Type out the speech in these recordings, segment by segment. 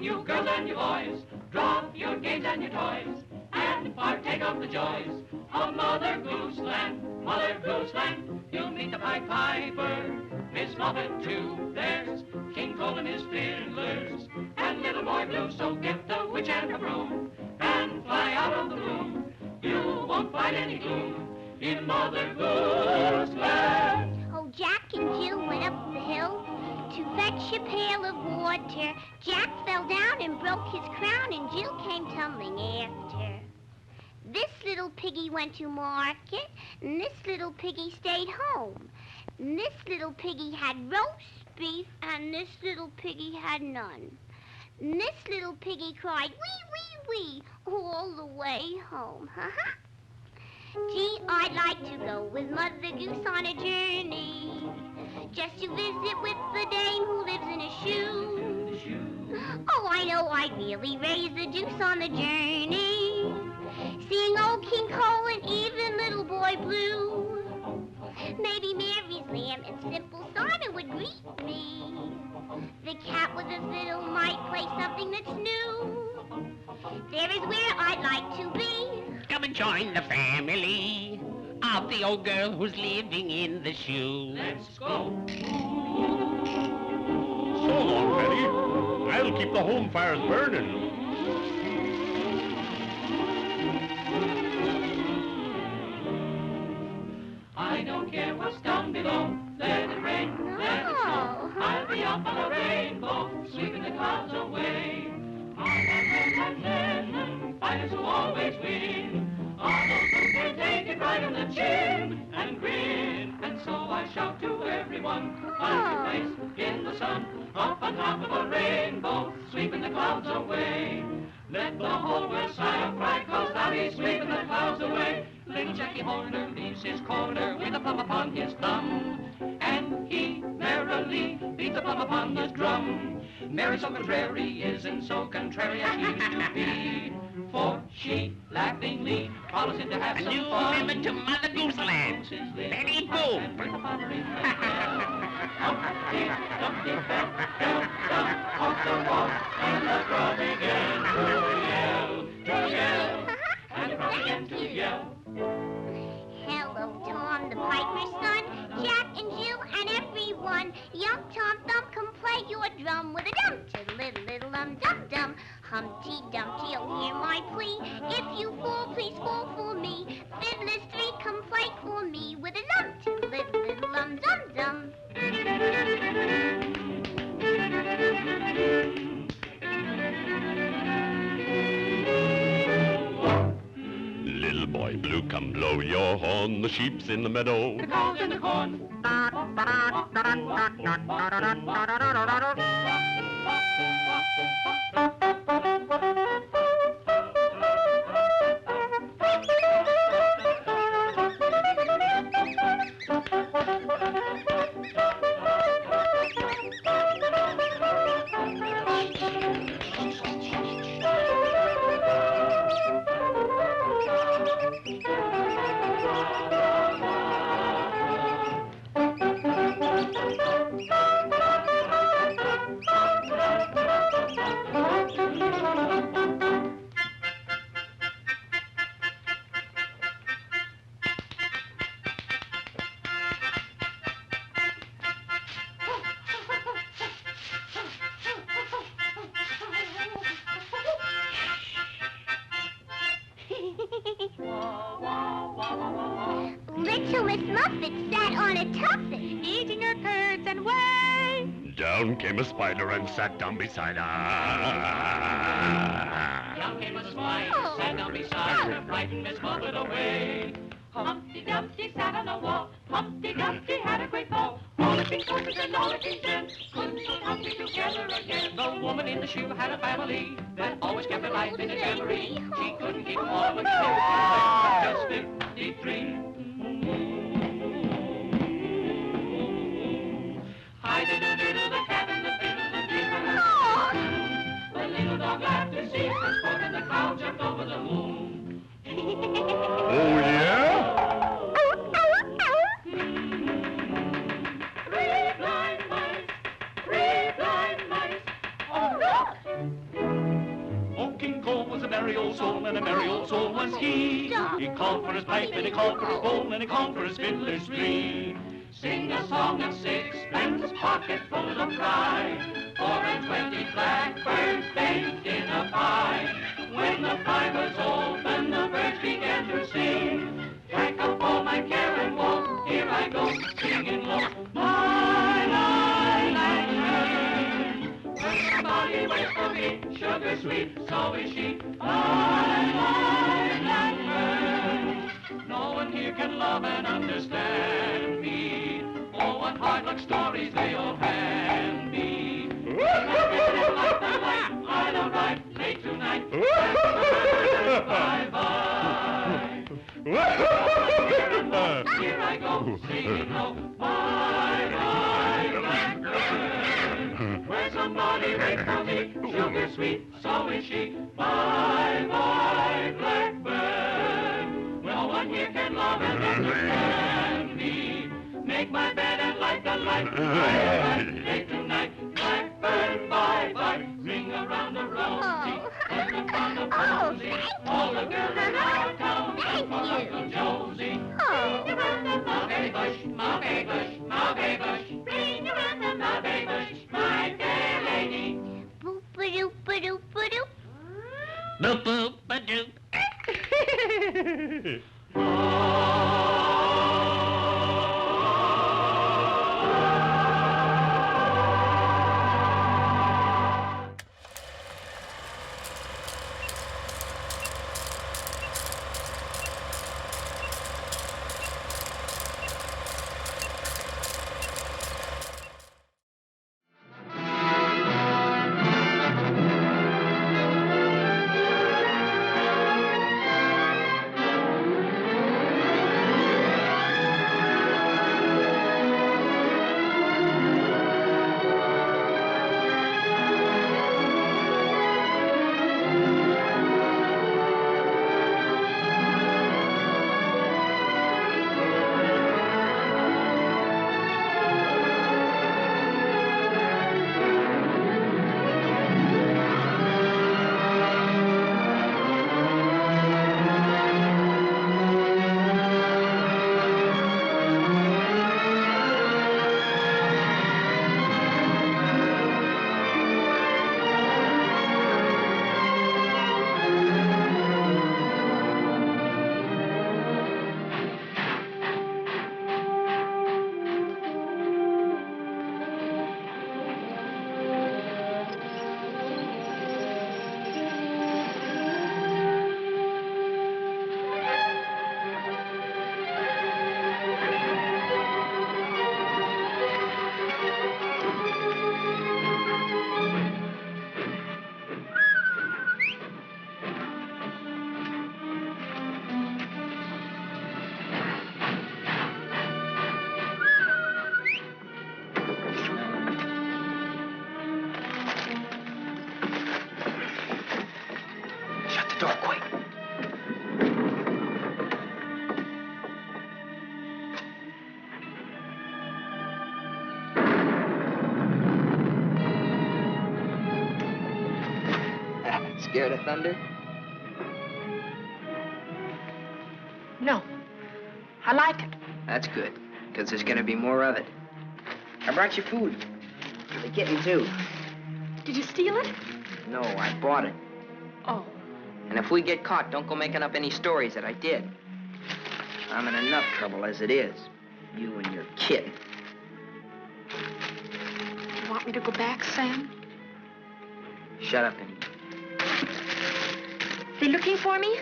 you girls and you boys, drop your games and your toys, and partake of the joys of Mother Goose Land. Mother Goose Land, you'll meet the Pied Piper, Miss Muffet too. There's King Cole and his fiddlers, and Little Boy Blue. So get the witch and her broom, and fly out of the room. You won't find any gloom in Mother Goose Land. Oh, Jack and Jill went up the hill to fetch a pail of water. Jack fell down and broke his crown, and Jill came tumbling after. This little piggy went to market, and this little piggy stayed home. And this little piggy had roast beef, and this little piggy had none. And this little piggy cried, wee, wee, wee, all the way home. Gee, I'd like to go with Mother Goose on a journey, just to visit with the dame who lives in a shoe. Oh, I know I'd really raise the deuce on the journey, seeing old King Cole and even Little Boy Blue. Maybe Mary's Lamb and Simple Simon would greet me. The cat with a fiddle might play something that's new. There is where I'd like to be. Come and join the family of the old girl who's living in the shoe. Let's go. So long, Betty. I'll keep the home fires burning. I don't care what's down below. Let it rain, let it snow. I'll be up on a rainbow, sweeping the clouds away. I'm fighters who always win. Arnold who can take it right on the chin and grin. And so I shout to everyone, find your place in the sun, up on top of a rainbow, sweeping the clouds away. Let the whole world sigh and cry, 'cause now he's sweeping the clouds away. Little Jackie Horner leaves his corner with a plum upon his thumb, and he merrily beats a plum upon the drum. Mary so contrary isn't so contrary as she used to be, for she laughingly follows him to have some new fun. member to Mother Goose Land, Betty Boop. Humpty Dumpty fell down off the wall, and the frog began to yell, and the frog began to yell. Hello, Tom, the piper's son, Jack and Jill and everyone. Young Tom Thumb, come play your drum with a dum to little dum dum. Humpty Dumpty, oh hear my plea. If you fall, please fall for me. Fiddlers three, come play for me with a dum to little dum dum. Little Boy Blue, come blow your horn. The sheep's in the meadow. The cow's in the corn. Little Miss Muffet sat on a tuffet, eating her curds and whey. Down came a spider and sat down beside her. Down came a spider, sat down beside her, frightened Miss Muffet away. Humpty Dumpty sat on a wall. Humpty Dumpty had a great fall. All the king's horses and all the king's men couldn't put Humpty together again. The woman in the shoe had a family that always kept her life in a jamboree. She couldn't keep them all together, just 53. Hi-do-do-do-do, the cat and the fiddle, the fiddle. The little dog laughed to see the sport, and the cow jumped over the moon. Oh, yeah? Three blind mice, oh look! merry old soul, and a merry old soul was he. He called for his pipe, and he called for his bowl, and he called for his fiddlers three. Sing a song of sixpence, pocket full of rye, 420 blackbirds baked in a pie. When the pie was open, the birds began to sing. Pack up all my care and woe, here I go, singing low. My blackbird, when somebody waits for me, sugar sweet, so is she. My blackbird, no one here can love and understand me. Oh, what hard luck stories they all hand me. Like the light, I'll arrive late tonight. Bye-bye. Here I go, singing low. Bye-bye, blackbird. Where somebody waits for me, sugar sweet, so is she. Bye-bye, blackbird. No one here can love and understand me. Make my bed and light the light. Day to night, blackbird, bye-bye. Ring around the rosy, and the fun of Rosie. All the girls in our town, and for Uncle Josie. Ring around the mulberry bush, mulberry bush, mulberry bush. Ring around the mulberry bush, my fair lady. Boop-a-doop-a-doop-a-doop. Boop-boop-a-doop. Scared of thunder? No. I like it. That's good, because there's going to be more of it. I brought you food. For the kitten, too. Did you steal it? No, I bought it. Oh. And if we get caught, don't go making up any stories that I did. I'm in enough trouble as it is. You and your kitten. You want me to go back, Sam? Shut up and eat. They looking for me?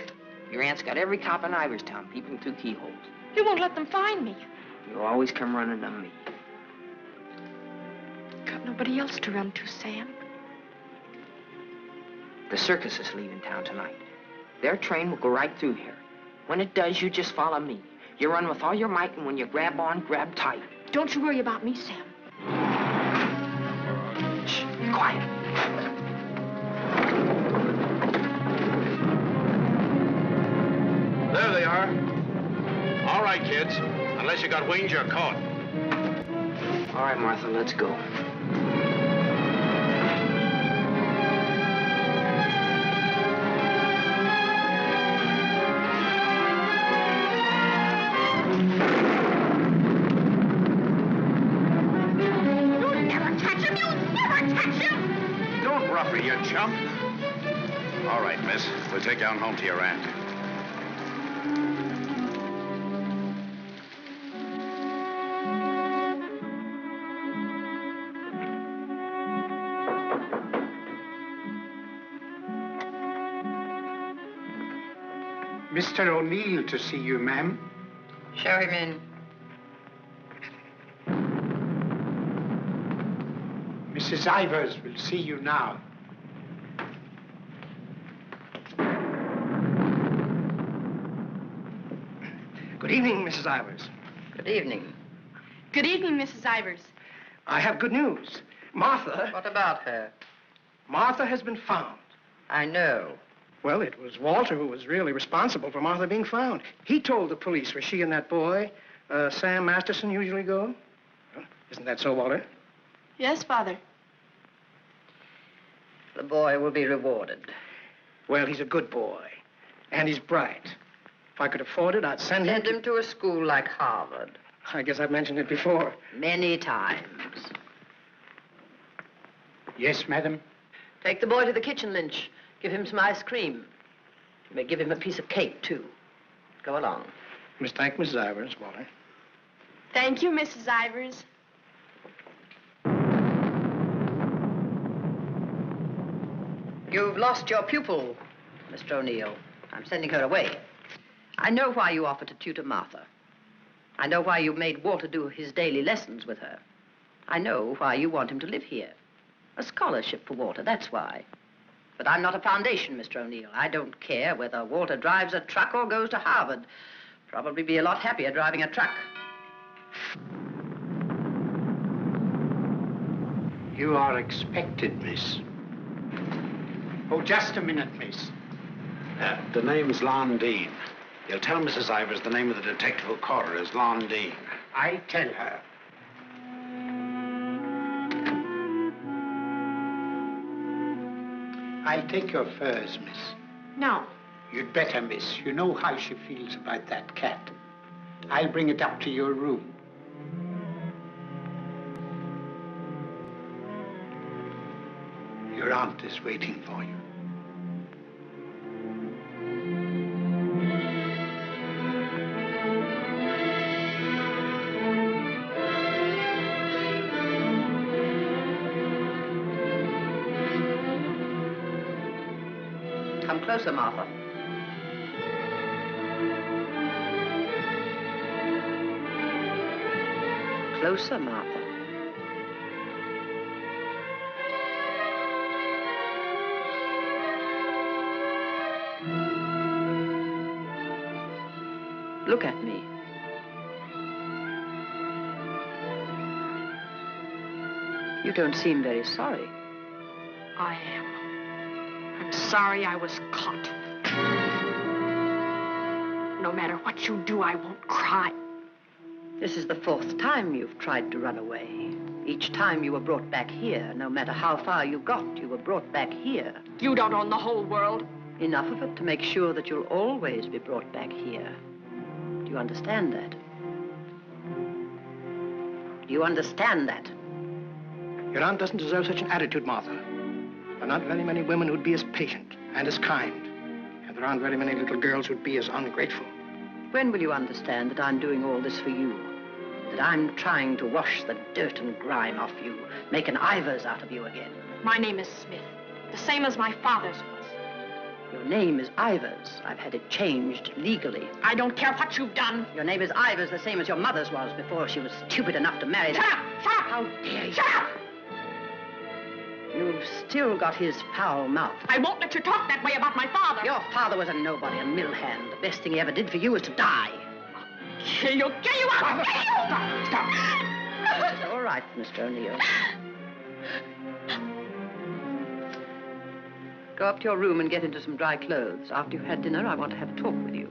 Your aunt's got every cop in Iverstown peeping through keyholes. You won't let them find me. You always come running to me. Got nobody else to run to, Sam. The circus is leaving town tonight. Their train will go right through here. When it does, you just follow me. You run with all your might, and when you grab on, grab tight. Don't you worry about me, Sam. Shh, quiet. There they are. All right, kids. Unless you got wings, you're caught. All right, Martha, let's go. you chump. All right, miss. We'll take you on home to your aunt. Mr. O'Neill to see you, ma'am. Show him in. Mrs. Ivers will see you now. Good evening, Mrs. Ivers. Good evening. Good evening, Mrs. Ivers. I have good news. Martha... What about her? Martha has been found. I know. Well, it was Walter who was really responsible for Martha being found. He told the police where she and that boy, Sam Masterson, usually go. Well, isn't that so, Walter? Yes, Father. The boy will be rewarded. Well, he's a good boy. And he's bright. If I could afford it, I'd send him... Send him to a school like Harvard. I guess I've mentioned it before. Many times. Yes, madam. Take the boy to the kitchen, Lynch. Give him some ice cream. You may give him a piece of cake, too. Go along. Thank Mrs. Ivers, Walter. Thank you, Mrs. Ivers. You've lost your pupil, Mr. O'Neill. I'm sending her away. I know why you offered to tutor Martha. I know why you made Walter do his daily lessons with her. I know why you want him to live here. A scholarship for Walter, that's why. But I'm not a foundation, Mr. O'Neill. I don't care whether Walter drives a truck or goes to Harvard. Probably be a lot happier driving a truck. You are expected, miss. Oh, just a minute, miss. The name's Londine. You'll tell Mrs. Ivers the name of the detective who caught her is Londine. I tell her. I'll take your furs, miss. No. You'd better, miss. You know how she feels about that cat. I'll bring it up to your room. Your aunt is waiting for you. Come closer, Martha. Closer, Martha. Look at me. You don't seem very sorry. I am. I'm sorry I was caught. No matter what you do, I won't cry. This is the 4th time you've tried to run away. Each time you were brought back here. No matter how far you got, you were brought back here. You don't own the whole world. Enough of it to make sure that you'll always be brought back here. Do you understand that? Do you understand that? Your aunt doesn't deserve such an attitude, Martha. There are not very many women who'd be as patient and as kind. And there aren't very many little girls who'd be as ungrateful. When will you understand that I'm doing all this for you? That I'm trying to wash the dirt and grime off you, make an Ivers out of you again? My name is Smith, the same as my father's was. Your name is Ivers. I've had it changed legally. I don't care what you've done. Your name is Ivers, the same as your mother's was before she was stupid enough to marry that... Shut up! Shut up! How dare you? Shut up! You've still got his foul mouth. I won't let you talk that way about my father. Your father was a nobody, a mill hand. The best thing he ever did for you was to die. Kill you! Kill you! I'll kill you! Stop! It's all right, Mr. O'Neill. Go up to your room and get into some dry clothes. After you've had dinner, I want to have a talk with you.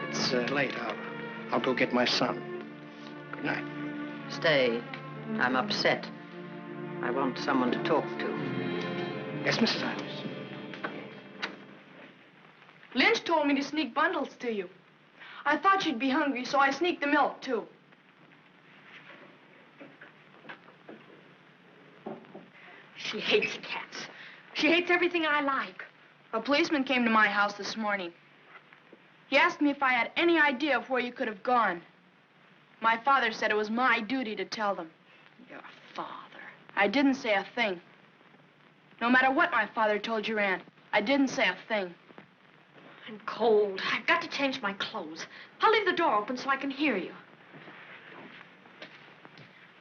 It's late. I'll go get my son. Good night. Stay. I'm upset. I want someone to talk to. Yes, Mrs. Ivers. Lynch told me to sneak bundles to you. I thought you'd be hungry, so I sneaked the milk, too. She hates cats. She hates everything I like. A policeman came to my house this morning. He asked me if I had any idea of where you could have gone. My father said it was my duty to tell them. Your father. I didn't say a thing. No matter what my father told your aunt, I didn't say a thing. I'm cold. I've got to change my clothes. I'll leave the door open so I can hear you.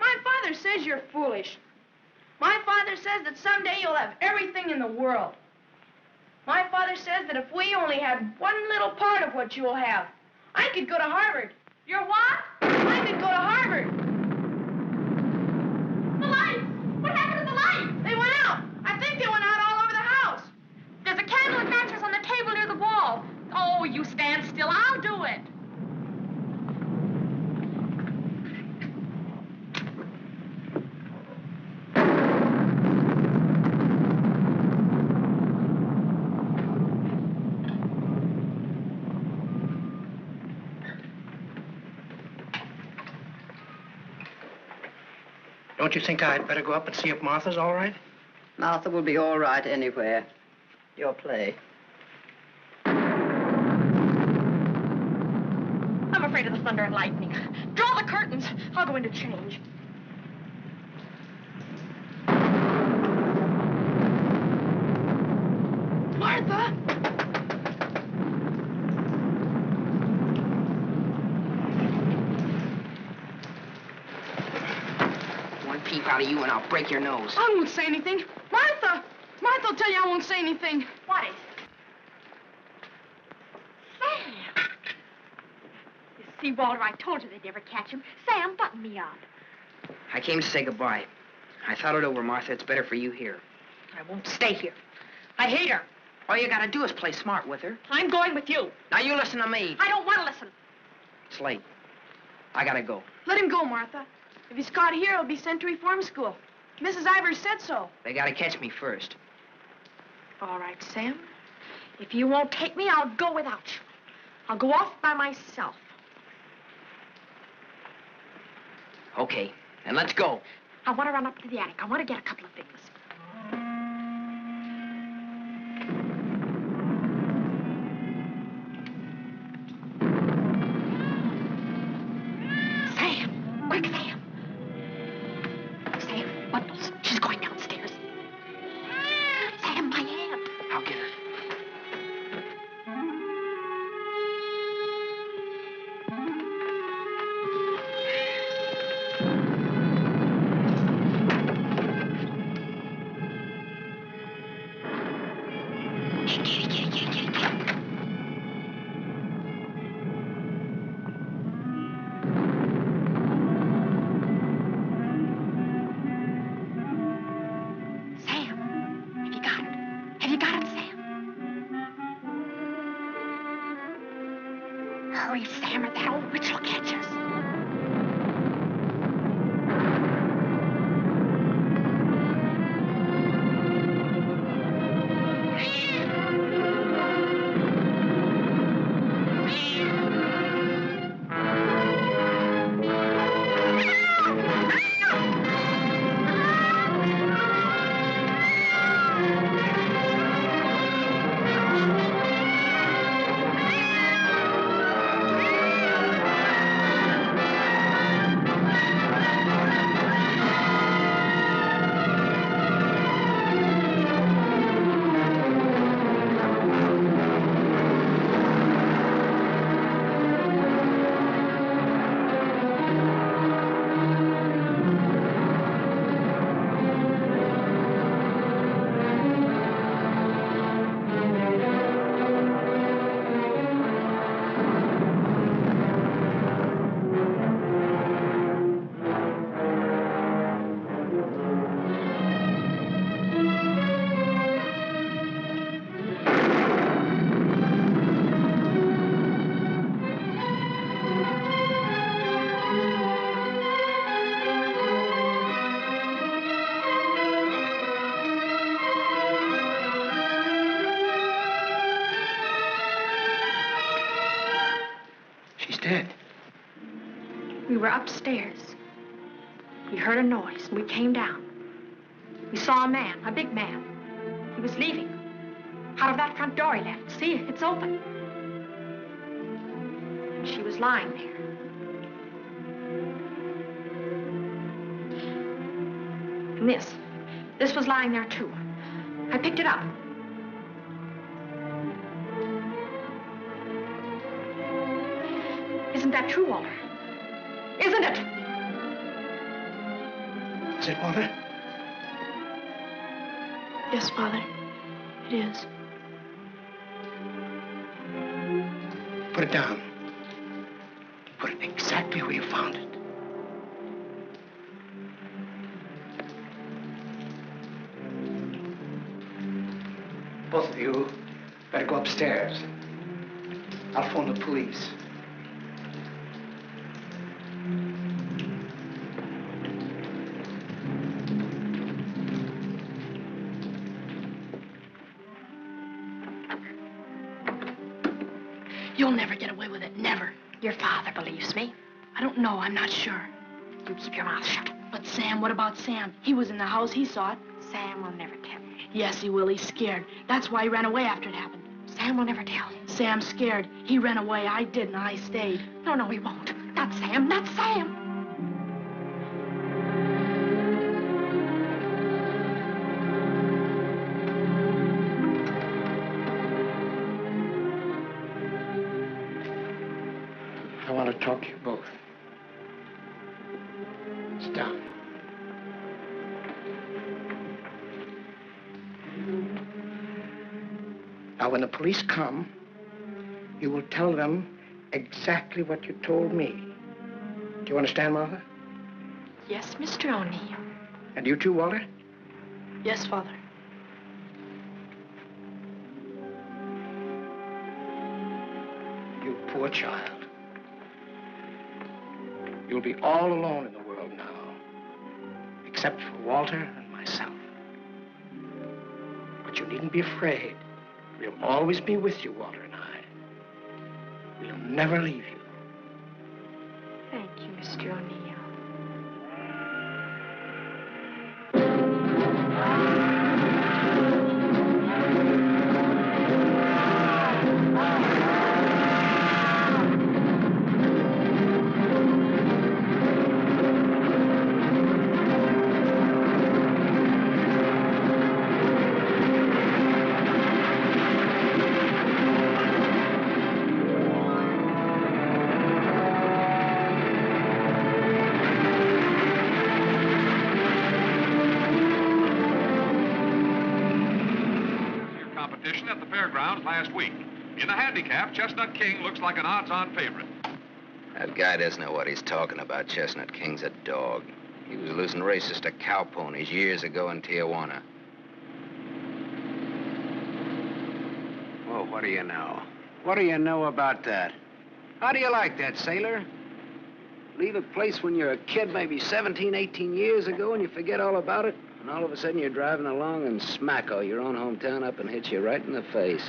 My father says you're foolish. My father says that someday you'll have everything in the world. My father says that if we only had one little part of what you'll have, I could go to Harvard. You're what? I could go to Harvard. The lights! What happened to the lights? They went out. I think they went out all over the house. There's a candle and matches on the table near the wall. Oh, you stand still. I'll do it. Don't you think I'd better go up and see if Martha's all right? Martha will be all right anywhere. Your play. I'm afraid of the thunder and lightning. Draw the curtains. I'll go in to change. Martha! One peep out of you and I'll break your nose. I won't say anything. Martha! Martha will tell you I won't say anything. What is it? Sam! You see, Walter, I told you they'd never catch him. Sam, button me up. I came to say goodbye. I thought it over, Martha. It's better for you here. I won't stay here. I hate her. All you gotta do is play smart with her. I'm going with you. Now you listen to me. I don't want to listen. It's late. I gotta go. Let him go, Martha. If he's caught here, he'll be sent to reform school. Mrs. Ivers said so. They gotta catch me first. All right, Sam. If you won't take me, I'll go without you. I'll go off by myself. Okay, then let's go. I want to run up to the attic. I want to get a couple of things. Sam! Quick, Sam! Sam, Bundles. She's going downstairs. Sam, my aunt. I'll get her. Hurry, Sam, or that old witch will catch us. dead? We were upstairs. We heard a noise, and we came down. We saw a man, a big man. He was leaving. Out of that front door he left. See, it's open. She was lying there. And this was lying there, too. I picked it up. Isn't that true, Walter? Isn't it? Is it, Walter? Yes, Father. It is. Put it down. Put it exactly where you found it. Both of you better go upstairs. I'll phone the police. You'll never get away with it, never. Your father believes me. I don't know, I'm not sure. You keep your mouth shut. But Sam, what about Sam? He was in the house, he saw it. Sam will never tell. Yes, he will, he's scared. That's why he ran away after it happened. Sam will never tell. Sam's scared. He ran away, I didn't, I stayed. No, he won't. Not Sam, not Sam. I want to talk to you both. Sit down. Now, when the police come, you will tell them exactly what you told me. Do you understand, Martha? Yes, Mr. O'Neill. And you too, Walter? Yes, Father. You poor child. You'll be all alone in the world now, except for Walter and myself. But you needn't be afraid. We'll always be with you, Walter and I. We'll never leave you. Thank you, Mr. O'Neill. At the fairgrounds last week. In the handicap, Chestnut King looks like an odds-on favorite. That guy doesn't know what he's talking about. Chestnut King's a dog. He was losing races to cow ponies years ago in Tijuana. Well, what do you know? What do you know about that? How do you like that, sailor? Leave a place when you're a kid, maybe 17, 18 years ago, and you forget all about it, and all of a sudden you're driving along and smacko, your own hometown up and hits you right in the face.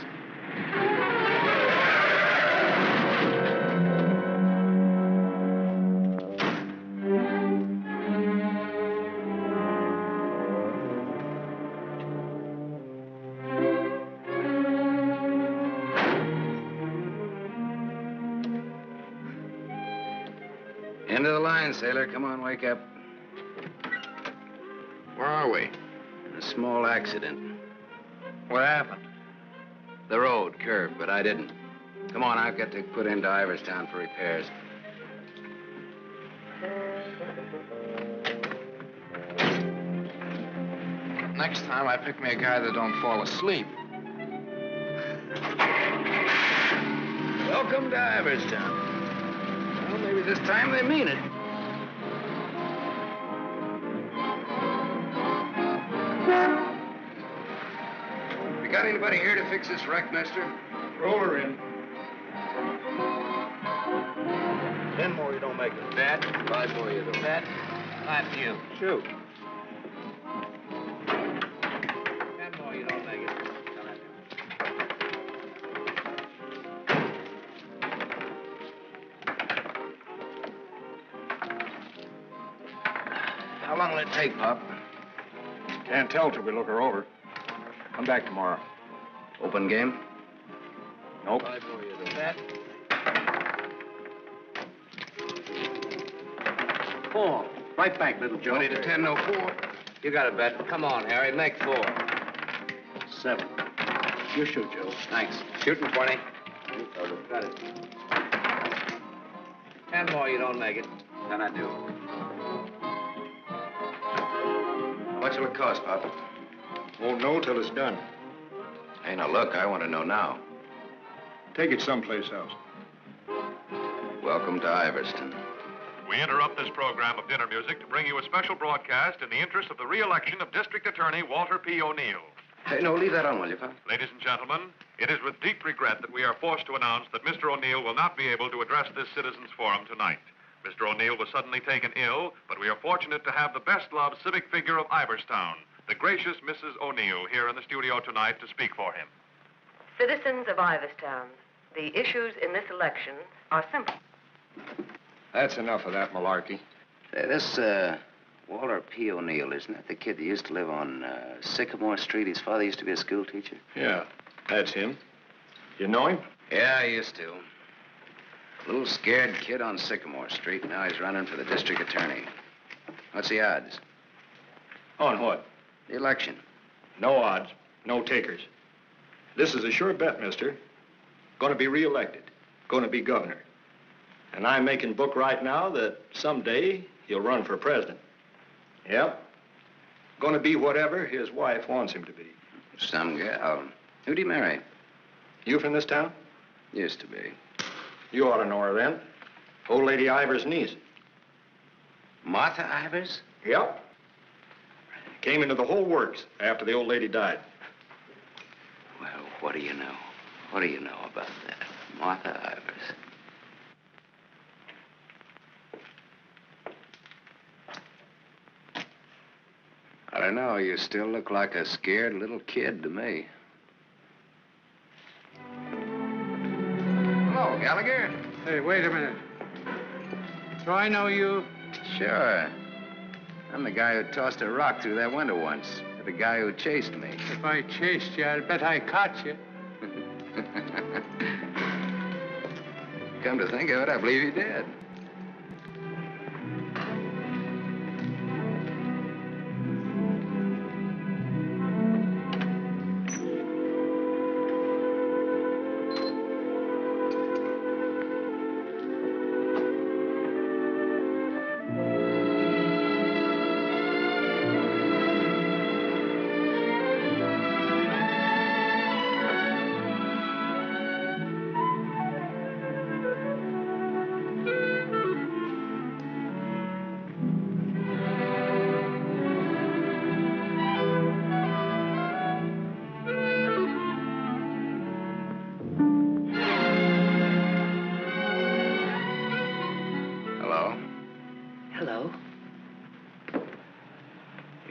End of the line, sailor. Come on, wake up. Where are we? In a small accident. What happened? The road curved, but I didn't. Come on, I've got to put into Iverstown for repairs. Next time, I pick me a guy that don't fall asleep. Welcome to Iverstown. Well, maybe this time they mean it. You got anybody here to fix this wreck, mister? Roll her in. 10 more, you don't make it. Bet. 5 more, you don't. Bet. 5 to you. Shoot. 10 more, you don't make it. long will it take, Pop? Can't tell till we look her over. Come back tomorrow. Open game? Nope. Four. Right back, little Joe. 20 to 10, no 4. You got a bet. Come on, Harry, make 4. 7. You shoot, Joe. Thanks. Shooting 20. You fellas got it. 10 more, you don't make it. Then I do. How much will it cost, Pop? Won't know till it's done. Hey, now look, I want to know now. Take it someplace else. Welcome to Iverston. We interrupt this program of dinner music to bring you a special broadcast in the interest of the re-election of District Attorney Walter P. O'Neill. Hey, no, leave that on, will you, Pop? Ladies and gentlemen, it is with deep regret that we are forced to announce that Mr. O'Neill will not be able to address this citizens' forum tonight. Mr. O'Neill was suddenly taken ill, but we are fortunate to have the best-loved civic figure of Iverstown, the gracious Mrs. O'Neill, here in the studio tonight to speak for him. Citizens of Iverstown, the issues in this election are simple. That's enough of that malarkey. Say, this, Walter P. O'Neill, isn't that the kid that used to live on Sycamore Street? His father used to be a school teacher. Yeah, that's him. You know him? Yeah, I used to. Little scared kid on Sycamore Street. Now he's running for the district attorney. What's the odds? On what? The election. No odds. No takers. This is a sure bet, mister. Gonna be reelected. Gonna be governor. And I'm making book right now that someday he'll run for president. Yep. Gonna be whatever his wife wants him to be. Some gal. Who'd he marry? You from this town? Used to be. You ought to know her then. Old Lady Ivers' niece. Martha Ivers? Yep. Came into the whole works after the old lady died. Well, what do you know? What do you know about that? Martha Ivers. I don't know. You still look like a scared little kid to me. Hello, Gallagher. Hey, wait a minute. Do I know you? Sure. I'm the guy who tossed a rock through that window once. The guy who chased me. If I chased you, I'd bet I caught you. Come to think of it, I believe you did.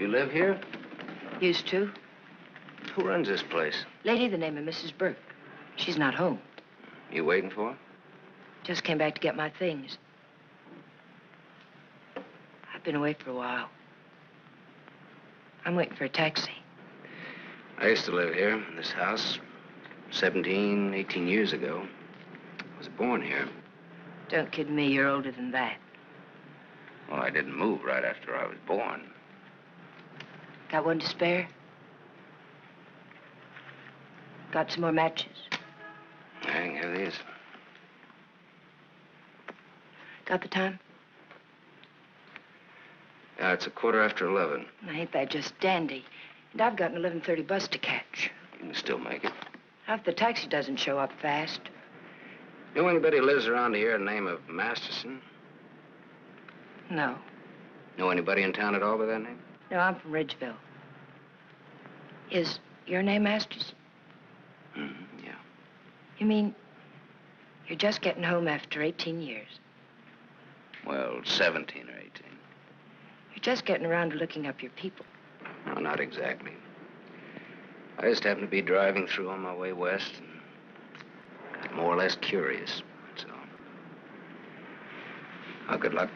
Live here? Used to. Who runs this place? Lady, the name of Mrs. Burke. She's not home. You waiting for her? Just came back to get my things. I've been away for a while. I'm waiting for a taxi. I used to live here, in this house, 17, 18 years ago. I was born here. Don't kid me, you're older than that. Well, I didn't move right after I was born. Got one to spare? Got some more matches? I can have these. Got the time? Yeah, it's 11:15. Now, ain't that just dandy? And I've got an 11:30 bus to catch. You can still make it. Now, if the taxi doesn't show up fast. Know anybody who lives around here the name of Masterson? No. Know anybody in town at all by that name? No, I'm from Ridgeville. Is your name Masters? Yeah. You mean you're just getting home after 18 years? Well, 17 or 18. You're just getting around to looking up your people. No, not exactly. I just happened to be driving through on my way west and got more or less curious, that's all. Well, good luck.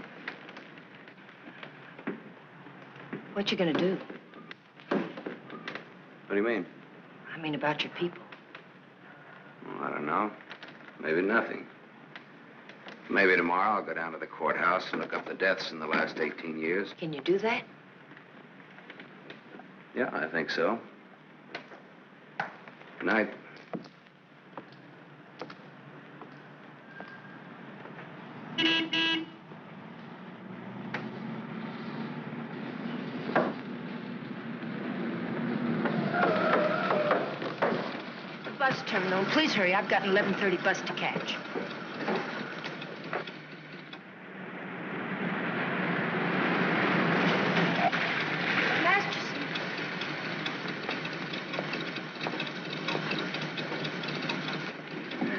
What you gonna do? What do you mean? I mean about your people. Well, I don't know. Maybe nothing. Maybe tomorrow I'll go down to the courthouse and look up the deaths in the last 18 years. Can you do that? Yeah, I think so. Good night. The bus terminal. Please hurry. I've got an 11:30 bus to catch.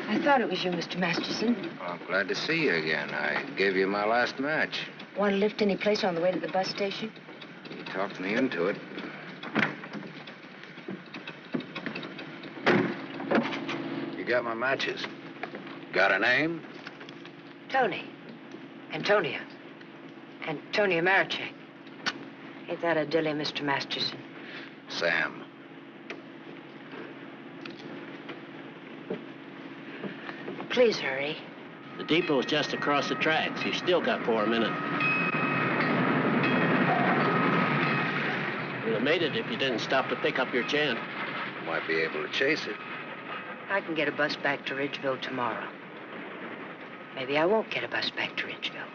I thought it was you, Mr. Masterson. Well, I'm glad to see you again. I gave you my last match. Want to lift any place on the way to the bus station? You talked me into it. You got my matches. Got a name? Tony. Antonia. Antonia Marichek. Ain't that a dilly, Mr. Masterson? Sam. Please hurry. The depot's just across the tracks. You still got 4 minutes. You'd have made it if you didn't stop to pick up your chant. Might be able to chase it. I can get a bus back to Ridgeville tomorrow. Maybe I won't get a bus back to Ridgeville.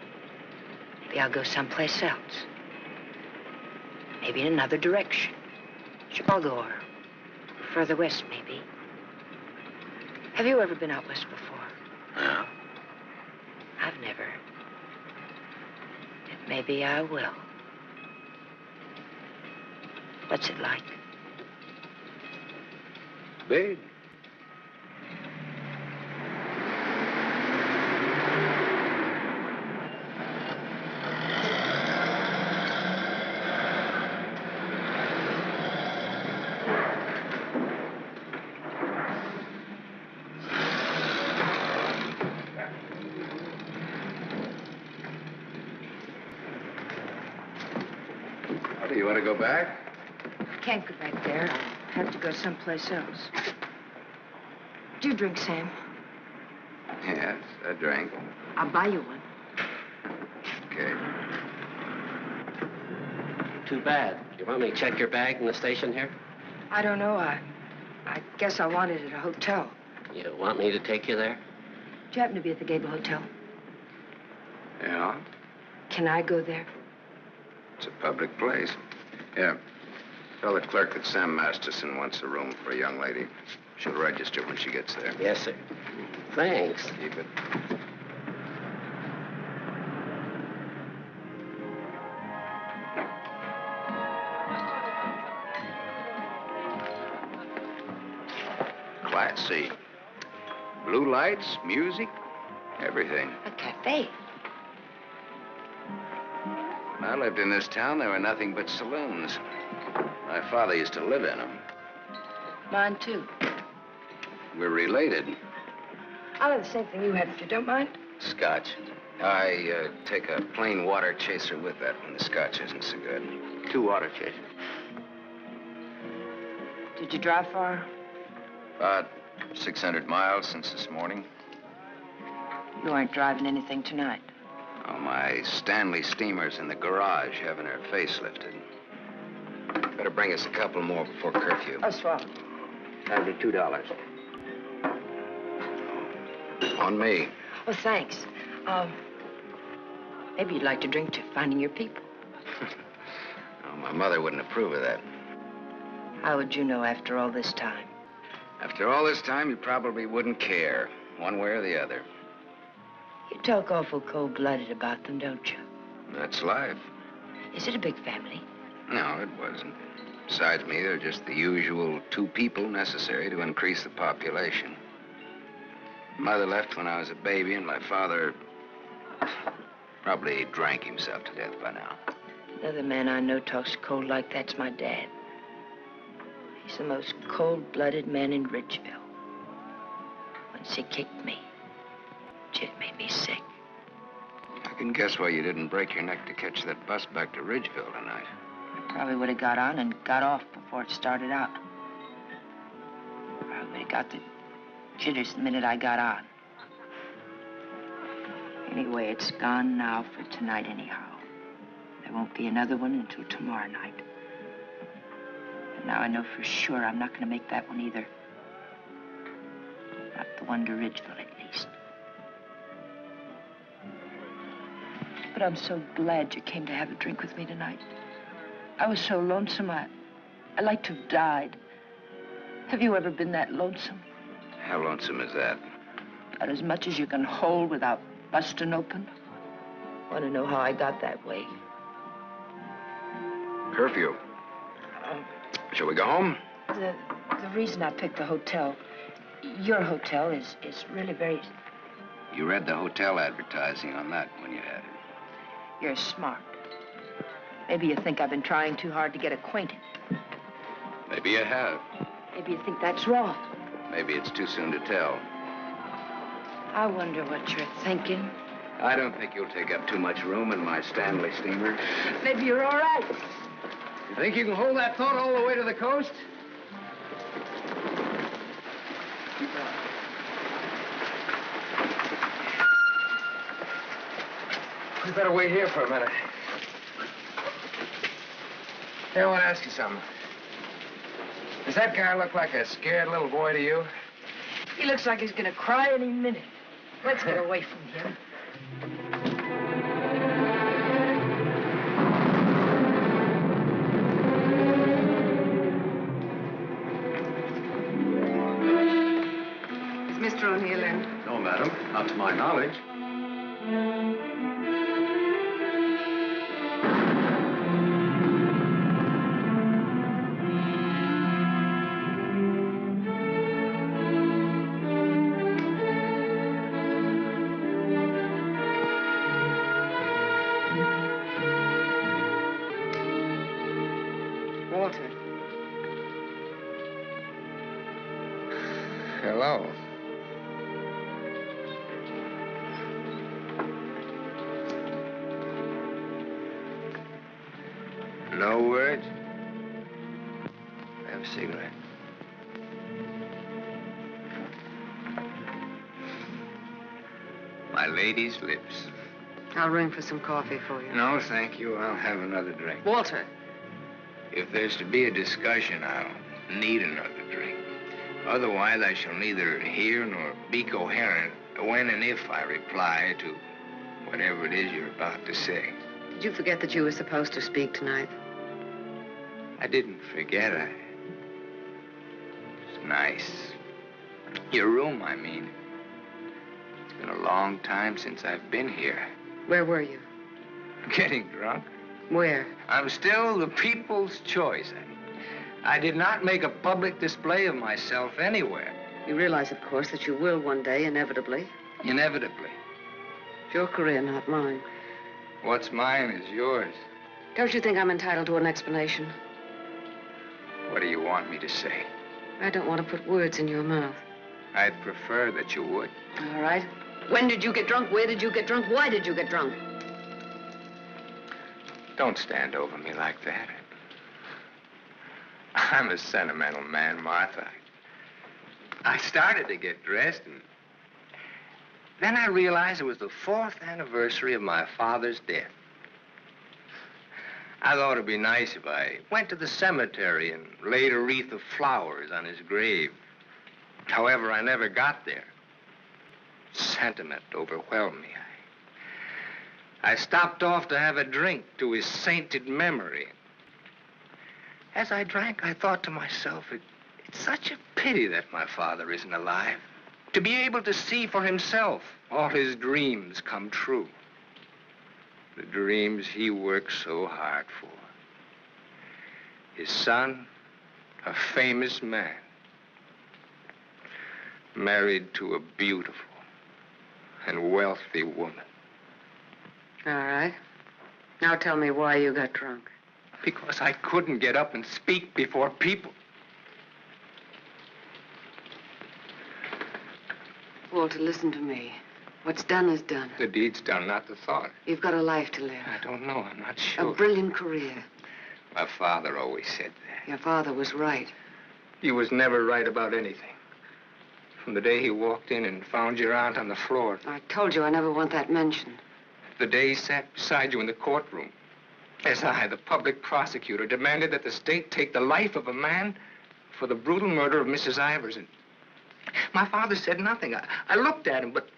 Maybe I'll go someplace else. Maybe in another direction. Chicago or further west, maybe. Have you ever been out west before? No. I've never. But maybe I will. What's it like? Big. Do you want to go back? Can't go back there. I'll have to go someplace else. Do you drink, Sam? Yes, I drank. I'll buy you one. Okay. Too bad. You want me to check your bag in the station here? I don't know. I guess I want it at a hotel. You want me to take you there? Do you happen to be at the Gable Hotel? Yeah, Can I go there? it's a public place. Yeah. Tell the clerk that Sam Masterson wants a room for a young lady. She'll register when she gets there. Yes, sir. Thanks. Keep it. Class C. Blue lights, music, everything. A cafe. When I lived in this town, there were nothing but saloons. My father used to live in them. Mine, too. We're related. I'll have the same thing you had, if you don't mind. Scotch. I take a plain water chaser with that when the scotch isn't so good. 2 water chasers. Did you drive far? About 600 miles since this morning. You aren't driving anything tonight. Oh, my Stanley steamer's in the garage having her face lifted. Better bring us a couple more before curfew. Oh, swell. That'll be $2. On me. Oh, thanks. Maybe you'd like to drink to finding your people. Oh, my mother wouldn't approve of that. How would you know after all this time? After all this time, you probably wouldn't care, one way or the other. You talk awful cold-blooded about them, don't you? That's life. Is it a big family? No, it wasn't. Besides me, there are just the usual 2 people necessary to increase the population. Mother left when I was a baby, and my father probably drank himself to death by now. Another man I know talks cold like that's my dad. He's the most cold-blooded man in Ridgeville. Once he kicked me. It made me sick. I can guess why you didn't break your neck to catch that bus back to Ridgeville tonight. Probably would have got on and got off before it started out. Probably would have got the jitters the minute I got on. Anyway, it's gone now for tonight anyhow. There won't be another one until tomorrow night. And now I know for sure I'm not going to make that one either. Not the one to Ridgeville, at least. But I'm so glad you came to have a drink with me tonight. I was so lonesome, I'd like to have died. Have you ever been that lonesome? How lonesome is that? About as much as you can hold without busting open. Want to know how I got that way? Curfew. Shall we go home? The reason I picked the hotel, your hotel, is really very... You read the hotel advertising on that when you had it. You're smart. Maybe you think I've been trying too hard to get acquainted. Maybe you have. Maybe you think that's wrong. Maybe it's too soon to tell. I wonder what you're thinking. I don't think you'll take up too much room in my Stanley steamer. Maybe you're all right. You think you can hold that thought all the way to the coast? We better wait here for a minute. Hey, I want to ask you something. Does that guy look like a scared little boy to you? He looks like he's gonna cry any minute. Let's get away from him. Is Mr. O'Neill in? No, madam. Not to my knowledge. Walter. Hello. No words? Have a cigarette. My lady's lips. I'll ring for some coffee for you. No, thank you. I'll have another drink. Walter. If there's to be a discussion, I'll need another drink. Otherwise, I shall neither hear nor be coherent when and if I reply to whatever it is you're about to say. Did you forget that you were supposed to speak tonight? I didn't forget. It's nice. Your room, I mean. It's been a long time since I've been here. Where were you? Getting drunk. Where? I'm still the people's choice. I did not make a public display of myself anywhere. You realize, of course, that you will one day, inevitably. Inevitably. It's your career, not mine. What's mine is yours. Don't you think I'm entitled to an explanation? What do you want me to say? I don't want to put words in your mouth. I'd prefer that you would. All right. When did you get drunk? Where did you get drunk? Why did you get drunk? Don't stand over me like that. I'm a sentimental man, Martha. I started to get dressed, and then I realized it was the 4th anniversary of my father's death. I thought it'd be nice if I went to the cemetery and laid a wreath of flowers on his grave. However, I never got there. Sentiment overwhelmed me. I stopped off to have a drink to his sainted memory. As I drank, I thought to myself, it's such a pity that my father isn't alive. To be able to see for himself all his dreams come true. The dreams he worked so hard for. His son, a famous man, married to a beautiful and wealthy woman. All right. Now tell me why you got drunk. Because I couldn't get up and speak before people. Walter, listen to me. What's done is done. The deed's done, not the thought. You've got a life to live. I don't know. I'm not sure. A brilliant career. My father always said that. Your father was right. He was never right about anything. From the day he walked in and found your aunt on the floor. I told you I never want that mentioned. The day he sat beside you in the courtroom. As I, the public prosecutor, demanded that the state take the life of a man for the brutal murder of Mrs. Ivers. And my father said nothing. I looked at him, but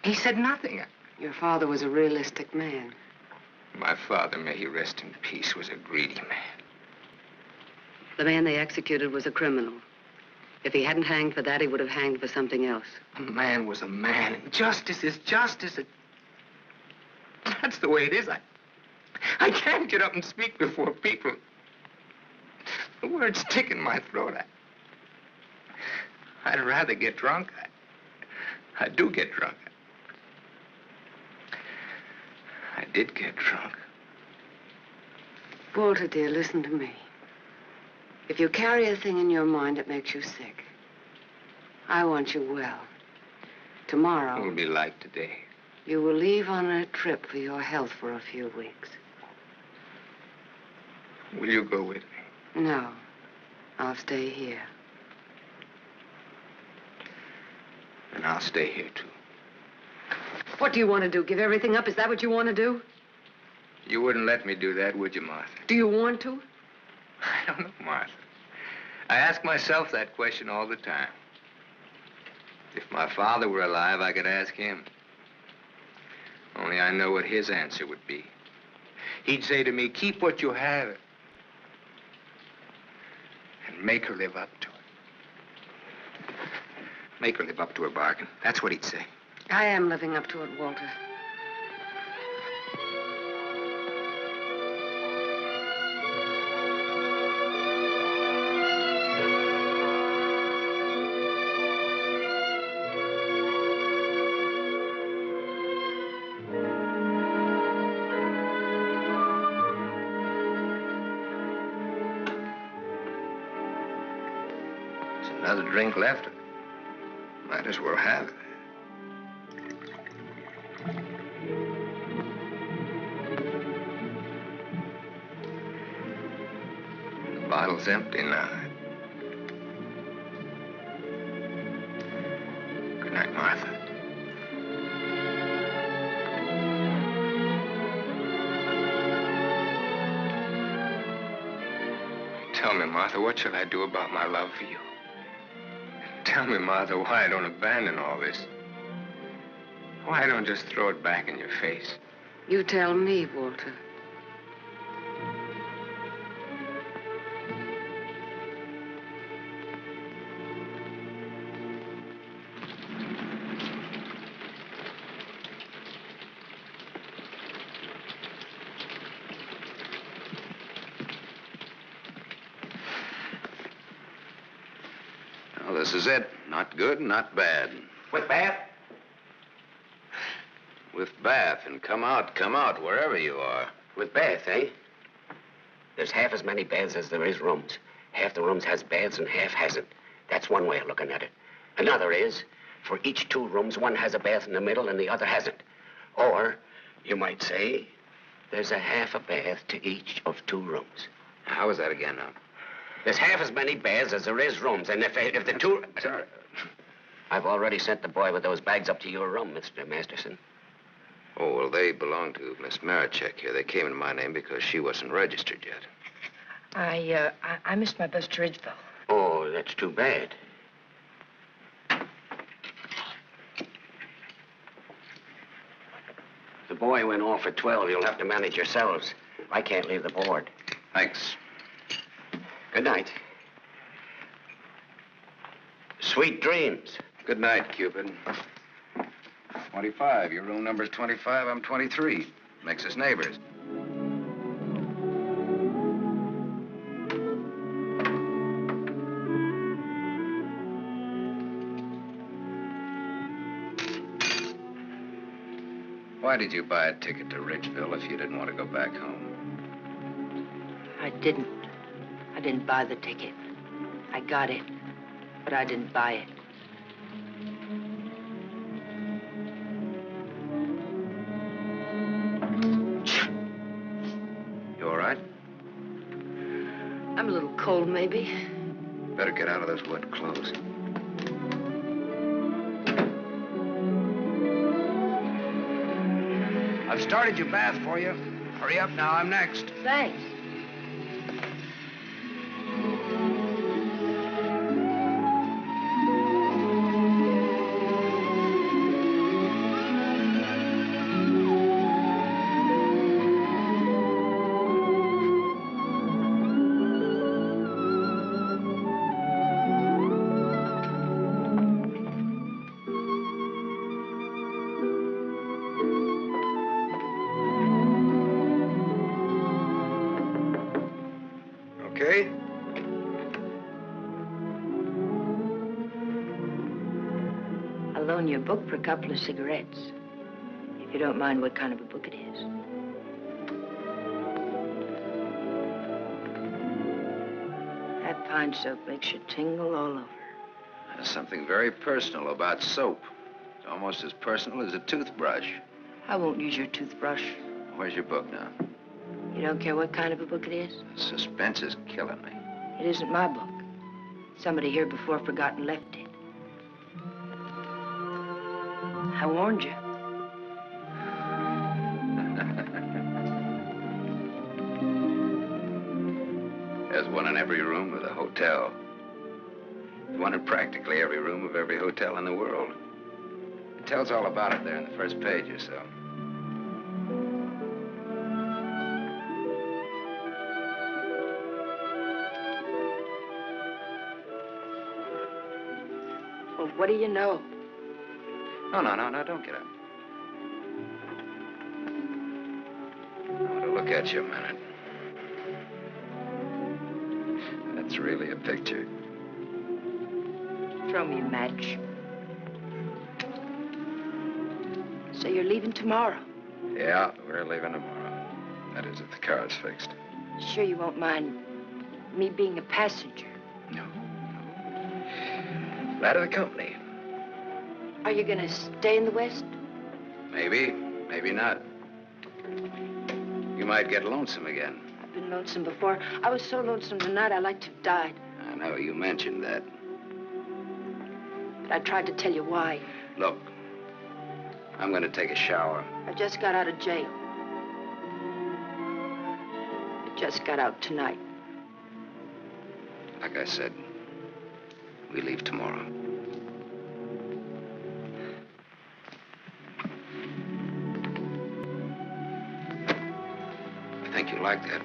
he said nothing. Your father was a realistic man. My father, may he rest in peace, was a greedy man. The man they executed was a criminal. If he hadn't hanged for that, he would have hanged for something else. A man was a man, and justice is justice. That's the way it is. I can't get up and speak before people. The words stick in my throat. I'd rather get drunk. I do get drunk. I did get drunk. Walter, dear, listen to me. If you carry a thing in your mind that makes you sick, I want you well. Tomorrow... It will be like today. You will leave on a trip for your health for a few weeks. Will you go with me? No. I'll stay here. And I'll stay here, too. What do you want to do? Give everything up? Is that what you want to do? You wouldn't let me do that, would you, Martha? Do you want to? I don't know, Martha. I ask myself that question all the time. If my father were alive, I could ask him. Only I know what his answer would be. He'd say to me, keep what you have and make her live up to it. Make her live up to her bargain. That's what he'd say. I am living up to it, Walter. There's another drink left. Might as well have it. The bottle's empty now. Good night, Martha. Tell me, Martha, what shall I do about my love for you? Tell me, Martha, why I don't abandon all this. Why I don't just throw it back in your face. You tell me, Walter. Well, this is it. Not good, not bad. With bath? With bath, and come out, wherever you are. With bath, eh? There's half as many baths as there is rooms. Half the rooms has baths and half hasn't. That's one way of looking at it. Another is, for each 2 rooms, one has a bath in the middle and the other hasn't. Or, you might say, there's a half a bath to each of 2 rooms. How is that again, now? There's half as many baths as there is rooms, and if the 2... Sorry. I've already sent the boy with those bags up to your room, Mr. Masterson. Oh, well, they belong to Miss Marichek here. They came in my name because she wasn't registered yet. I missed my bus to Ridgeville. Oh, that's too bad. The boy went off at 12. You'll have to manage yourselves. I can't leave the board. Thanks. Good night. Sweet dreams. Good night, Cupid. 25. Your room number's 25. I'm 23. Makes us neighbors. Why did you buy a ticket to Ridgeville if you didn't want to go back home? I didn't. I didn't buy the ticket. I got it, but I didn't buy it. You all right? maybe. Better get out of those wet clothes. I've started your bath for you. Hurry up now, I'm next. Thanks. Okay? I'll loan you a book for a couple of cigarettes. If you don't mind what kind of a book it is. That pine soap makes you tingle all over. There's something very personal about soap. It's almost as personal as a toothbrush. I won't use your toothbrush. Where's your book now? You don't care what kind of a book it is? Suspense is killing me. It isn't my book. Somebody here before forgot and left it. I warned you. There's one in every room of the hotel. There's one in practically every room of every hotel in the world. It tells all about it there in the first page or so. Well, what do you know? No, don't get up. I want to look at you a minute. That's really a picture. Throw me a match. So you're leaving tomorrow? Yeah, we're leaving tomorrow. That is, if the car's fixed. Sure you won't mind me being a passenger? Glad of the company. Are you gonna stay in the West? Maybe, maybe not. You might get lonesome again. I've been lonesome before. I was so lonesome tonight I'd like to have died. I know, you mentioned that. But I tried to tell you why. Look, I'm gonna take a shower. I just got out of jail. I just got out tonight. Like I said, we leave tomorrow. I think you like that.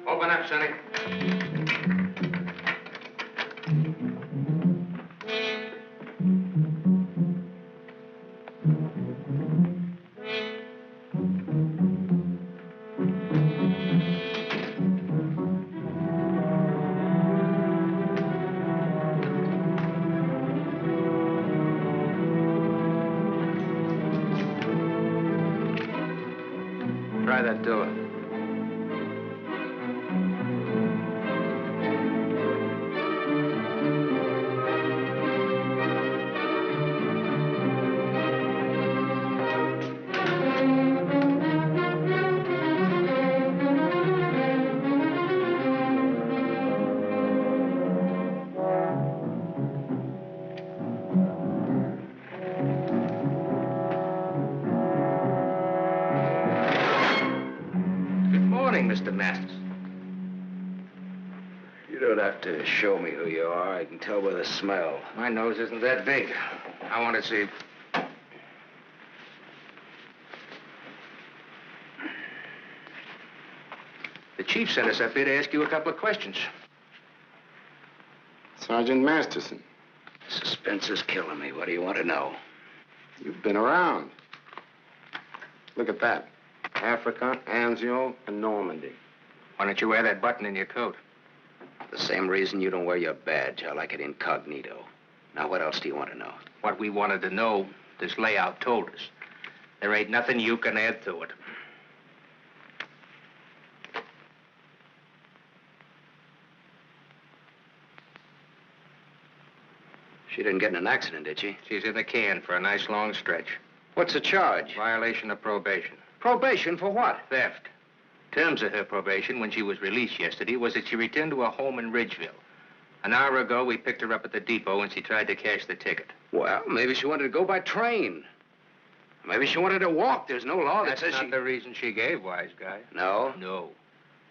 Open up, Sonny. Try that door. Mr. Masters. You don't have to show me who you are. I can tell by the smell. My nose isn't that big. I want to see. The chief sent us up here to ask you a couple of questions. Sergeant Masterson. Suspense is killing me. What do you want to know? You've been around. Look at that. Africa, Anzio, and Normandy. Why don't you wear that button in your coat? The same reason you don't wear your badge. I like it incognito. Now, what else do you want to know? What we wanted to know, this layout told us. There ain't nothing you can add to it. She didn't get in an accident, did she? She's in the can for a nice long stretch. What's the charge? Violation of probation. Probation for what? Theft. Terms of her probation when she was released yesterday was that she returned to her home in Ridgeville. An hour ago, we picked her up at the depot and she tried to cash the ticket. Well, maybe she wanted to go by train. Maybe she wanted to walk. There's no law that says That's not the reason she gave, wise guy. No? No.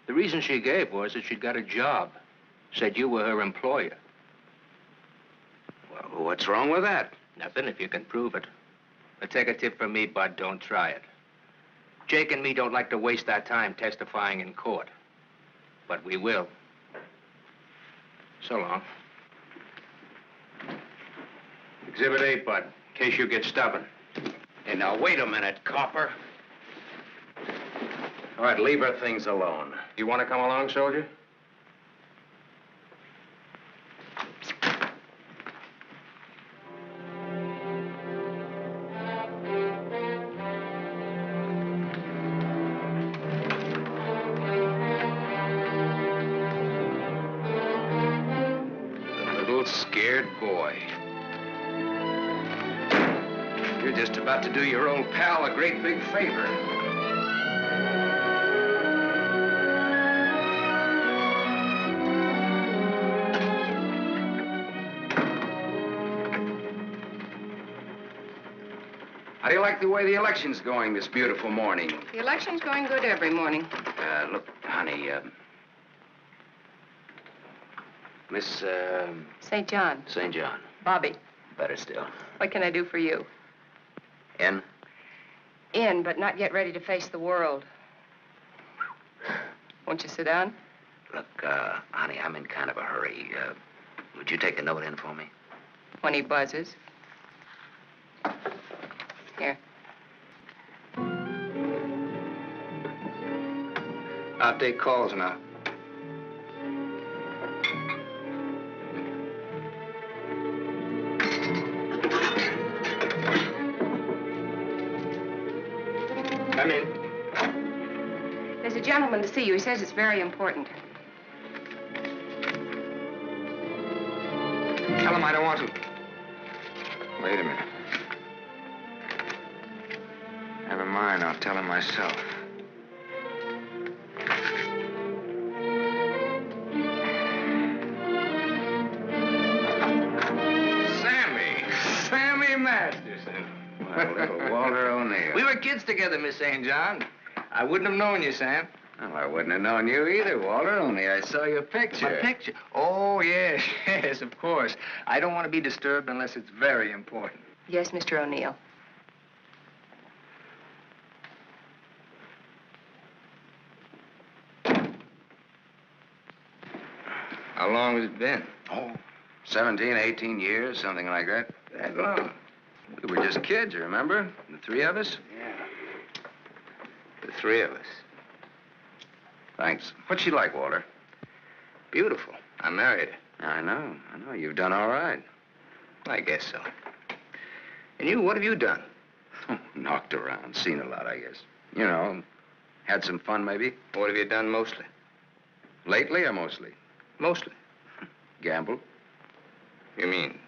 The reason she gave was that she'd got a job. Said you were her employer. Well, what's wrong with that? Nothing if you can prove it. But take a tip from me, Bud, don't try it. Jake and me don't like to waste our time testifying in court. But we will. So long. Exhibit 8, Bud, in case you get stubborn. Hey, now, wait a minute, copper. All right, leave her things alone. You want to come along, soldier? Scared boy. You're just about to do your old pal a great big favor. How do you like the way the election's going this beautiful morning? The election's going good every morning. Look, honey, Miss, St. John. St. John. Bobby, Better still. what can I do for you? In? In, but not yet ready to face the world. Won't you sit down? Look, honey, I'm in kind of a hurry. Would you take the note in for me? When he buzzes. Here. I'll take calls now. Come in. There's a gentleman to see you. He says it's very important. Tell him I don't want to. Wait a minute. Never mind, I'll tell him myself. Sammy Masterson. Well, little Walter O'Neill. We were kids together, Miss St. John. I wouldn't have known you, Sam. Well, I wouldn't have known you either, Walter, only I saw your picture. My picture? Oh, yes, yes, of course. I don't want to be disturbed unless it's very important. Yes, Mr. O'Neill. How long has it been? Oh, 17, 18 years, something like that. That long? We were just kids, remember? The three of us? Yeah. The three of us. Thanks. What's she like, Walter? Beautiful. I married her. I know. You've done all right. I guess so. And you, what have you done? Knocked around, seen a lot, I guess. You know, Had some fun, maybe? What have you done mostly? Lately or mostly? Mostly. Gamble. You mean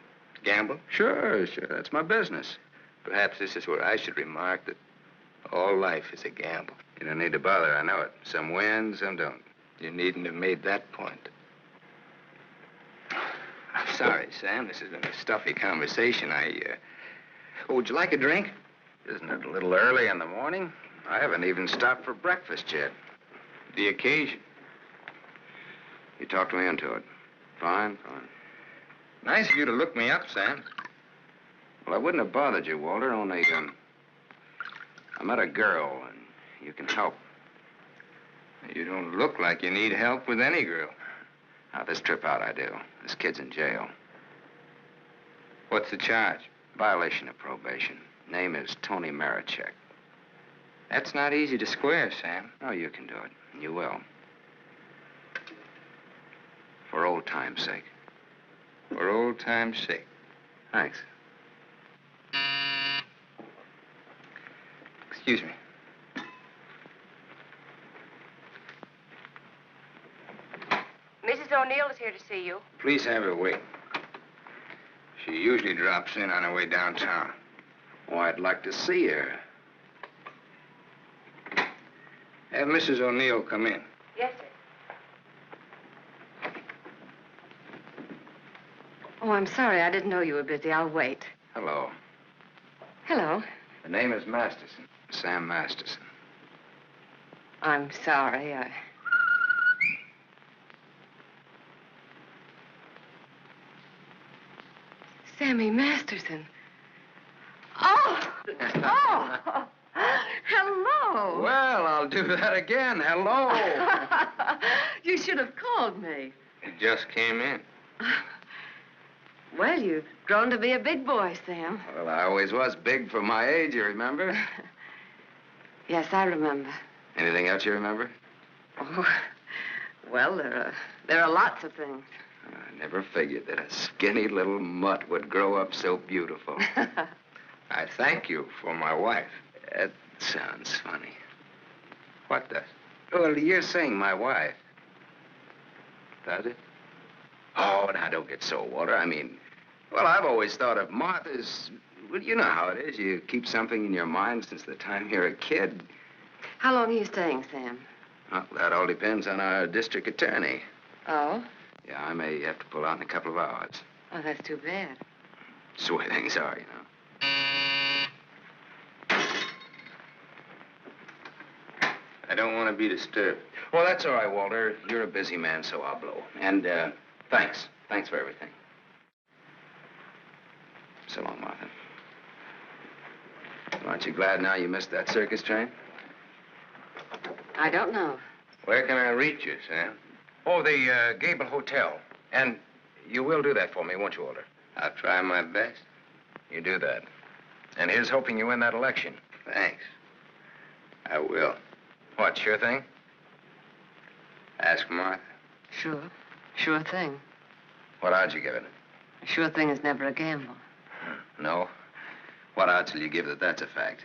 gamble? Sure. That's my business. Perhaps this is where I should remark that all life is a gamble. You don't need to bother, I know it. Some win, some don't. You needn't have made that point. I'm sorry, Sam. This has been a stuffy conversation. Oh, would you like a drink? Isn't it a little early in the morning? I haven't even stopped for breakfast yet. The occasion. You talked me into it. Fine. Nice of you to look me up, Sam. Well, I wouldn't have bothered you, Walter, only, I met a girl, and you can help. You don't look like you need help with any girl. Now, this trip out I do. This kid's in jail. What's the charge? Violation of probation. Name is Tony Marichek. That's not easy to square, Sam. Oh, you can do it. And you will. For old time's sake. For old time's sake. Thanks. Excuse me. Mrs. O'Neill is here to see you. Please have her wait. She usually drops in on her way downtown. Oh, I'd like to see her. Have Mrs. O'Neill come in. Yes, sir. Oh, I'm sorry. I didn't know you were busy. I'll wait. Hello. Hello. The name is Masterson. Sam Masterson. I'm sorry. Sammy Masterson. Oh! Oh! Hello! Well, I'll do that again. Hello. You should have called me. He just came in. Well, you've grown to be a big boy, Sam. Well, I always was big for my age, you remember? Yes, I remember. Anything else you remember? Oh, well, there are lots of things. I never figured that a skinny little mutt would grow up so beautiful. I thank you for my wife. That sounds funny. What does? Well, you're saying my wife. Does it? Oh, now, don't get so, Walter. I mean, well, I've always thought of Martha's... Well, you know how it is. You keep something in your mind since the time you're a kid. How long are you staying, Sam? Well, that all depends on our district attorney. Oh? Yeah, I may have to pull out in a couple of hours. Oh, that's too bad. That's the way things are, you know. I don't want to be disturbed. Well, that's all right, Walter. You're a busy man, so I'll blow. And, thanks. Thanks for everything. So long, Martha. Aren't you glad now you missed that circus train? I don't know. Where can I reach you, Sam? Oh, the Gable Hotel. And you will do that for me, won't you, Walter? I'll try my best. You do that. And here's hoping you win that election. Thanks. I will. What, sure thing? Ask Martha. Sure. Sure thing. What odds you give it? A sure thing is never a gamble. No? What odds will you give that that's a fact?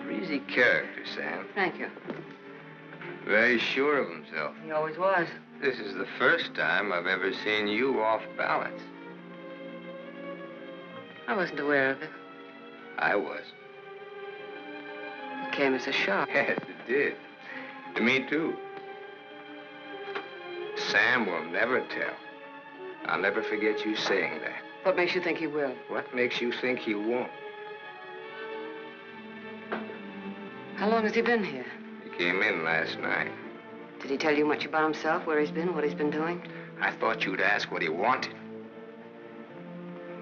Breezy character, Sam. Thank you. Very sure of himself. He always was. This is the first time I've ever seen you off balance. I wasn't aware of it. I was. It came as a shock. Yes, it did. To me, too. Sam will never tell. I'll never forget you saying that. What makes you think he will? What makes you think he won't? How long has he been here? He came in last night. Did he tell you much about himself, where he's been, what he's been doing? I thought you'd ask what he wanted.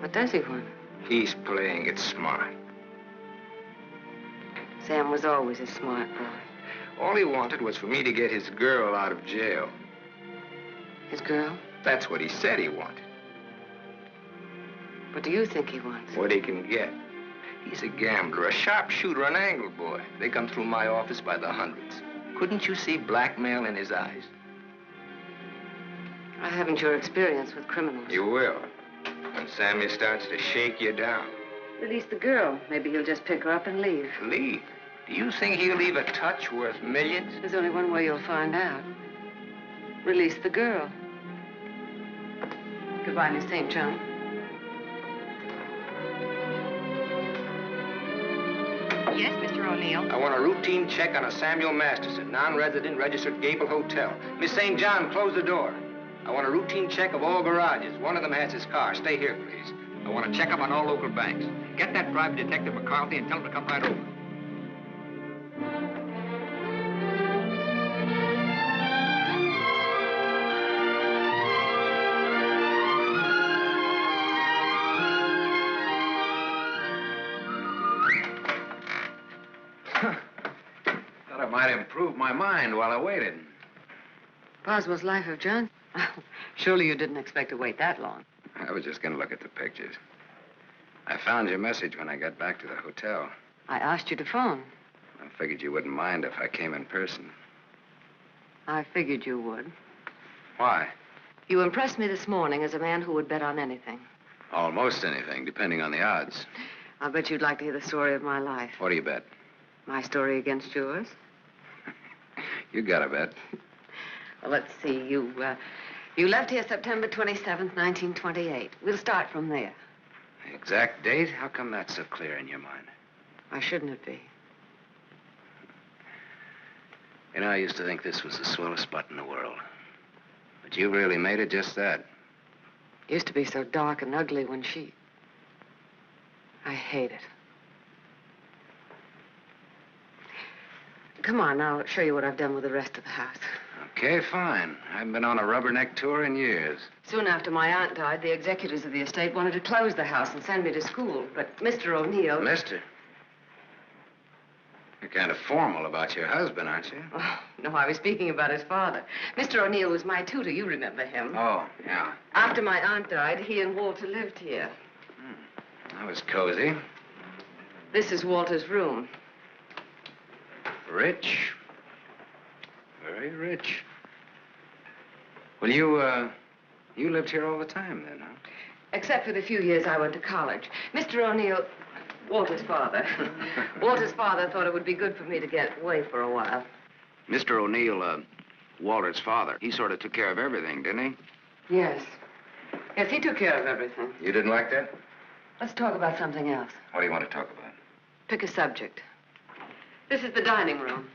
What does he want? He's playing it smart. Sam was always a smart boy. All he wanted was for me to get his girl out of jail. His girl? That's what he said he wanted. What do you think he wants? What he can get. He's a gambler, a sharpshooter, an angle boy. They come through my office by the hundreds. Couldn't you see blackmail in his eyes? I haven't your experience with criminals. You will. When Sammy starts to shake you down. Release the girl. Maybe he'll just pick her up and leave. Leave? Do you think he'll leave a touch worth millions? There's only one way you'll find out. Release the girl. Goodbye, Miss St. John. Yes, Mr. O'Neill. I want a routine check on a Samuel Masterson, non-resident, registered Gable Hotel. Miss St. John, close the door. I want a routine check of all garages. One of them has his car. Stay here, please. I want to check up on all local banks. Get that private detective McCarthy and tell him to come right over. Thought I might improve my mind while I waited. Boswell's Life of John? Surely you didn't expect to wait that long. I was just going to look at the pictures. I found your message when I got back to the hotel. I asked you to phone. I figured you wouldn't mind if I came in person. I figured you would. Why? You impressed me this morning as a man who would bet on anything. Almost anything, depending on the odds. I'll bet you'd like to hear the story of my life. What do you bet? My story against yours. You got a bet. Well, let's see. You left here September 27th, 1928. We'll start from there. The exact date? How come that's so clear in your mind? Why shouldn't it be? You know, I used to think this was the swellest spot in the world. But you really made it just that. Used to be so dark and ugly when she... I hate it. Come on, I'll show you what I've done with the rest of the house. Okay, fine. I haven't been on a rubberneck tour in years. Soon after my aunt died, the executors of the estate wanted to close the house and send me to school. But Mr. O'Neill... Mister? You're kind of formal about your husband, aren't you? Oh, no, I was speaking about his father. Mr. O'Neill was my tutor. You remember him. Oh, yeah. After my aunt died, he and Walter lived here. That was cozy. This is Walter's room. Rich. Very rich. Well, you lived here all the time then, huh? Except for the few years I went to college. Mr. O'Neill, Walter's father. Walter's father thought it would be good for me to get away for a while. Mr. O'Neill, Walter's father, he sort of took care of everything, didn't he? Yes. Yes, he took care of everything. You didn't like that? Let's talk about something else. What do you want to talk about? Pick a subject. This is the dining room.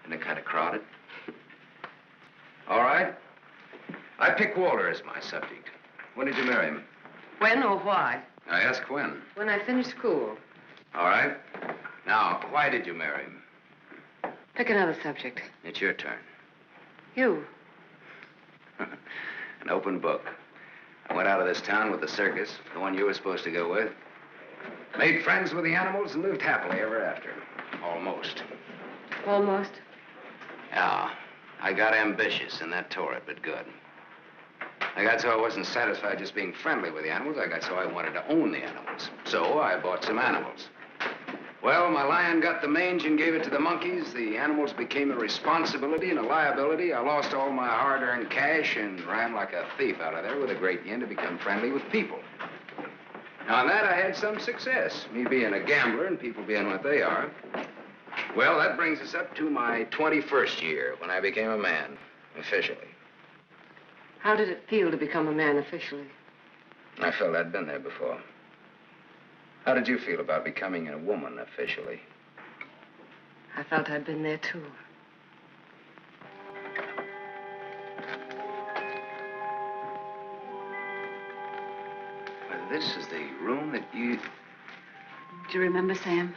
Isn't it kind of crowded? All right. I pick Walter as my subject. When did you marry him? When or why? I ask when. When I finished school. All right. Now, why did you marry him? Pick another subject. It's your turn. You. An open book. I went out of this town with the circus, the one you were supposed to go with. Made friends with the animals and lived happily ever after. Almost. Almost? Yeah. I got ambitious, and that tore it, but good. I got so I wasn't satisfied just being friendly with the animals. I got so I wanted to own the animals. So I bought some animals. Well, my lion got the mange and gave it to the monkeys. The animals became a responsibility and a liability. I lost all my hard-earned cash and ran like a thief out of there with a great yen to become friendly with people. Now, on that, I had some success, me being a gambler and people being what they are. Well, that brings us up to my 21st year, when I became a man, officially. How did it feel to become a man officially? I felt I'd been there before. How did you feel about becoming a woman officially? I felt I'd been there, too. Well, this is the room that you... Do you remember, Sam?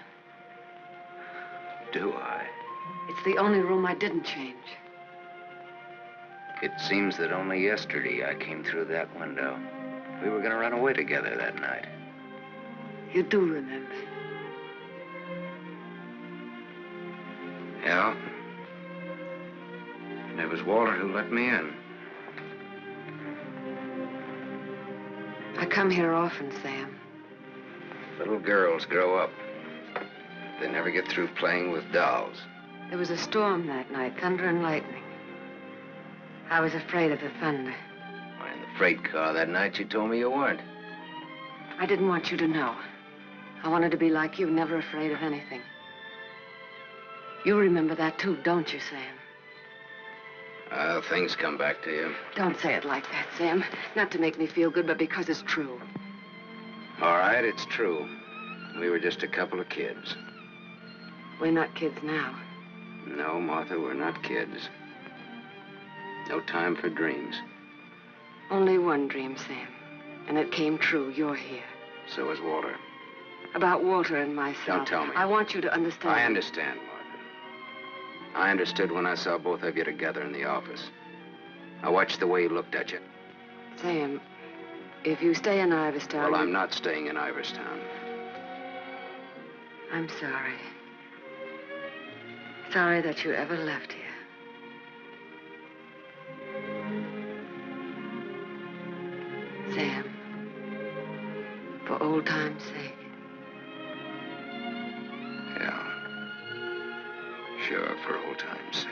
Do I? It's the only room I didn't change. It seems that only yesterday I came through that window. We were going to run away together that night. You do remember. Yeah. And it was Walter who let me in. I come here often, Sam. Little girls grow up. They never get through playing with dolls. There was a storm that night, thunder and lightning. I was afraid of the thunder. Why, in the freight car that night, you told me you weren't. I didn't want you to know. I wanted to be like you, never afraid of anything. You remember that too, don't you, Sam? Things come back to you. Don't say it like that, Sam. Not to make me feel good, but because it's true. All right, it's true. We were just a couple of kids. We're not kids now. No, Martha, we're not kids. No time for dreams. Only one dream, Sam. And it came true. You're here. So is Walter. About Walter and myself. Don't tell me. I want you to understand. I understand, Martha. I understood when I saw both of you together in the office. I watched the way he looked at you. Sam, if you stay in Iverstown... Well, I'm not staying in Iverstown. I'm sorry. Sorry that you ever left here. Sam, for old time's sake. Yeah. Sure, for old time's sake.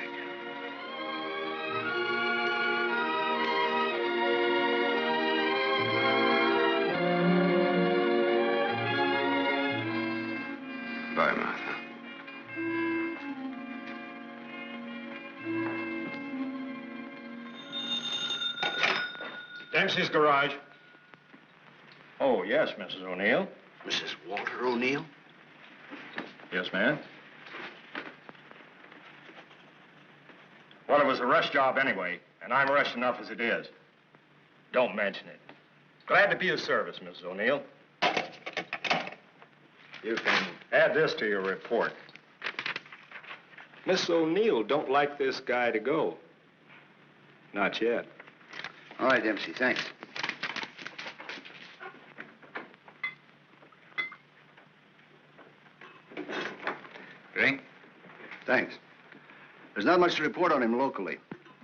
Bye, Martha. Dempsey's garage. Oh, yes, Mrs. O'Neill. Mrs. Walter O'Neill? Yes, ma'am. Well, it was a rush job anyway, and I'm rushed enough as it is. Don't mention it. Glad to be of service, Mrs. O'Neill. You can add this to your report. Miss O'Neill don't like this guy to go. Not yet. All right, Dempsey, thanks. Drink? Thanks. There's not much to report on him locally.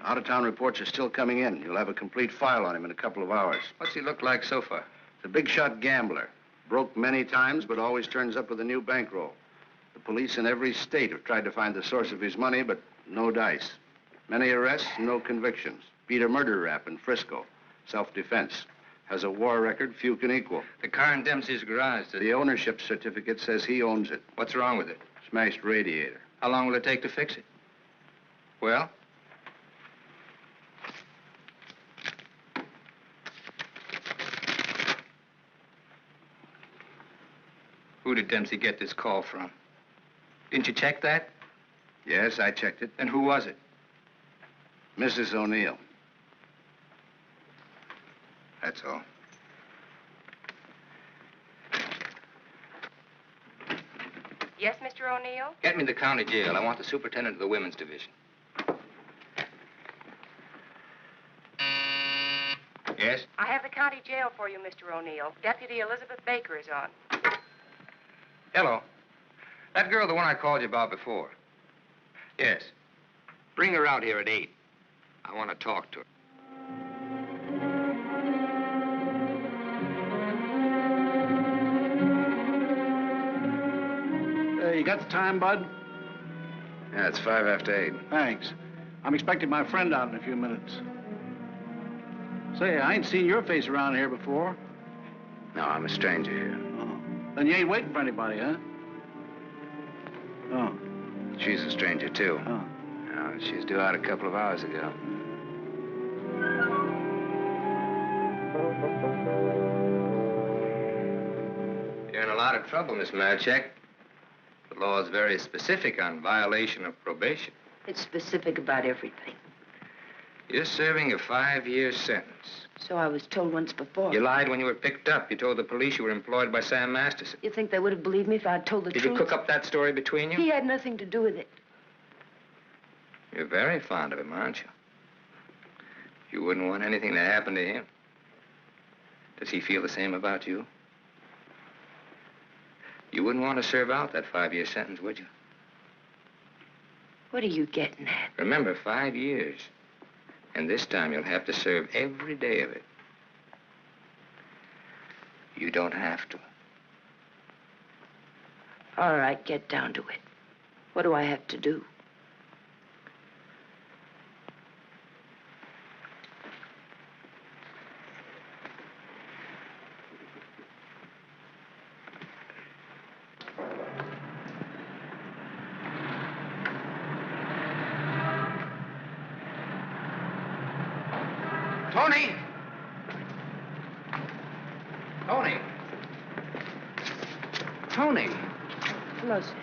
Out-of-town reports are still coming in. You'll have a complete file on him in a couple of hours. What's he look like so far? He's a big-shot gambler. Broke many times, but always turns up with a new bankroll. The police in every state have tried to find the source of his money, but no dice. Many arrests, no convictions. Beat a murder rap in Frisco. Self-defense. Has a war record few can equal. The car in Dempsey's garage. The ownership certificate says he owns it. What's wrong with it? Smashed radiator. How long will it take to fix it? Well? Who did Dempsey get this call from? Didn't you check that? Yes, I checked it. And who was it? Mrs. O'Neill. That's all. Yes, Mr. O'Neill? Get me the county jail. I want the superintendent of the women's division. Yes? I have the county jail for you, Mr. O'Neill. Deputy Elizabeth Baker is on. Hello. That girl, the one I called you about before. Yes. Bring her out here at 8. I want to talk to her. You got the time, Bud? Yeah, it's 5 after 8. Thanks. I'm expecting my friend out in a few minutes. Say, I ain't seen your face around here before. No, I'm a stranger here. Oh. Then you ain't waiting for anybody, huh? Oh. She's a stranger, too. Oh. No, she's due out a couple of hours ago. You're in a lot of trouble, Miss Marchek. The law is very specific on violation of probation. It's specific about everything. You're serving a 5-year sentence. So I was told once before. You lied when you were picked up. You told the police you were employed by Sam Masterson. You think they would have believed me if I'd told the truth? Did you cook up that story between you? He had nothing to do with it. You're very fond of him, aren't you? You wouldn't want anything to happen to him. Does he feel the same about you? You wouldn't want to serve out that 5-year sentence, would you? What are you getting at? Remember, 5 years. And this time you'll have to serve every day of it. You don't have to. All right, get down to it. What do I have to do? Tony! Tony! Tony! Hello, sir.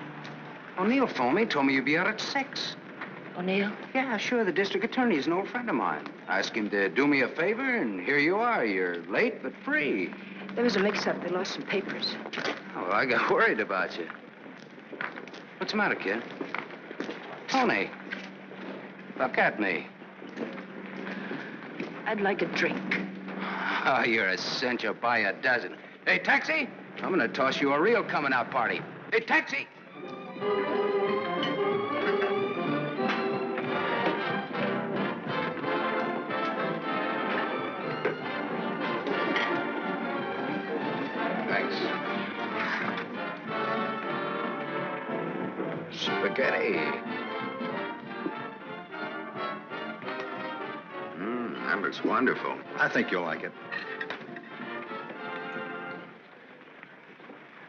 O'Neill phoned me, told me you'd be out at 6. O'Neill? Yeah, sure. The district attorney is an old friend of mine. I asked him to do me a favor, and here you are. You're late, but free. There was a mix-up. They lost some papers. Oh, well, I got worried about you. What's the matter, kid? Tony! Look at me. I'd like a drink. Oh, you're a cinch. You'll buy a dozen. Hey, taxi! I'm gonna toss you a real coming-out party. Hey, taxi! Thanks. Spaghetti. That looks wonderful. I think you'll like it.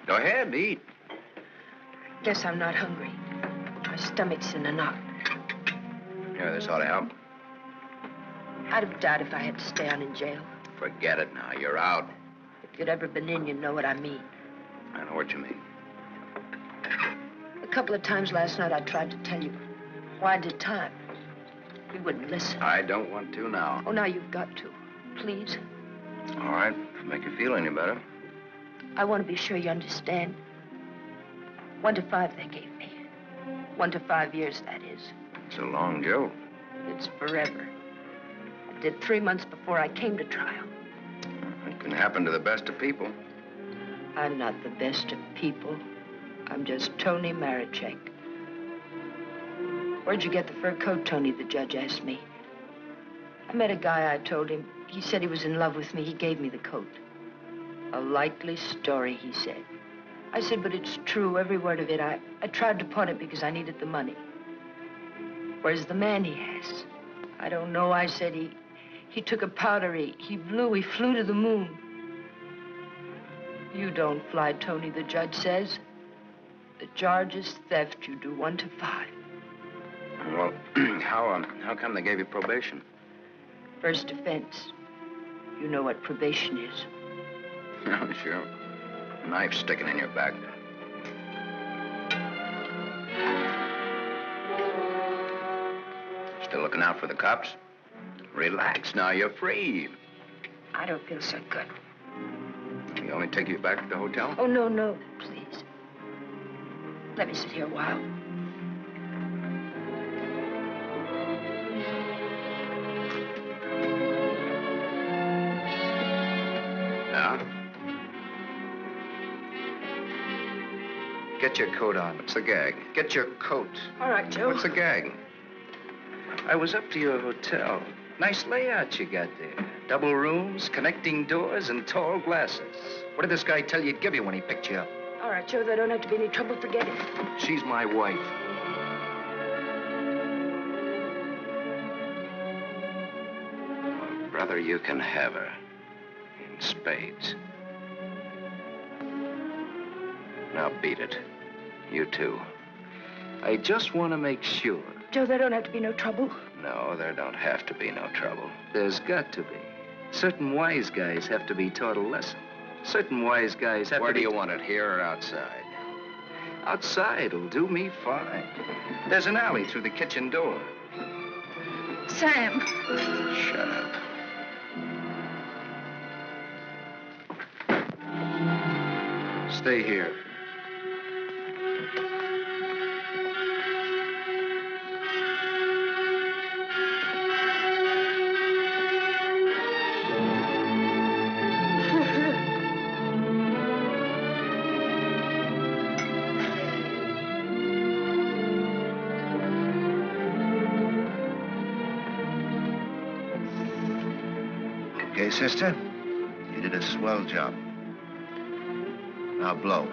Go ahead, eat. Guess I'm not hungry. My stomach's in a knot. Here, this ought to help. I'd have died if I had to stay on in jail. Forget it now. You're out. If you'd ever been in, you'd know what I mean. I know what you mean. A couple of times last night I tried to tell you why I did time. You wouldn't listen. I don't want to now. Oh, now you've got to. Please. All right, if it make you feel any better. I want to be sure you understand. 1 to 5 they gave me. 1 to 5 years, that is. It's a long joke. It's forever. I did 3 months before I came to trial. It can happen to the best of people. I'm not the best of people. I'm just Tony Marichek. Where'd you get the fur coat, Tony? The judge asked me. I met a guy, I told him. He said he was in love with me. He gave me the coat. A likely story, he said. I said, but it's true, every word of it. I tried to pawn it because I needed the money. Where's the man he has? I don't know, I said. He took a powder, he flew to the moon. You don't fly, Tony, the judge says. The charge is theft. You do 1 to 5. Well, how come they gave you probation? First offense. You know what probation is. Oh, sure. A knife sticking in your back. Still looking out for the cops? Relax now, you're free. I don't feel so good. You want me to take you back to the hotel? Oh, no, please. Let me sit here a while. Get your coat on. What's the gag? Get your coat. All right, Joe. What's the gag? I was up to your hotel. Nice layout you got there. Double rooms, connecting doors, and tall glasses. What did this guy tell you he'd give you when he picked you up? All right, Joe, there don't have to be any trouble. Forget it. She's my wife. Well, brother, you can have her. In spades. Now beat it. You too. I just want to make sure. Joe, there don't have to be no trouble. No, there don't have to be no trouble. There's got to be. Certain wise guys have to be taught a lesson. Certain wise guys have to be... Where do you want it, here or outside? Outside'll do me fine. There's an alley through the kitchen door. Sam. Shut up. Stay here. Okay, sister? You did a swell job. Now blow.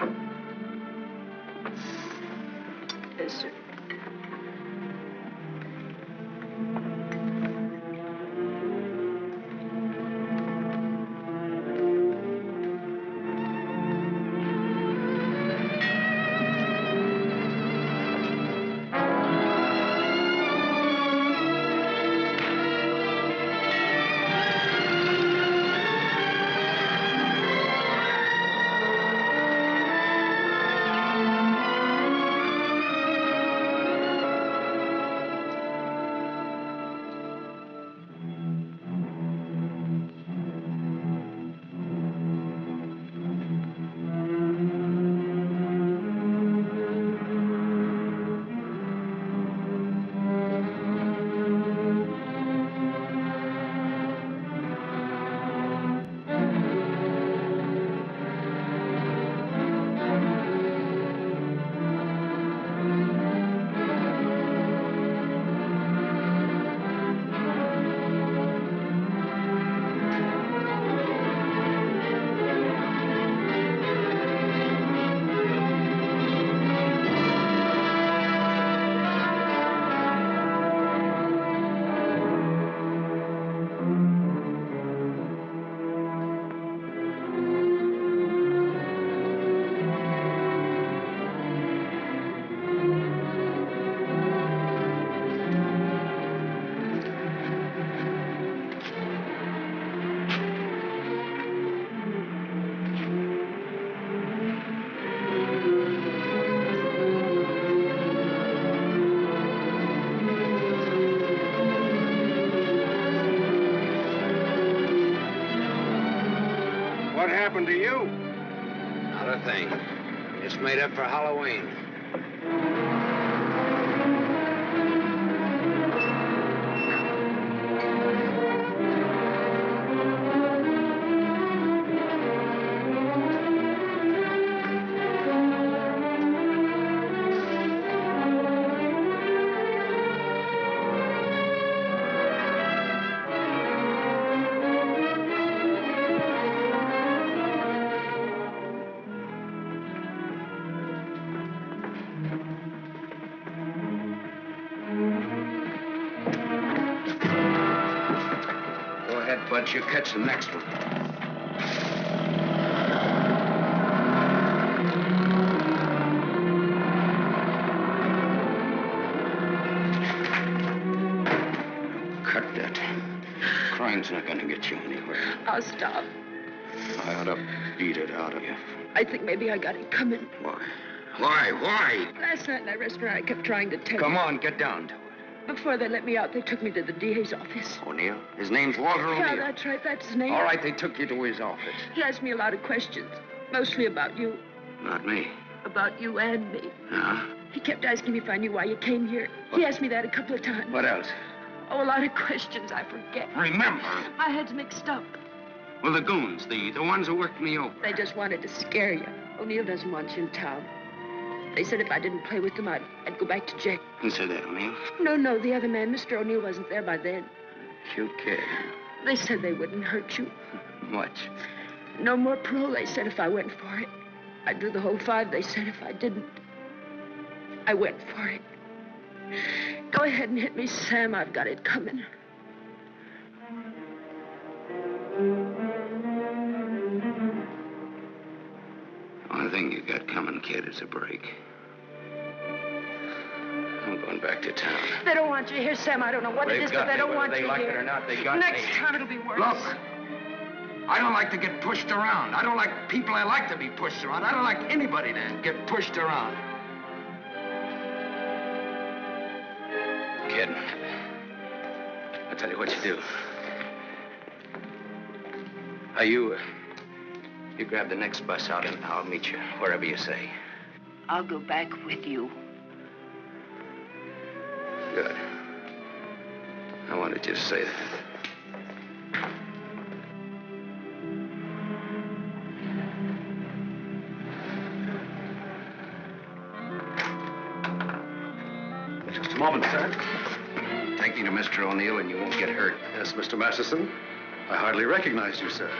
What happened to you? Not a thing. Just made up for Halloween. Go ahead, Bud. You catch the next one. Cut that. Crime's not gonna get you anywhere. I'll stop. I ought to beat it out of you. I think maybe I got it coming. Why? Why? Last night in that restaurant, I kept trying to tell Come you. on, get down to it. Before they let me out, they took me to the DA's office. O'Neill? His name's Walter O'Neill. Yeah, that's right. That's his name. All right, they took you to his office. He asked me a lot of questions, mostly about you. Not me. About you and me. Huh? He kept asking me if I knew why you came here. He asked me that a couple of times. What else? Oh, a lot of questions I forget. Remember. My head's mixed up. Well, the goons, the ones who worked me over. They just wanted to scare you. O'Neill doesn't want you in town. They said if I didn't play with them, I'd go back to jail. Who said that, O'Neill? No, the other man, Mr. O'Neill, wasn't there by then. Cute kid. They said they wouldn't hurt you. Much. No more parole, they said, if I went for it. I'd do the whole 5, they said, if I didn't. I went for it. Go ahead and hit me, Sam. I've got it coming. Only thing you got coming, kid, is a break. I'm going back to town. They don't want you here, Sam. I don't know what it is, but they don't want you here. Whether they like it or not, they got me. Next time it'll be worse. Look, I don't like to get pushed around. I don't like people I like to be pushed around. I don't like anybody to get pushed around. Kid, I'll tell you what you do. You grab the next bus out and I'll meet you wherever you say. I'll go back with you. Good. I wanted you to say that. Just a moment, sir. Take me to Mr. O'Neill and you won't get hurt. Yes, Mr. Masterson. I hardly recognized you, sir.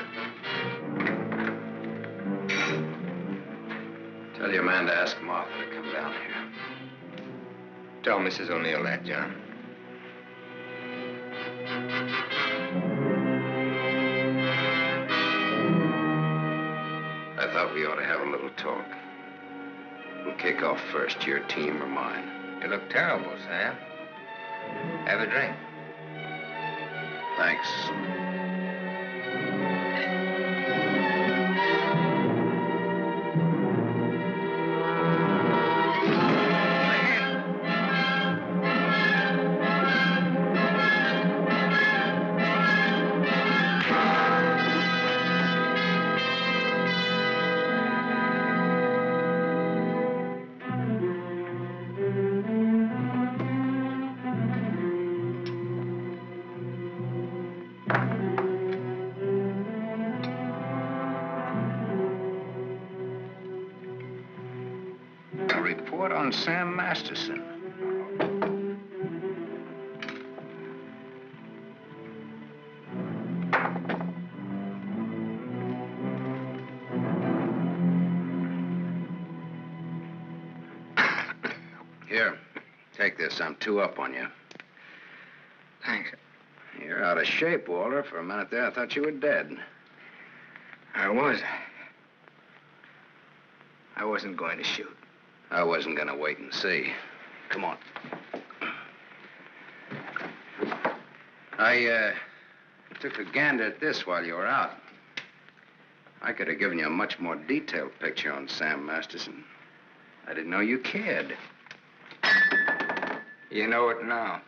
Tell your man to ask Martha to come down here. Tell Mrs. O'Neill that, John. I thought we ought to have a little talk. We'll kick off first, your team or mine. You look terrible, Sam. Have a drink. Thanks. Report on Sam Masterson. Here, take this. I'm 2 up on you. Thanks. You're out of shape, Walter. For a minute there, I thought you were dead. I was. I wasn't going to shoot. I wasn't gonna wait and see. Come on. I took a gander at this while you were out. I could have given you a much more detailed picture on Sam Masterson. I didn't know you cared. You know it now.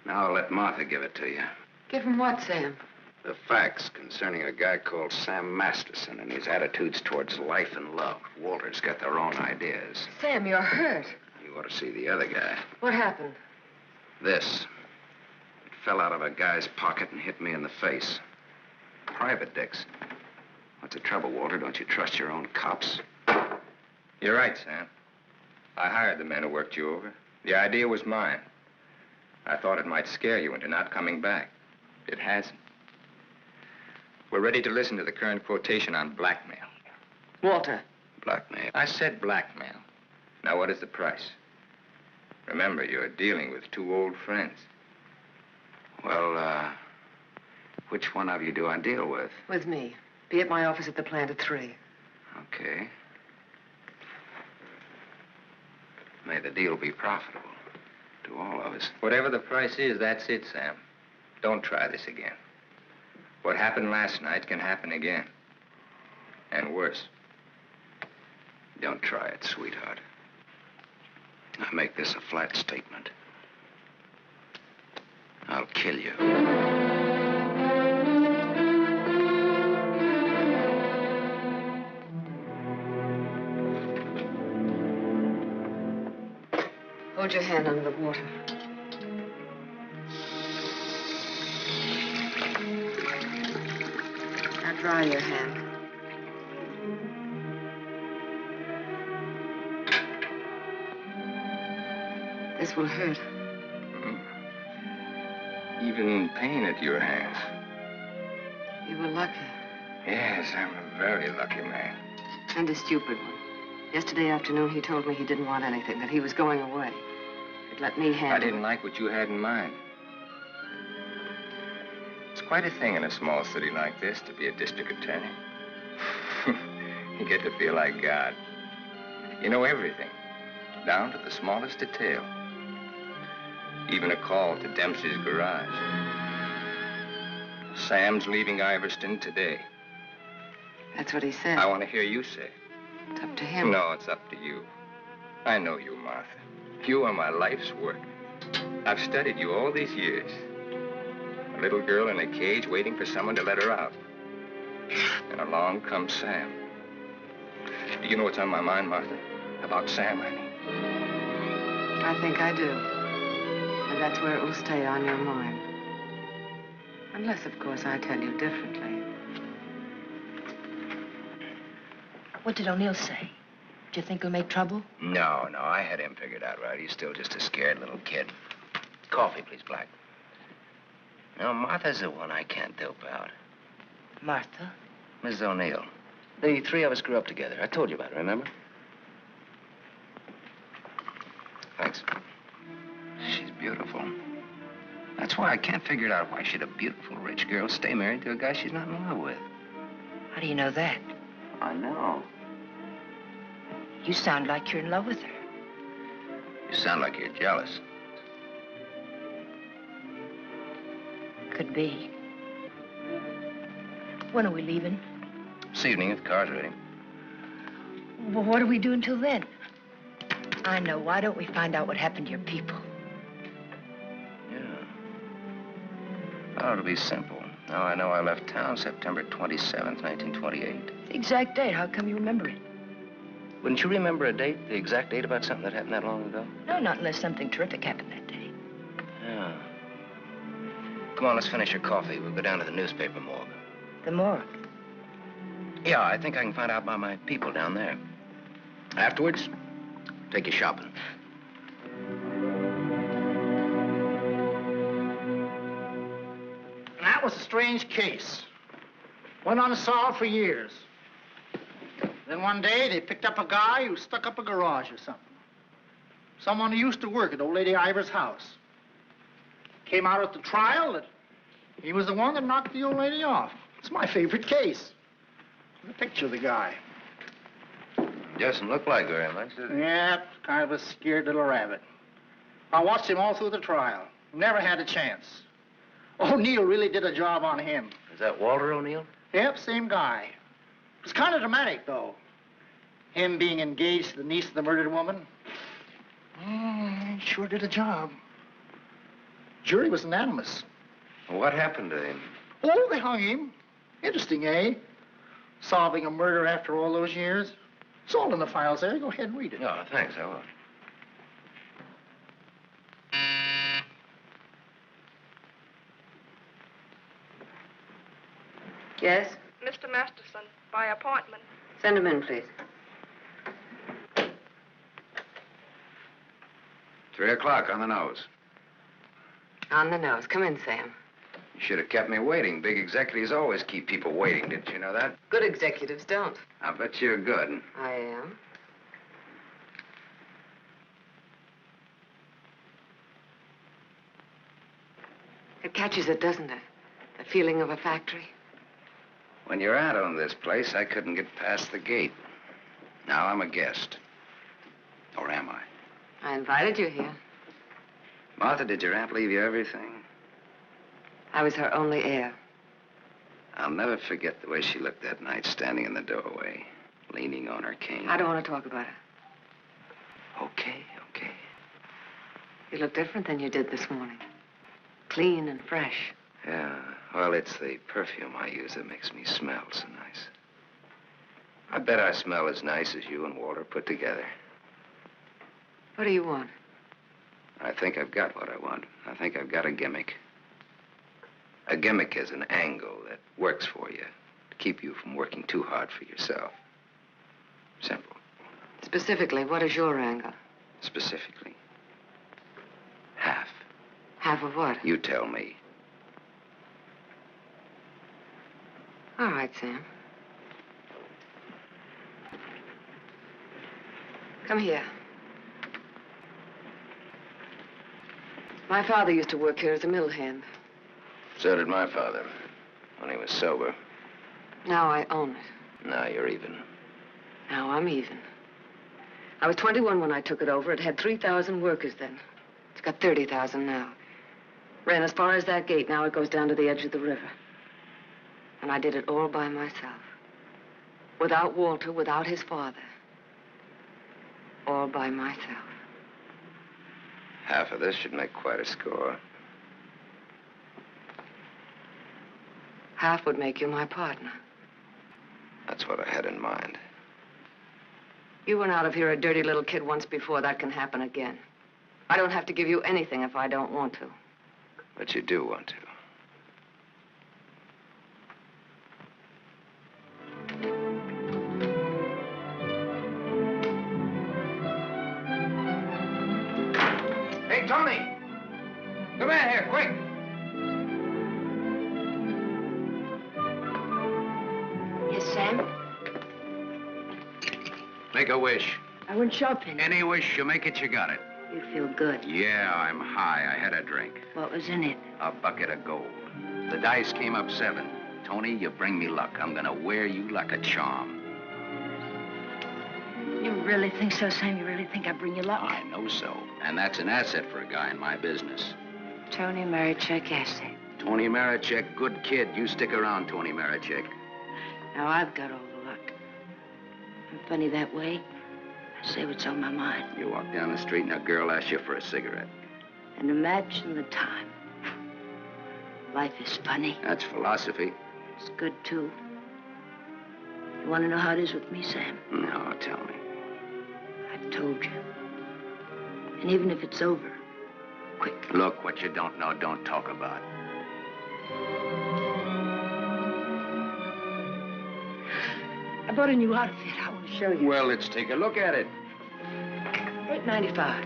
Now I'll let Martha give it to you. Give him what, Sam? The facts concerning a guy called Sam Masterson and his attitudes towards life and love. Walter's got their own ideas. Sam, you're hurt. You ought to see the other guy. What happened? This. It fell out of a guy's pocket and hit me in the face. Private dicks. What's the trouble, Walter? Don't you trust your own cops? You're right, Sam. I hired the men who worked you over. The idea was mine. I thought it might scare you into not coming back. It hasn't. We're ready to listen to the current quotation on blackmail. Walter. Blackmail? I said blackmail. Now, what is the price? Remember, you're dealing with two old friends. Well, which one of you do I deal with? With me. Be at my office at the plant at 3. Okay. May the deal be profitable to all of us. Whatever the price is, that's it, Sam. Don't try this again. What happened last night can happen again. And worse. Don't try it, sweetheart. I make this a flat statement. I'll kill you. Hold your hand under the water. Now dry your hand. This will hurt. Even in pain at your hands. You were lucky. Yes, I'm a very lucky man. And a stupid one. Yesterday afternoon, he told me he didn't want anything, that he was going away. He'd let me handle it. I didn't like what you had in mind. It's quite a thing in a small city like this to be a district attorney. You get to feel like God. You know everything, down to the smallest detail. Even a call to Dempsey's garage. Sam's leaving Iverston today. That's what he said. I want to hear you say it. It's up to him. No, it's up to you. I know you, Martha. You are my life's work. I've studied you all these years. A little girl in a cage waiting for someone to let her out. And along comes Sam. Do you know what's on my mind, Martha? About Sam, I mean. I think I do. And that's where it will stay on your mind. Unless, of course, I tell you differently. What did O'Neill say? Do you think he'll make trouble? No, I had him figured out right. He's still just a scared little kid. Coffee, please, Black. No, Martha's the one I can't dope out. Martha? Mrs. O'Neill. The 3 of us grew up together. I told you about it, remember? Thanks. She's beautiful. That's why I can't figure it out why should a beautiful rich girl stay married to a guy she's not in love with. How do you know that? I know. You sound like you're in love with her. You sound like you're jealous. Could be. When are we leaving? This evening, if the car's ready. Well, what do we do until then? I know. Why don't we find out what happened to your people? Yeah. Oh, it'll be simple. Now I know I left town September 27th, 1928. The exact date. How come you remember it? Wouldn't you remember a date, the exact date about something that happened that long ago? No, not unless something terrific happened that day. Yeah. Come on, let's finish your coffee. We'll go down to the newspaper morgue. The morgue? Yeah, I think I can find out about my people down there. Afterwards, take you shopping. That was a strange case. Went unsolved for years. Then one day, they picked up a guy who stuck up a garage or something. Someone who used to work at old lady Ivers' house. Came out at the trial that he was the one that knocked the old lady off. It's my favorite case. The picture of the guy. Doesn't look like very much, does it? Yeah, kind of a scared little rabbit. I watched him all through the trial. Never had a chance. O'Neill really did a job on him. Is that Walter O'Neill? Yep, same guy. It was kind of dramatic, though. Him being engaged to the niece of the murdered woman. He sure did a job. Jury was unanimous. What happened to him? Oh, they hung him. Interesting, eh? Solving a murder after all those years. It's all in the files there. Go ahead and read it. Oh, thanks, I will. Yes? Mr. Masterson, by appointment. Send him in, please. 3 o'clock on the nose. On the nose. Come in, Sam. You should have kept me waiting. Big executives always keep people waiting. Didn't you know that? Good executives don't. I bet you're good. I am. It catches it, doesn't it? The feeling of a factory. When you're out on this place, I couldn't get past the gate. Now I'm a guest. Or am I? I invited you here. Martha, did your aunt leave you everything? I was her only heir. I'll never forget the way she looked that night standing in the doorway, leaning on her cane. I don't want to talk about her. Okay. You look different than you did this morning. Clean and fresh. Yeah, well, it's the perfume I use that makes me smell so nice. I bet I smell as nice as you and Walter put together. What do you want? I think I've got what I want. I think I've got a gimmick. A gimmick is an angle that works for you to keep you from working too hard for yourself. Simple. Specifically, what is your angle? Specifically, half. Half of what? You tell me. All right, Sam. Come here. My father used to work here as a mill hand. So did my father, when he was sober. Now I own it. Now you're even. Now I'm even. I was 21 when I took it over. It had 3,000 workers then. It's got 30,000 now. Ran as far as that gate. Now it goes down to the edge of the river. And I did it all by myself. Without Walter, without his father. All by myself. Half of this should make quite a score. Half would make you my partner. That's what I had in mind. You went out of here a dirty little kid once before. That can happen again. I don't have to give you anything if I don't want to. But you do want to. Hey, Tony! Come in here, quick! Yes, Sam? Make a wish. I went shopping. Any wish you make it, you got it. You feel good. Yeah, I'm high. I had a drink. What was in it? A bucket of gold. The dice came up 7. Tony, you bring me luck. I'm gonna wear you like a charm. You really think so, Sam? You really think I bring you luck? I know so. And that's an asset for a guy in my business. Tony Marichek asset. Tony Marichek, good kid. You stick around, Tony Marichek. Now I've got all the luck. I'm funny that way. I say what's on my mind. You walk down the street and a girl asks you for a cigarette. And imagine the time. Life is funny. That's philosophy. It's good, too. You want to know how it is with me, Sam? No, tell me. I've told you. And even if it's over, quick. Look, what you don't know, don't talk about. I bought a new outfit. I want to show you. Well, let's take a look at it. $8.95.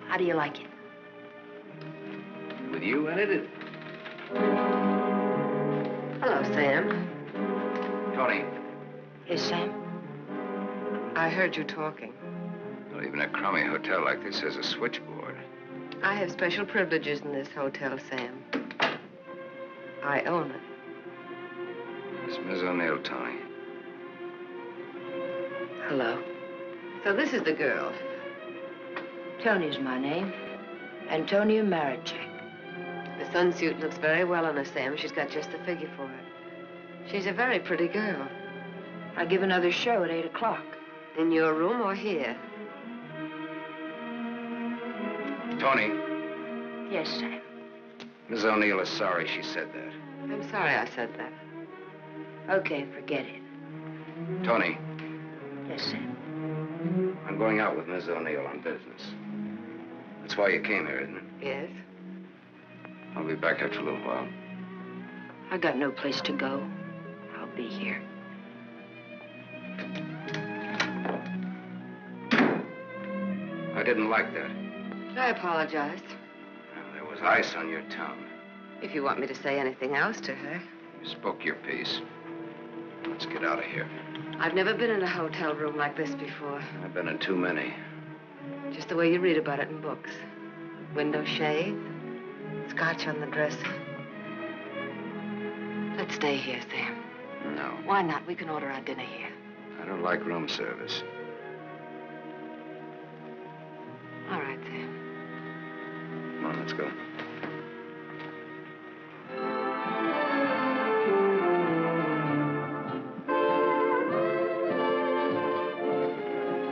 How do you like it? With you in it? Hello, Sam. Tony. Yes, Sam? I heard you talking. Well, even a crummy hotel like this has a switchboard. I have special privileges in this hotel, Sam. I own it. It's Miss O'Neill, Tony. Hello. So this is the girl. Tony's my name. Antonia Marichek. The sunsuit looks very well on her, Sam. She's got just the figure for it. She's a very pretty girl. I give another show at 8 o'clock. In your room or here? Tony. Yes, Sam. Miss O'Neill is sorry she said that. I'm sorry I said that. Okay, forget it. Tony, Yes, sir. I'm going out with Miss O'Neill on business. That's why you came here, isn't it? Yes? I'll be back after a little while. I got no place to go. I'll be here. I didn't like that. I apologize. There was ice on your tongue. If you want me to say anything else to her. You spoke your piece. Let's get out of here. I've never been in a hotel room like this before. I've been in too many. Just the way you read about it in books. Window shade, scotch on the dresser. Let's stay here, Sam. No. Why not? We can order our dinner here. I don't like room service. All right, Sam. Come on, let's go.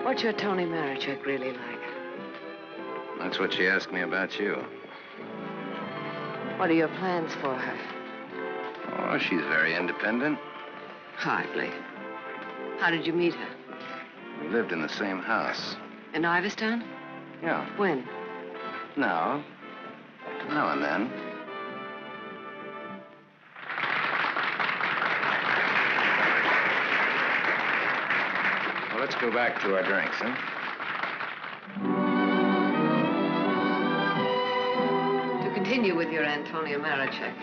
What's your Tony Marichek really like? That's what she asked me about you. What are your plans for her? Oh, she's very independent. Hardly. How did you meet her? We lived in the same house. In Iverstown? Yeah. When? Now and then. Well, let's go back to our drinks, huh? To continue with your Antonia Marichek,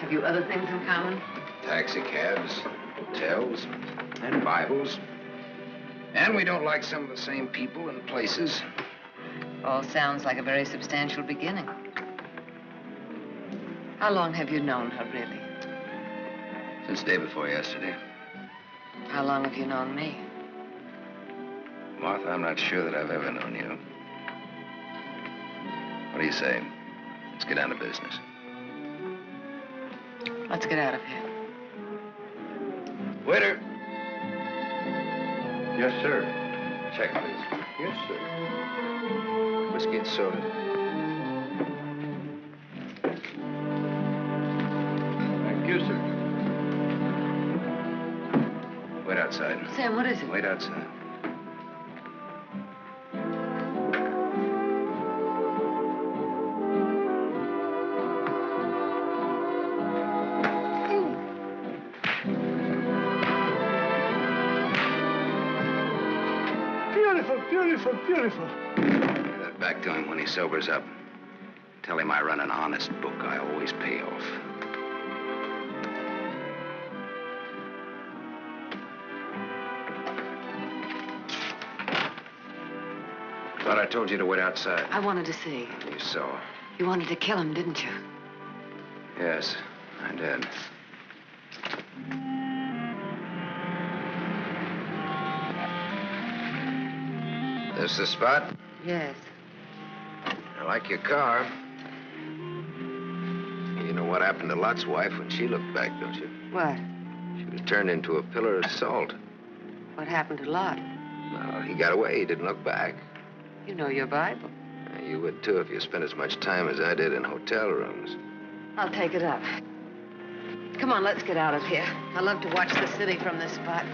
have you other things in common? Taxi cabs, hotels, and Bibles. And we don't like some of the same people and places. All sounds like a very substantial beginning. How long have you known her, really? Since day before yesterday. How long have you known me? Martha, I'm not sure that I've ever known you. What do you say? Let's get down to business. Let's get out of here. Waiter. Yes, sir. Check, please. Yes, sir. Whiskey and soda. Thank you, sir. Wait outside. Sam, what is it? Wait outside. Beautiful, beautiful. Give that back to him when he sobers up. Tell him I run an honest book. I always pay off. Thought I told you to wait outside. I wanted to see. You saw. You wanted to kill him, didn't you? Yes, I did. This the spot? Yes. I like your car. You know what happened to Lot's wife when she looked back, don't you? What? She was turned into a pillar of salt. What happened to Lot? Well, he got away. He didn't look back. You know your Bible. You would, too, if you spent as much time as I did in hotel rooms. I'll take it up. Come on, let's get out of here. I love to watch the city from this spot.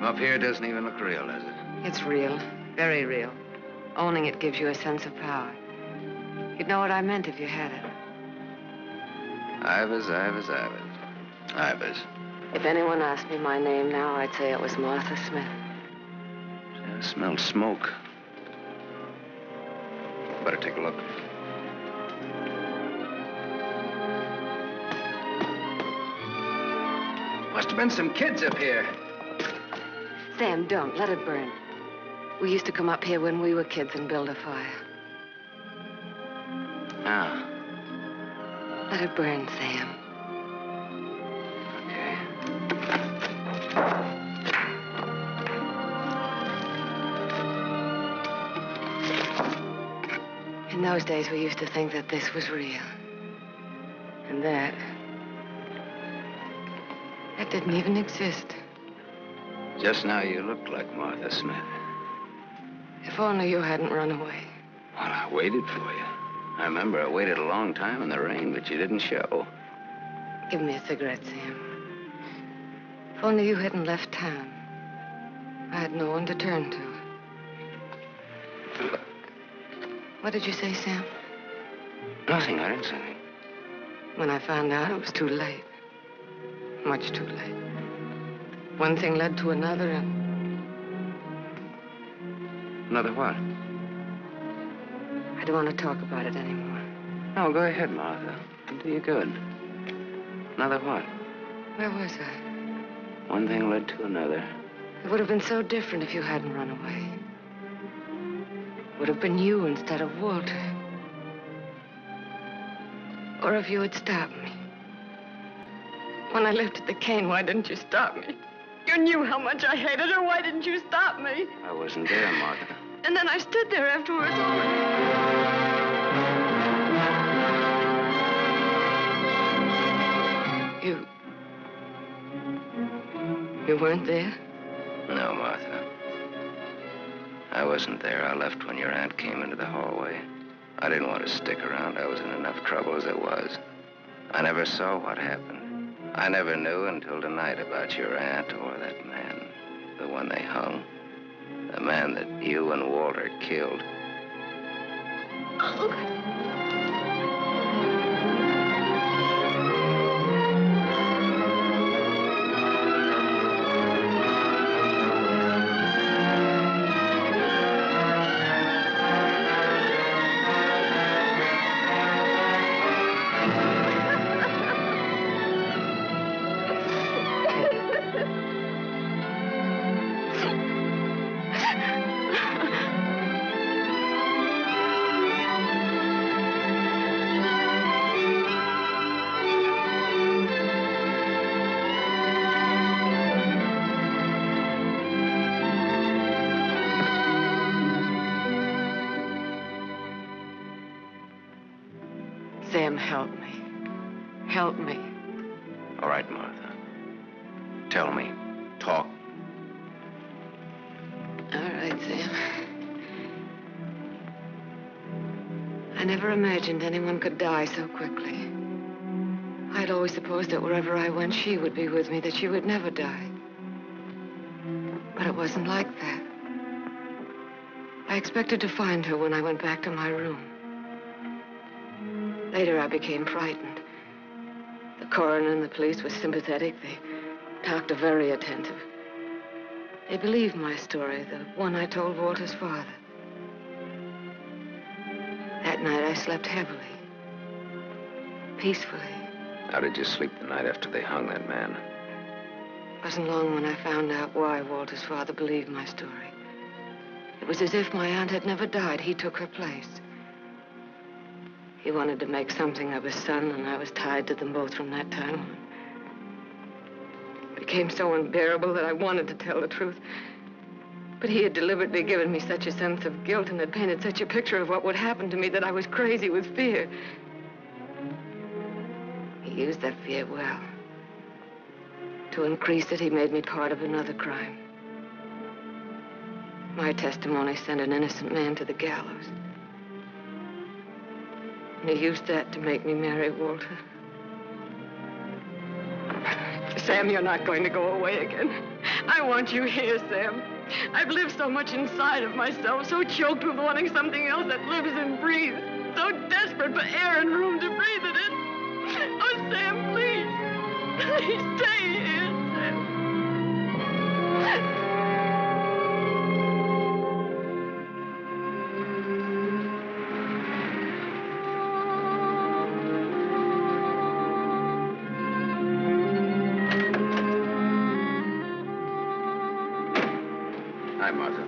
Up here doesn't even look real, does it? It's real. Very real. Owning it gives you a sense of power. You'd know what I meant if you had it. Ivers, Ivers, Ivers. Ivers. If anyone asked me my name now, I'd say it was Martha Smith. I smell smoke. Better take a look. Must have been some kids up here. Sam, don't. Let it burn. We used to come up here when we were kids and build a fire. Ah. Let it burn, Sam. Okay. In those days, we used to think that this was real. And that didn't even exist. Just now you look like Martha Smith. If only you hadn't run away. Well, I waited for you. I remember I waited a long time in the rain, but you didn't show. Give me a cigarette, Sam. If only you hadn't left town. I had no one to turn to. What did you say, Sam? Nothing, I didn't say anything. When I found out, it was too late. Much too late. One thing led to another, and... Another what? I don't want to talk about it anymore. No, go ahead, Martha. It'll do you good. Another what? Where was I? One thing led to another. It would have been so different if you hadn't run away. It would have been you instead of Walter. Or if you had stopped me. When I lifted the cane, why didn't you stop me? You knew how much I hated her. Why didn't you stop me? I wasn't there, Martha. And then I stood there afterwards. You weren't there? No, Martha. I wasn't there. I left when your aunt came into the hallway. I didn't want to stick around. I was in enough trouble as it was. I never saw what happened. I never knew until tonight about your aunt or that man, the one they hung. The man that you and Walter killed. Sam, help me. Help me. All right, Martha. Tell me. Talk. All right, Sam. I never imagined anyone could die so quickly. I'd always supposed that wherever I went, she would be with me, that she would never die. But it wasn't like that. I expected to find her when I went back to my room. Later, I became frightened. The coroner and the police were sympathetic. They talked very attentive. They believed my story, the one I told Walter's father. That night, I slept heavily, peacefully. How did you sleep the night after they hung that man? It wasn't long when I found out why Walter's father believed my story. It was as if my aunt had never died. He took her place. He wanted to make something of his son, and I was tied to them both from that time on. It became so unbearable that I wanted to tell the truth. But he had deliberately given me such a sense of guilt and had painted such a picture of what would happen to me that I was crazy with fear. He used that fear well. To increase it, he made me part of another crime. My testimony sent an innocent man to the gallows. And he used that to make me marry Walter. Sam, you're not going to go away again. I want you here, Sam. I've lived so much inside of myself, so choked with wanting something else that lives and breathes, so desperate for air and room to breathe it in. Oh, Sam, please. Please stay here, Sam. Hi, Martha.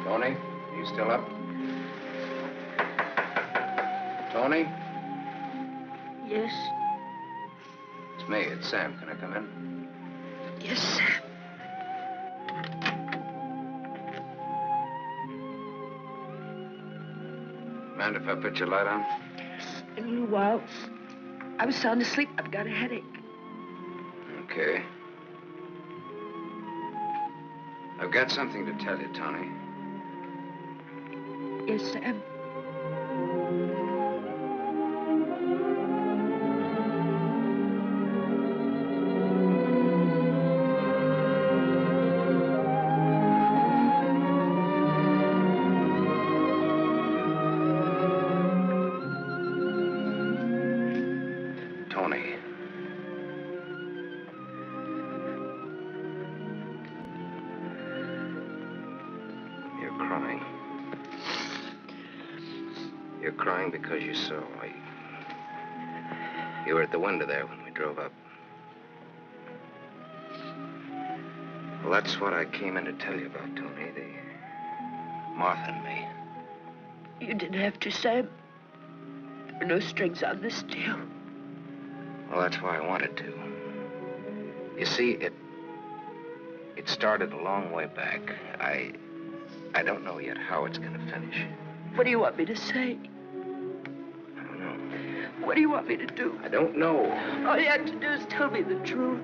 Tony, you still up? Tony? Yes? It's me. It's Sam. Can I come in? Yes, Sam. Mind if I put your light on? In a little while. I was sound asleep. I've got a headache. Okay. I've got something to tell you, Tony. Yes, Sam. Tony. You're crying. You're crying because you saw. You were at the window there when we drove up. Well, that's what I came in to tell you about, Tony. The Martha and me. You didn't have to, Sam. There were no strings on this deal. Well, that's why I wanted to. You see, it started a long way back. I don't know yet how it's going to finish. What do you want me to say? I don't know. What do you want me to do? I don't know. All you have to do is tell me the truth.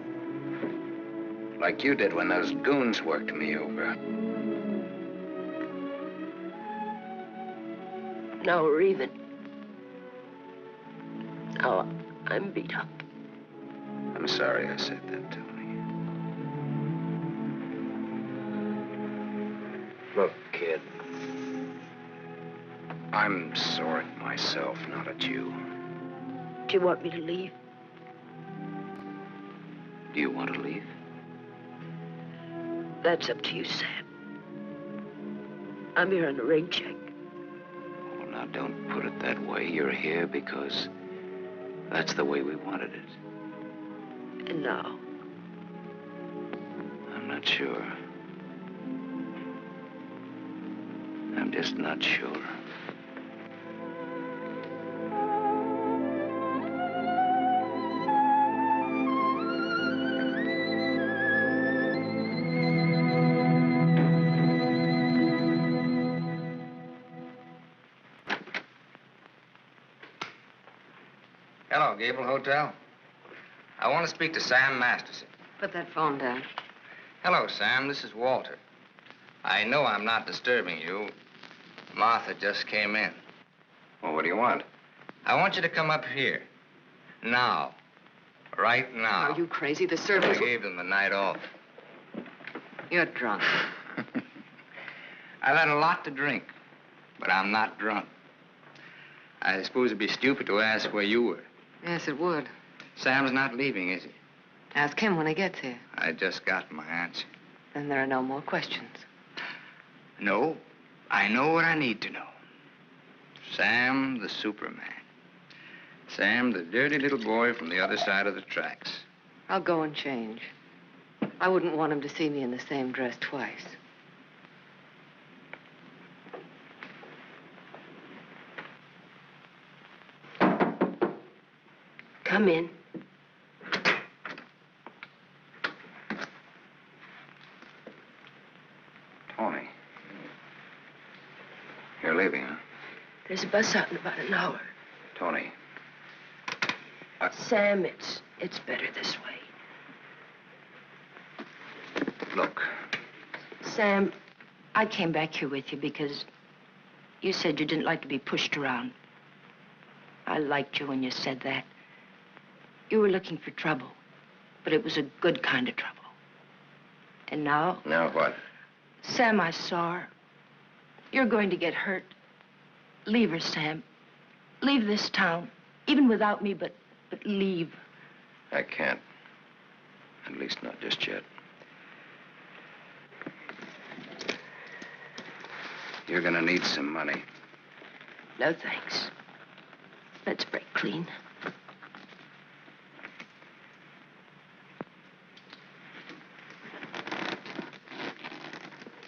Like you did when those goons worked me over. Now we're even. Now I'm beat up. I'm sorry I said that, Tony. Look, kid. I'm sore at myself, not at you. Do you want me to leave? Do you want to leave? That's up to you, Sam. I'm here on a rain check. Well, now, don't put it that way. You're here because that's the way we wanted it. And now? I'm not sure. I'm just not sure. Hello, Gable Hotel. I want to speak to Sam Masterson. Put that phone down. Hello, Sam. This is Walter. I know I'm not disturbing you. Martha just came in. Well, what do you want? I want you to come up here. Now. Right now. Are you crazy? The I servants... gave them the night off. You're drunk. I've had a lot to drink, but I'm not drunk. I suppose it'd be stupid to ask where you were. Yes, it would. Sam's not leaving, is he? Ask him when he gets here. I just got my answer. Then there are no more questions. No, I know what I need to know. Sam, the Superman. Sam, the dirty little boy from the other side of the tracks. I'll go and change. I wouldn't want him to see me in the same dress twice. Come in. Tony. You're leaving, huh? There's a bus out in about an hour. Tony. Sam, it's better this way. Look. Sam, I came back here with you because you said you didn't like to be pushed around. I liked you when you said that. You were looking for trouble, but it was a good kind of trouble. And now? Now what? Sam, I saw her. You're going to get hurt. Leave her, Sam. Leave this town, even without me, but leave. I can't. At least not just yet. You're gonna need some money. No, thanks. Let's break clean.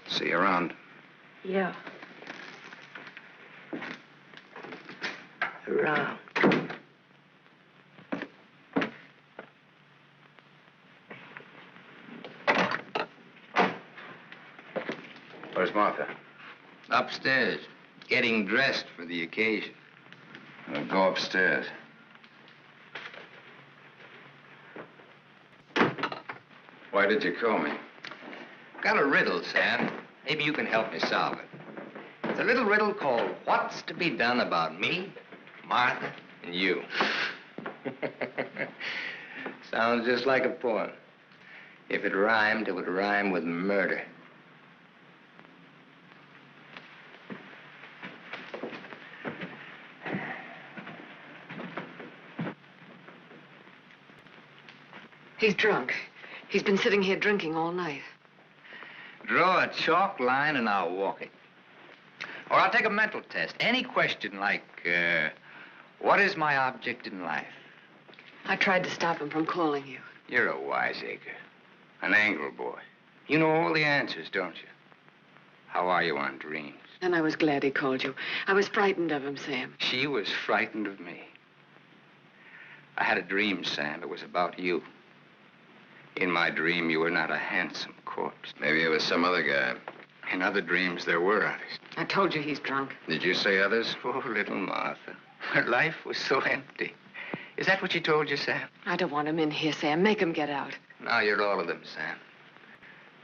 See you around. Yeah. around. Where's Martha? Upstairs, getting dressed for the occasion. Well, go upstairs. Why did you call me? Got a riddle, Sam. Maybe you can help me solve it. It's a little riddle called What's to Be Done About Me, Martha, and You. Sounds just like a poem. If it rhymed, it would rhyme with murder. He's drunk. He's been sitting here drinking all night. Draw a chalk line and I'll walk it. Or I'll take a mental test. Any question like, what is my object in life? I tried to stop him from calling you. You're a wiseacre. An angle boy. You know all the answers, don't you? How are you on dreams? And I was glad he called you. I was frightened of him, Sam. She was frightened of me. I had a dream, Sam. It was about you. In my dream, you were not a handsome corpse. Maybe it was some other guy. In other dreams, there were others. I told you he's drunk. Did you say others? Poor little Martha. Her life was so empty. Is that what she told you, Sam? I don't want him in here, Sam. Make him get out. Now you're all of them, Sam.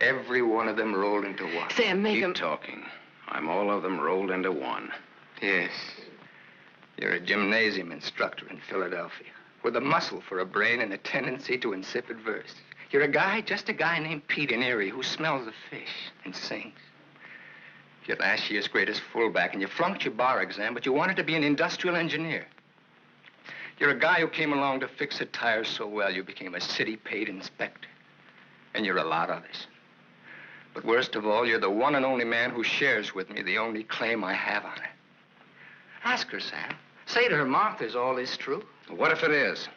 Every one of them rolled into one. Sam, make him... Keep talking. I'm all of them rolled into one. Yes. You're a gymnasium instructor in Philadelphia with a muscle for a brain and a tendency to insipid verse. You're a guy, just a guy named Pete in Erie who smells the fish and sings. You're last year's greatest fullback, and you flunked your bar exam, but you wanted to be an industrial engineer. You're a guy who came along to fix a tire so well you became a city-paid inspector. And you're a lot others. But worst of all, you're the one and only man who shares with me the only claim I have on her. Ask her, Sam. Say to her, Martha, is all this true? What if it is?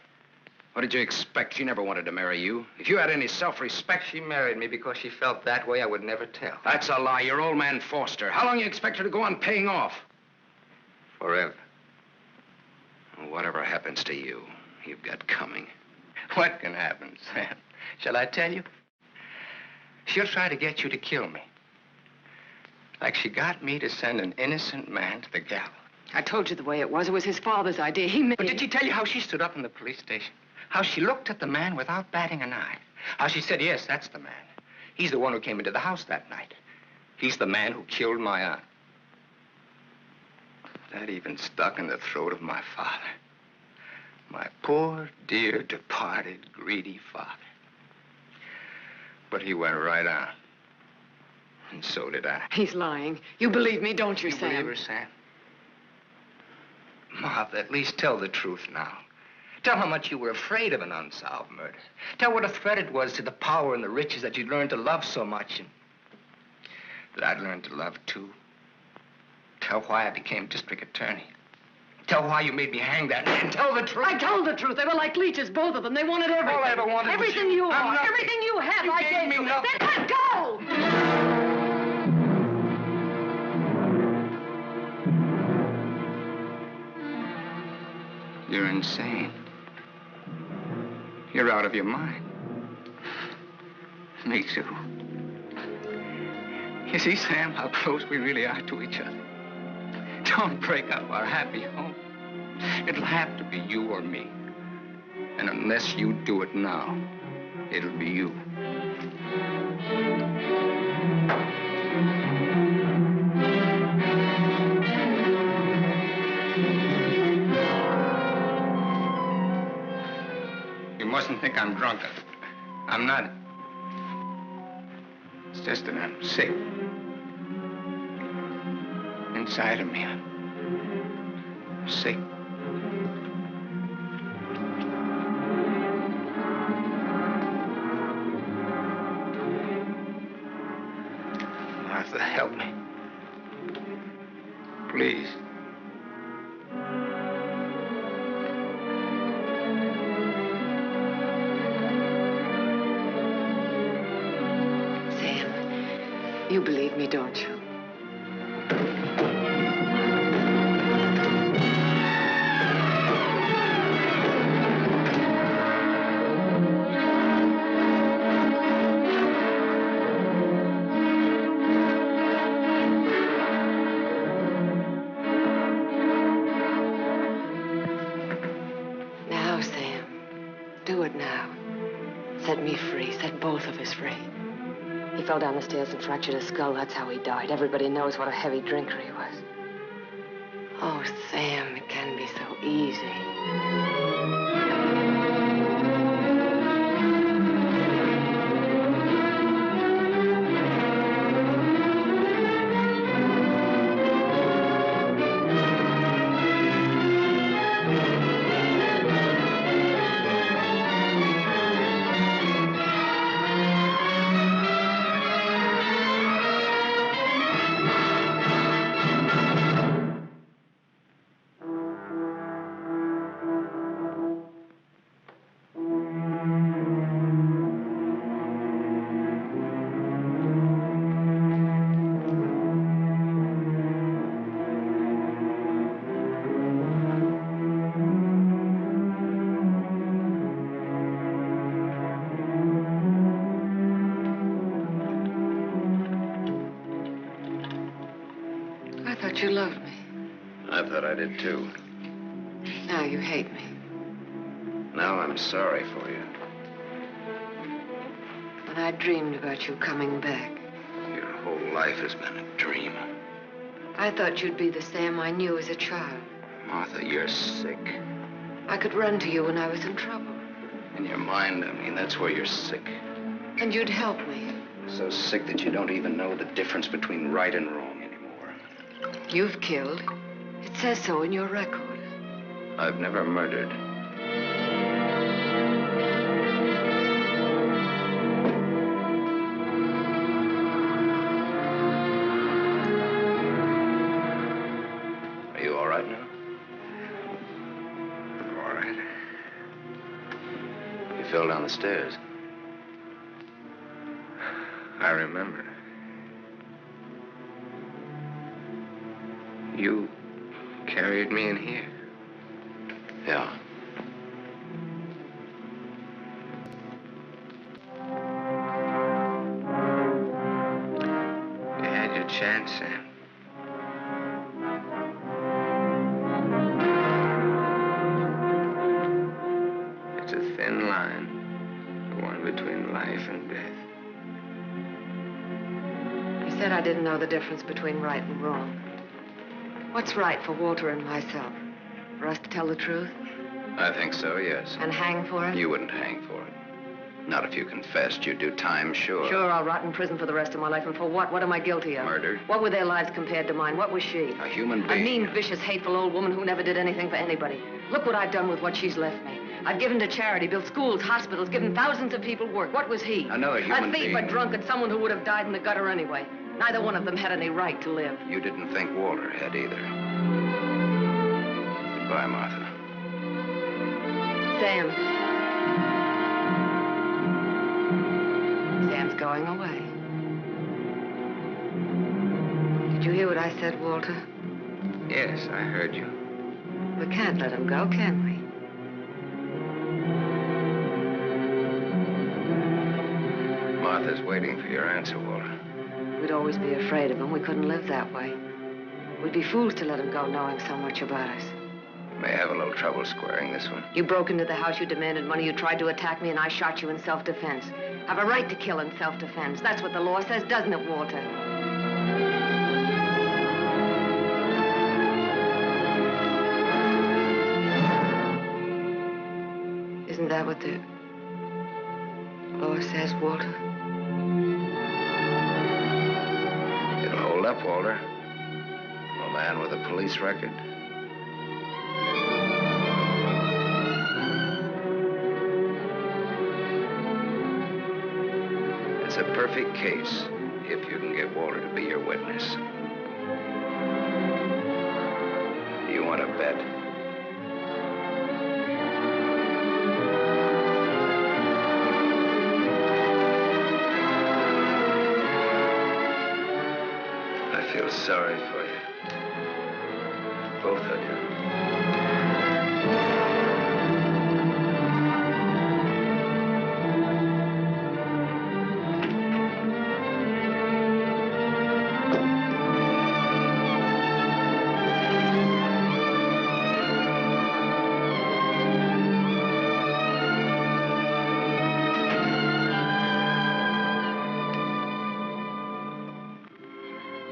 What did you expect? She never wanted to marry you. If you had any self-respect... She married me because she felt that way. I would never tell. That's a lie. Your old man forced her. How long do you expect her to go on paying off? Forever. Whatever happens to you, you've got coming. What can happen, Sam? Shall I tell you? She'll try to get you to kill me. Like she got me to send an innocent man to the gallows. I told you the way it was. It was his father's idea. He made... But did she tell you how she stood up in the police station? How she looked at the man without batting an eye? How she said, yes, that's the man. He's the one who came into the house that night. He's the man who killed my aunt. That even stuck in the throat of my father. My poor, dear, departed, greedy father. But he went right on. And so did I. He's lying. You believe me, don't you, You Sam? believe her, Sam? Martha, at least tell the truth now. Tell how much you were afraid of an unsolved murder. Tell what a threat it was to the power and the riches that you'd learned to love so much and that I'd learned to love, too. Tell why I became district attorney. Tell why you made me hang that man. Tell the truth. I told the truth. They were like leeches, both of them. They wanted everything. All I ever wanted was everything you. you I'm are. nothing. Everything you have, You I gave gave me you. nothing. Then let go! You're insane. You're out of your mind. Me too. You see, Sam, how close we really are to each other. Don't break up our happy home. It'll have to be you or me. And unless you do it now, it'll be you. You mustn't think I'm drunk. I'm not. It's just that I'm sick. Inside of me, I'm sick. Martha, help me. Please. Sam, you believe me, don't you? set both of us free. He fell down the stairs and fractured his skull. That's how he died. Everybody knows what a heavy drinker he was. Oh, Sam, it can be so easy. I thought you loved me. I thought I did too. Now you hate me. Now I'm sorry for you. But I dreamed about you coming back. Your whole life has been a dream. I thought you'd be the Sam I knew as a child. Martha, you're sick. I could run to you when I was in trouble. In your mind, I mean, that's where you're sick. And you'd help me. So sick that you don't even know the difference between right and wrong anymore. You've killed. It says so in your record. I've never murdered. Are you all right now? All right. You fell down the stairs. I remember. You carried me in here. Yeah. You had your chance, Sam. It's a thin line, the one between life and death. You said I didn't know the difference between right and wrong. What's right for Walter and myself? For us to tell the truth? I think so, yes. And hang for it? You wouldn't hang for it. Not if you confessed. You'd do time, sure. Sure, I'll rot in prison for the rest of my life. And for what? What am I guilty of? Murder. What were their lives compared to mine? What was she? A human A being. mean, vicious, hateful old woman who never did anything for anybody. Look what I've done with what she's left me. I've given to charity, built schools, hospitals, given thousands of people work. What was he? Another human A thief, being. a drunkard, someone who would have died in the gutter anyway. Neither one of them had any right to live. You didn't think Walter had either. Goodbye, Martha. Sam. Sam's going away. Did you hear what I said, Walter? Yes, I heard you. We can't let him go, can we? Martha's waiting for your answer, Walter. We'd always be afraid of him. We couldn't live that way. We'd be fools to let him go knowing so much about us. May have a little trouble squaring this one. You broke into the house, you demanded money, you tried to attack me, and I shot you in self-defense. Have a right to kill in self-defense. That's what the law says, doesn't it, Walter? Isn't that what the law says, Walter? It'll hold up, Walter. A man with a police record. It's a perfect case if you can get Walter to be your witness. You want to bet? I feel sorry for you. Both of you.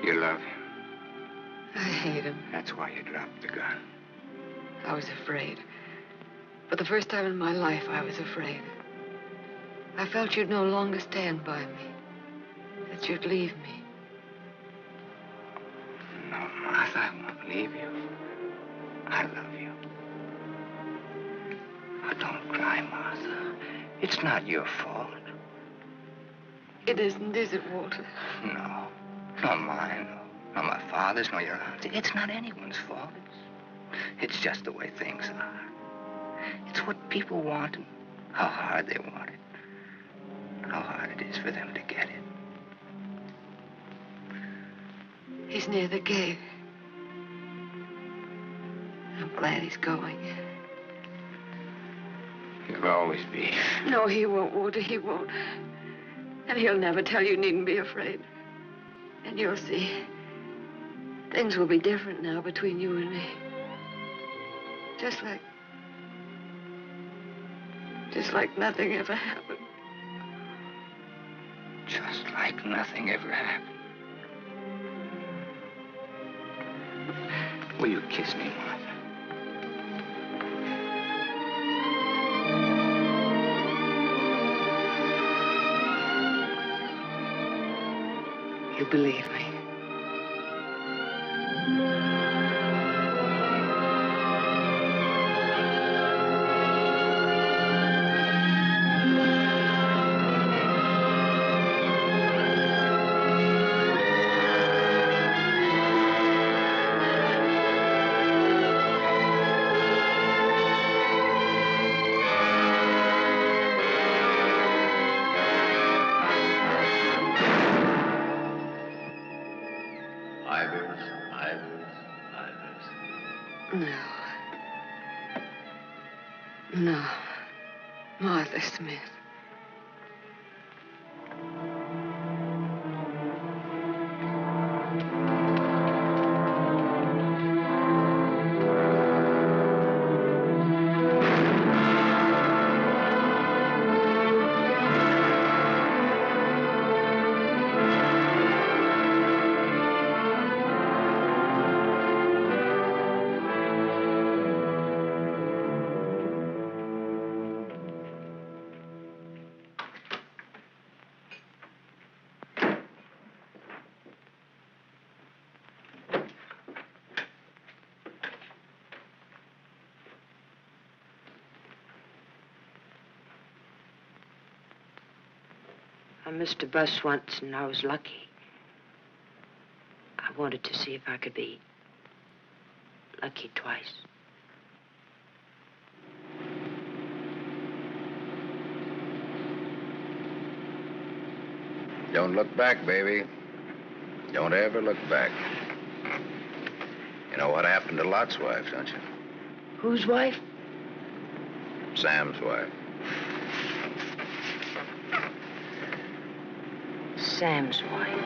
You love him. I hate him. That's why you dropped the gun. I was afraid. For the first time in my life, I was afraid. I felt you'd no longer stand by me. That you'd leave me. No, Martha, I won't leave you. I love you. Now, don't cry, Martha. It's not your fault. It isn't, is it, Walter? No. Not mine, nor my father's, nor your aunt's. It's not anyone's fault. It's just the way things are. It's what people want and how hard they want it. How hard it is for them to get it. He's near the gate. I'm glad he's going. He'll always be. No, he won't, Walter, he won't. And he'll never tell you needn't be afraid. And you'll see. Things will be different now between you and me. Just like nothing ever happened. Just like nothing ever happened. Will you kiss me, Martha? You believe me. No. Martha Smith. I missed a bus once, and I was lucky. I wanted to see if I could be lucky twice. Don't look back, baby. Don't ever look back. You know what happened to Lot's wife, don't you? Whose wife? Sam's wife. Sam's wife.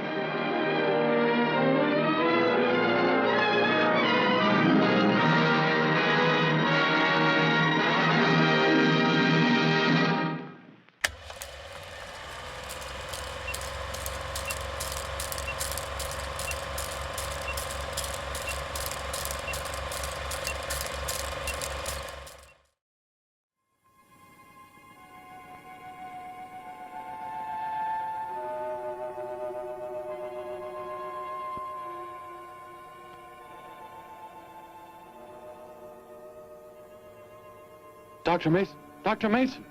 Dr. Mason! Dr. Mason!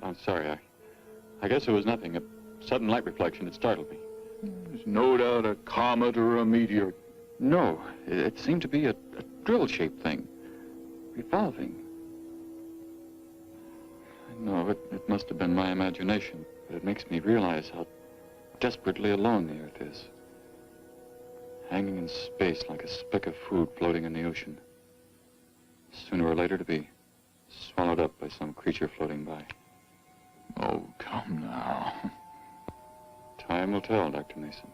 I'm sorry. I guess it was nothing. A sudden light reflection. It startled me. There's no doubt a comet or a meteor. No, it seemed to be a drill-shaped thing. Revolving. No, it must have been my imagination. But it makes me realize how desperately alone the Earth is. Hanging in space like a speck of food floating in the ocean. Sooner or later to be swallowed up by some creature floating by. Oh, come now. Time will tell, Dr. Mason.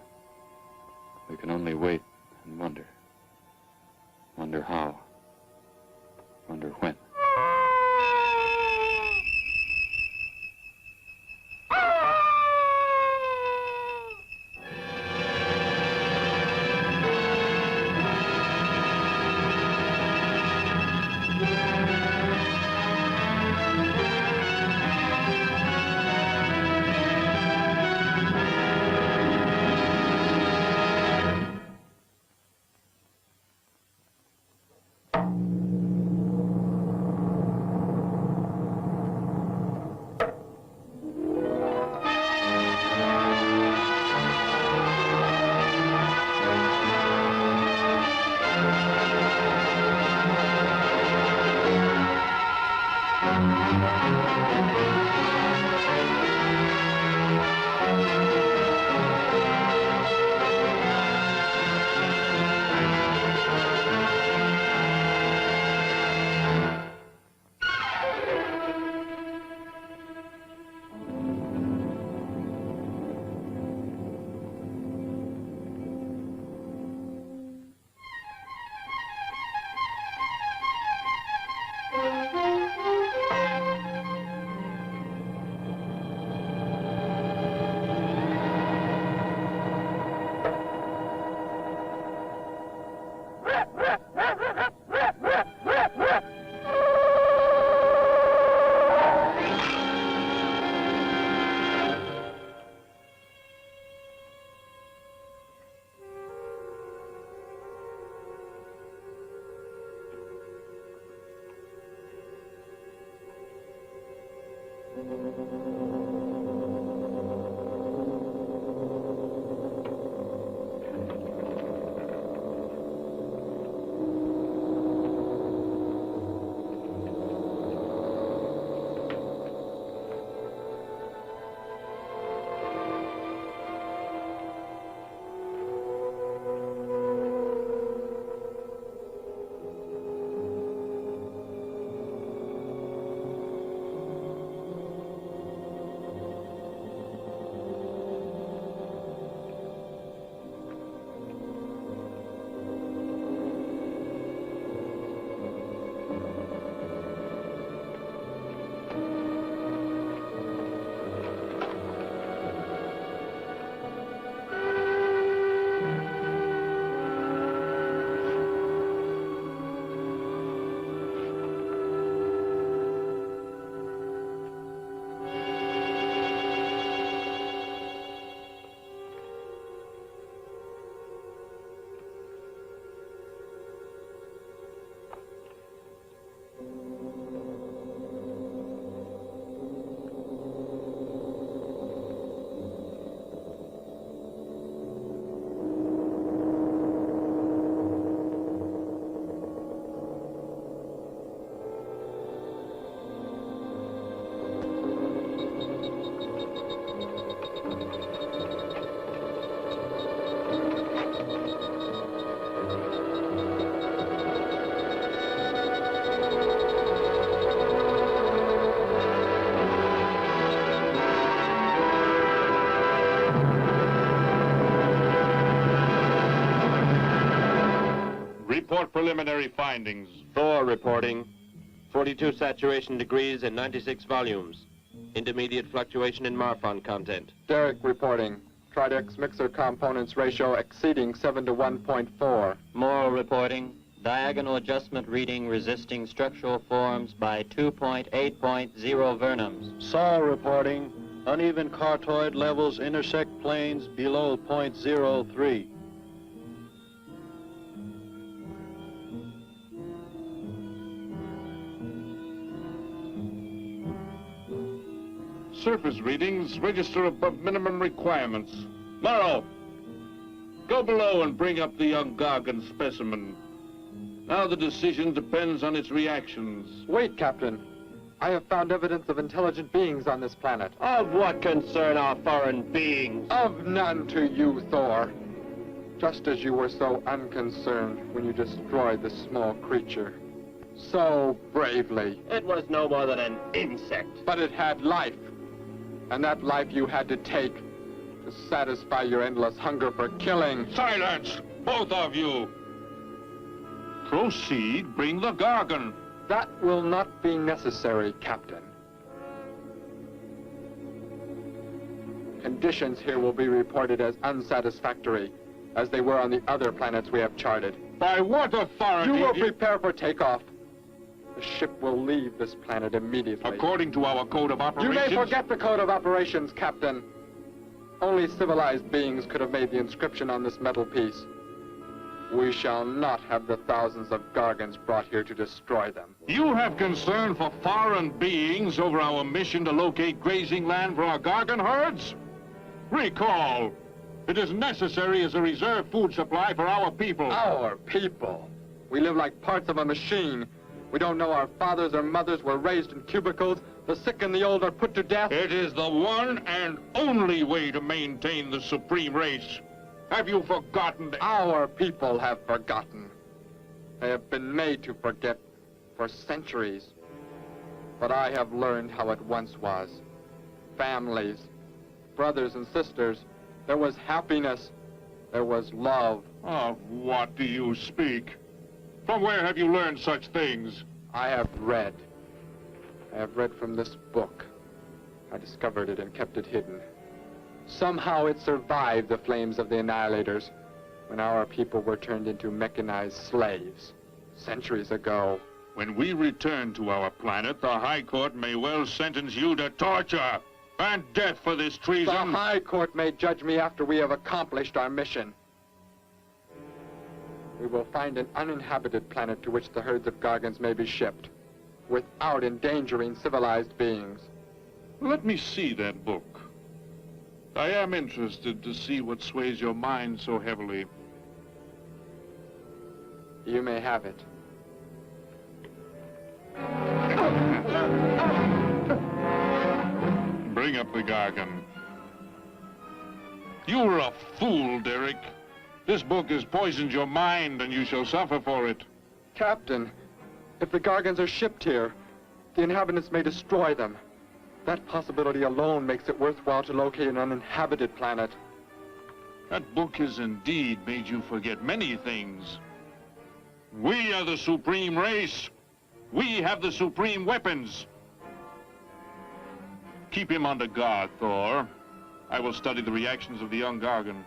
We can only wait and wonder. Wonder how. Wonder when. report preliminary findings. Thor reporting. 42 saturation degrees and 96 volumes. Intermediate fluctuation in Marfan content. Derek reporting. Tridex mixer components ratio exceeding 7 to 1.4. Morrow reporting. Diagonal adjustment reading resisting structural forms by 2.8.0 vernums. Saul reporting. Uneven cartoid levels intersect planes below 0.03. Surface readings register above minimum requirements. Morrow, go below and bring up the young Gargan specimen. Now the decision depends on its reactions. Wait, Captain. I have found evidence of intelligent beings on this planet. Of what concern are foreign beings? Of none to you, Thor. Just as you were so unconcerned when you destroyed the small creature. So bravely. It was no more than an insect. But it had life. And that life you had to take to satisfy your endless hunger for killing. Silence, both of you. Proceed, bring the Gargan. That will not be necessary, Captain. Conditions here will be reported as unsatisfactory, as they were on the other planets we have charted. By what authority? You will prepare for takeoff. The ship will leave this planet immediately. According to our code of operations... You may forget the code of operations, Captain. Only civilized beings could have made the inscription on this metal piece. We shall not have the thousands of Gargans brought here to destroy them. You have concern for foreign beings over our mission to locate grazing land for our Gargan herds? Recall, it is necessary as a reserve food supply for our people. Our people? We live like parts of a machine. We don't know our fathers or mothers were raised in cubicles. The sick and the old are put to death. It is the one and only way to maintain the supreme race. Have you forgotten that? Our people have forgotten. They have been made to forget for centuries. But I have learned how it once was. Families, brothers and sisters. There was happiness. There was love. Of what do you speak? From where have you learned such things? I have read. I have read from this book. I discovered it and kept it hidden. Somehow it survived the flames of the Annihilators when our people were turned into mechanized slaves centuries ago. When we return to our planet, the High Court may well sentence you to torture and death for this treason. The High Court may judge me after we have accomplished our mission. We will find an uninhabited planet to which the herds of Gargans may be shipped, without endangering civilized beings. Let me see that book. I am interested to see what sways your mind so heavily. You may have it. Bring up the Gargan. You're a fool, Derek. This book has poisoned your mind, and you shall suffer for it. Captain, if the Gargans are shipped here, the inhabitants may destroy them. That possibility alone makes it worthwhile to locate an uninhabited planet. That book has indeed made you forget many things. We are the supreme race. We have the supreme weapons. Keep him under guard, Thor. I will study the reactions of the young Gargan.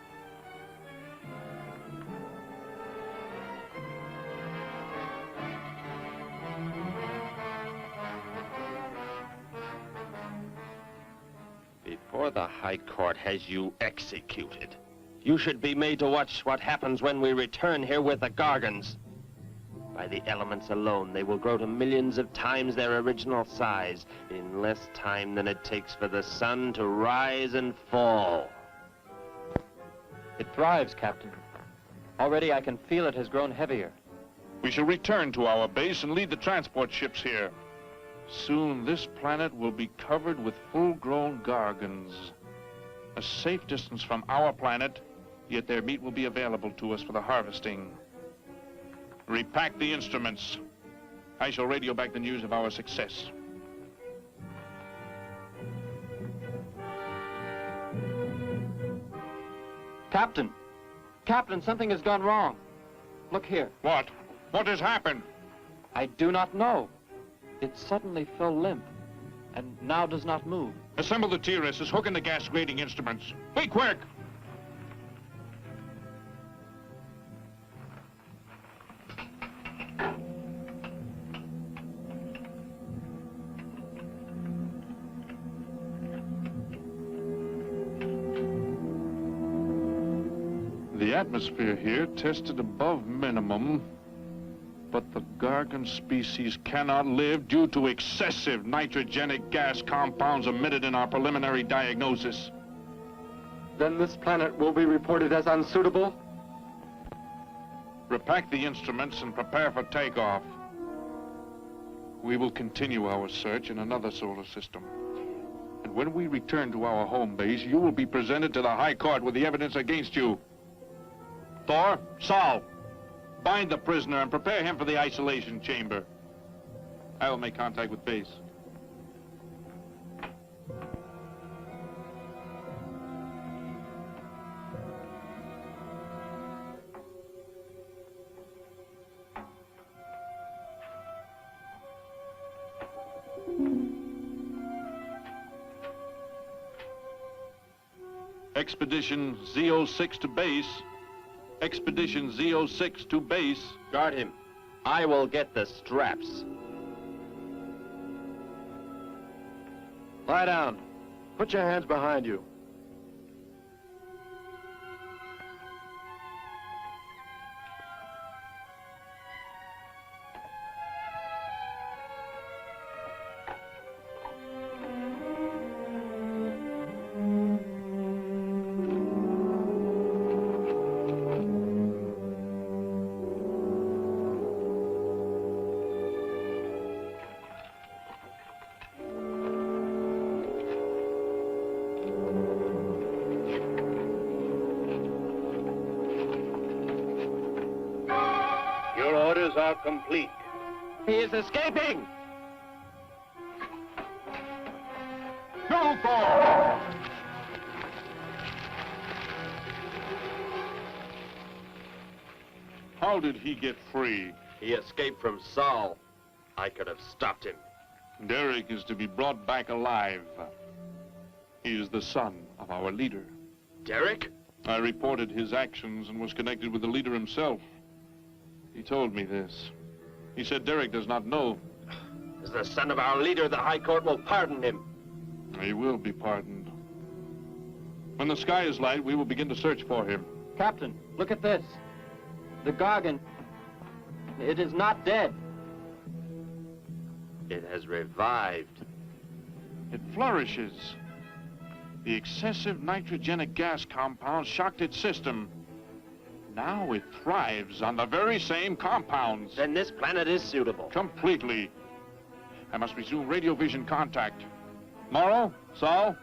Before the High Court has you executed, you should be made to watch what happens when we return here with the Gargans. By the elements alone, they will grow to millions of times their original size in less time than it takes for the sun to rise and fall. It thrives, Captain. Already I can feel it has grown heavier. We shall return to our base and lead the transport ships here. Soon this planet will be covered with full-grown Gargans. A safe distance from our planet, yet their meat will be available to us for the harvesting. Repack the instruments. I shall radio back the news of our success. Captain! Captain, something has gone wrong. Look here. What? What has happened? I do not know. It suddenly fell limp, and now does not move. Assemble the TRSs, hook in the gas grading instruments. Be quick! The atmosphere here tested above minimum, but the Gargan species cannot live due to excessive nitrogenic gas compounds emitted in our preliminary diagnosis. Then this planet will be reported as unsuitable? Repack the instruments and prepare for takeoff. We will continue our search in another solar system. And when we return to our home base, you will be presented to the High Court with the evidence against you. Thor, Saul, bind the prisoner and prepare him for the isolation chamber. I will make contact with base. Expedition Z06 to base. Expedition Z06 to base. Guard him. I will get the straps. Lie down. Put your hands behind you. Are complete. He is escaping! Go, Thor! How did he get free? He escaped from Saul. I could have stopped him. Derek is to be brought back alive. He is the son of our leader. Derek? I reported his actions and was connected with the leader himself. He told me this. He said Derek does not know. As the son of our leader, the High Court will pardon him. He will be pardoned. When the sky is light, we will begin to search for him. Captain, look at this. The Gargan. It is not dead. It has revived. It flourishes. The excessive nitrogenic gas compounds shocked its system. Now it thrives on the very same compounds. Then this planet is suitable. Completely. I must resume radio vision contact. Morrow, Saul,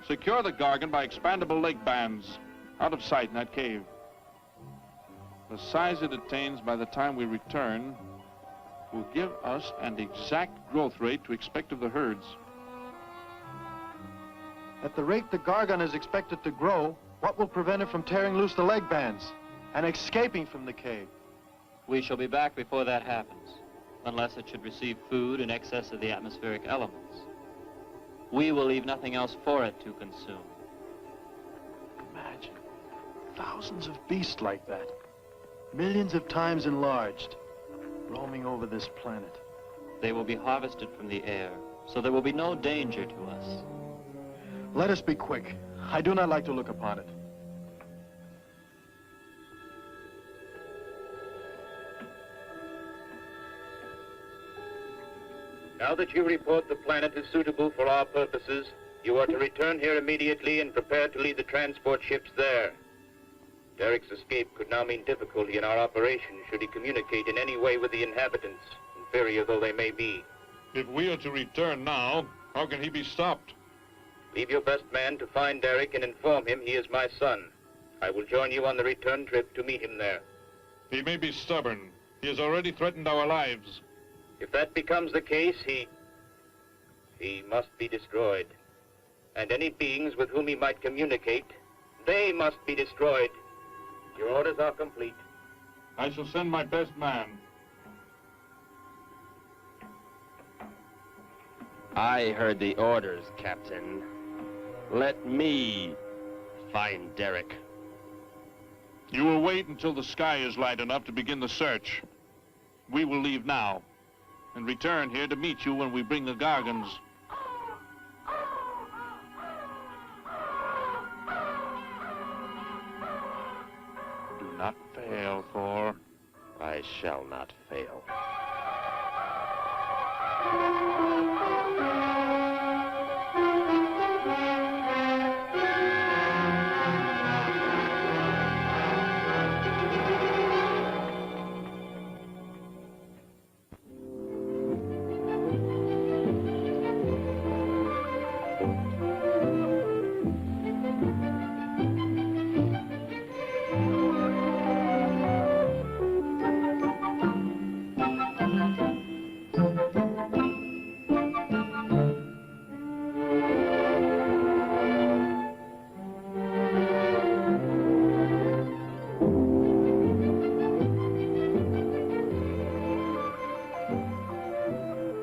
secure the Gargan by expandable leg bands. Out of sight in that cave. The size it attains by the time we return will give us an exact growth rate to expect of the herds. At the rate the Gargan is expected to grow, what will prevent it from tearing loose the leg bands and escaping from the cave? We shall be back before that happens, unless it should receive food in excess of the atmospheric elements. We will leave nothing else for it to consume. Imagine thousands of beasts like that, millions of times enlarged, roaming over this planet. They will be harvested from the air, so there will be no danger to us. Let us be quick. I do not like to look upon it. Now that you report the planet is suitable for our purposes, you are to return here immediately and prepare to lead the transport ships there. Derek's escape could now mean difficulty in our operation should he communicate in any way with the inhabitants, inferior though they may be. If we are to return now, how can he be stopped? Leave your best man to find Derek and inform him he is my son. I will join you on the return trip to meet him there. He may be stubborn. He has already threatened our lives. If that becomes the case, he must be destroyed. And any beings with whom he might communicate, they must be destroyed. Your orders are complete. I shall send my best man. I heard the orders, Captain. Let me find Derek. You will wait until the sky is light enough to begin the search. We will leave now and return here to meet you when we bring the Gargans. Do not fail, Thor. I shall not fail.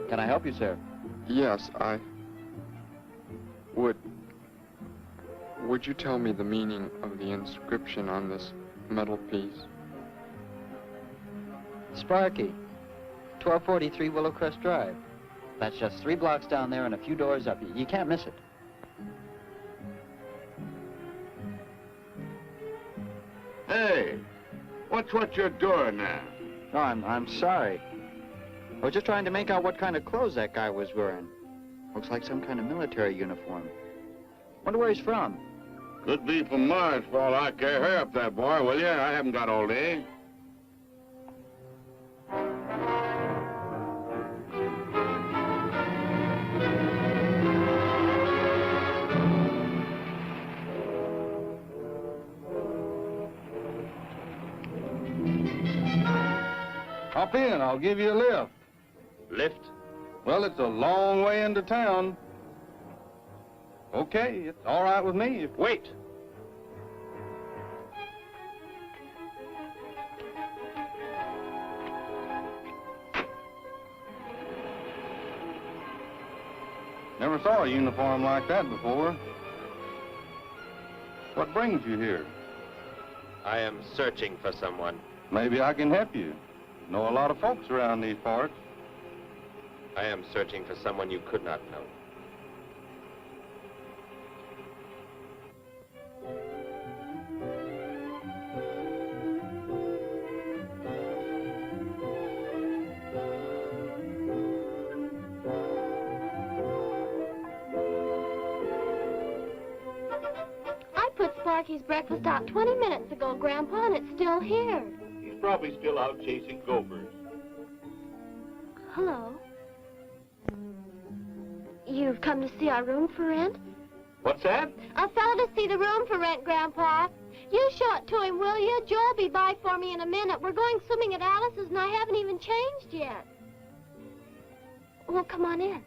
Can I help you, sir? Yes, Would you tell me the meaning of the inscription on this metal piece? Sparky, 1243 Willowcrest Drive. That's just 3 blocks down there and a few doors up. You can't miss it. Hey, what's what you're doing now? Oh, I'm sorry. I was just trying to make out what kind of clothes that guy was wearing. Looks like some kind of military uniform. Wonder where he's from. Could be from Mars for all I care. Hurry up that boy, will you? I haven't got all day. Hop in, I'll give you a lift. Lift? Well, it's a long way into town. Okay, it's all right with me. Wait. Never saw a uniform like that before. What brings you here? I am searching for someone. Maybe I can help you. Know a lot of folks around these parts. I am searching for someone you could not know. I put Sparky's breakfast out 20 minutes ago, Grandpa, and it's still here. He's probably still out chasing gophers. Hello. You've come to see our room for rent? What's that? A fellow to see the room for rent, Grandpa. You show it to him, will you? Joe'll be by for me in a minute. We're going swimming at Alice's, and I haven't even changed yet. Well, come on in.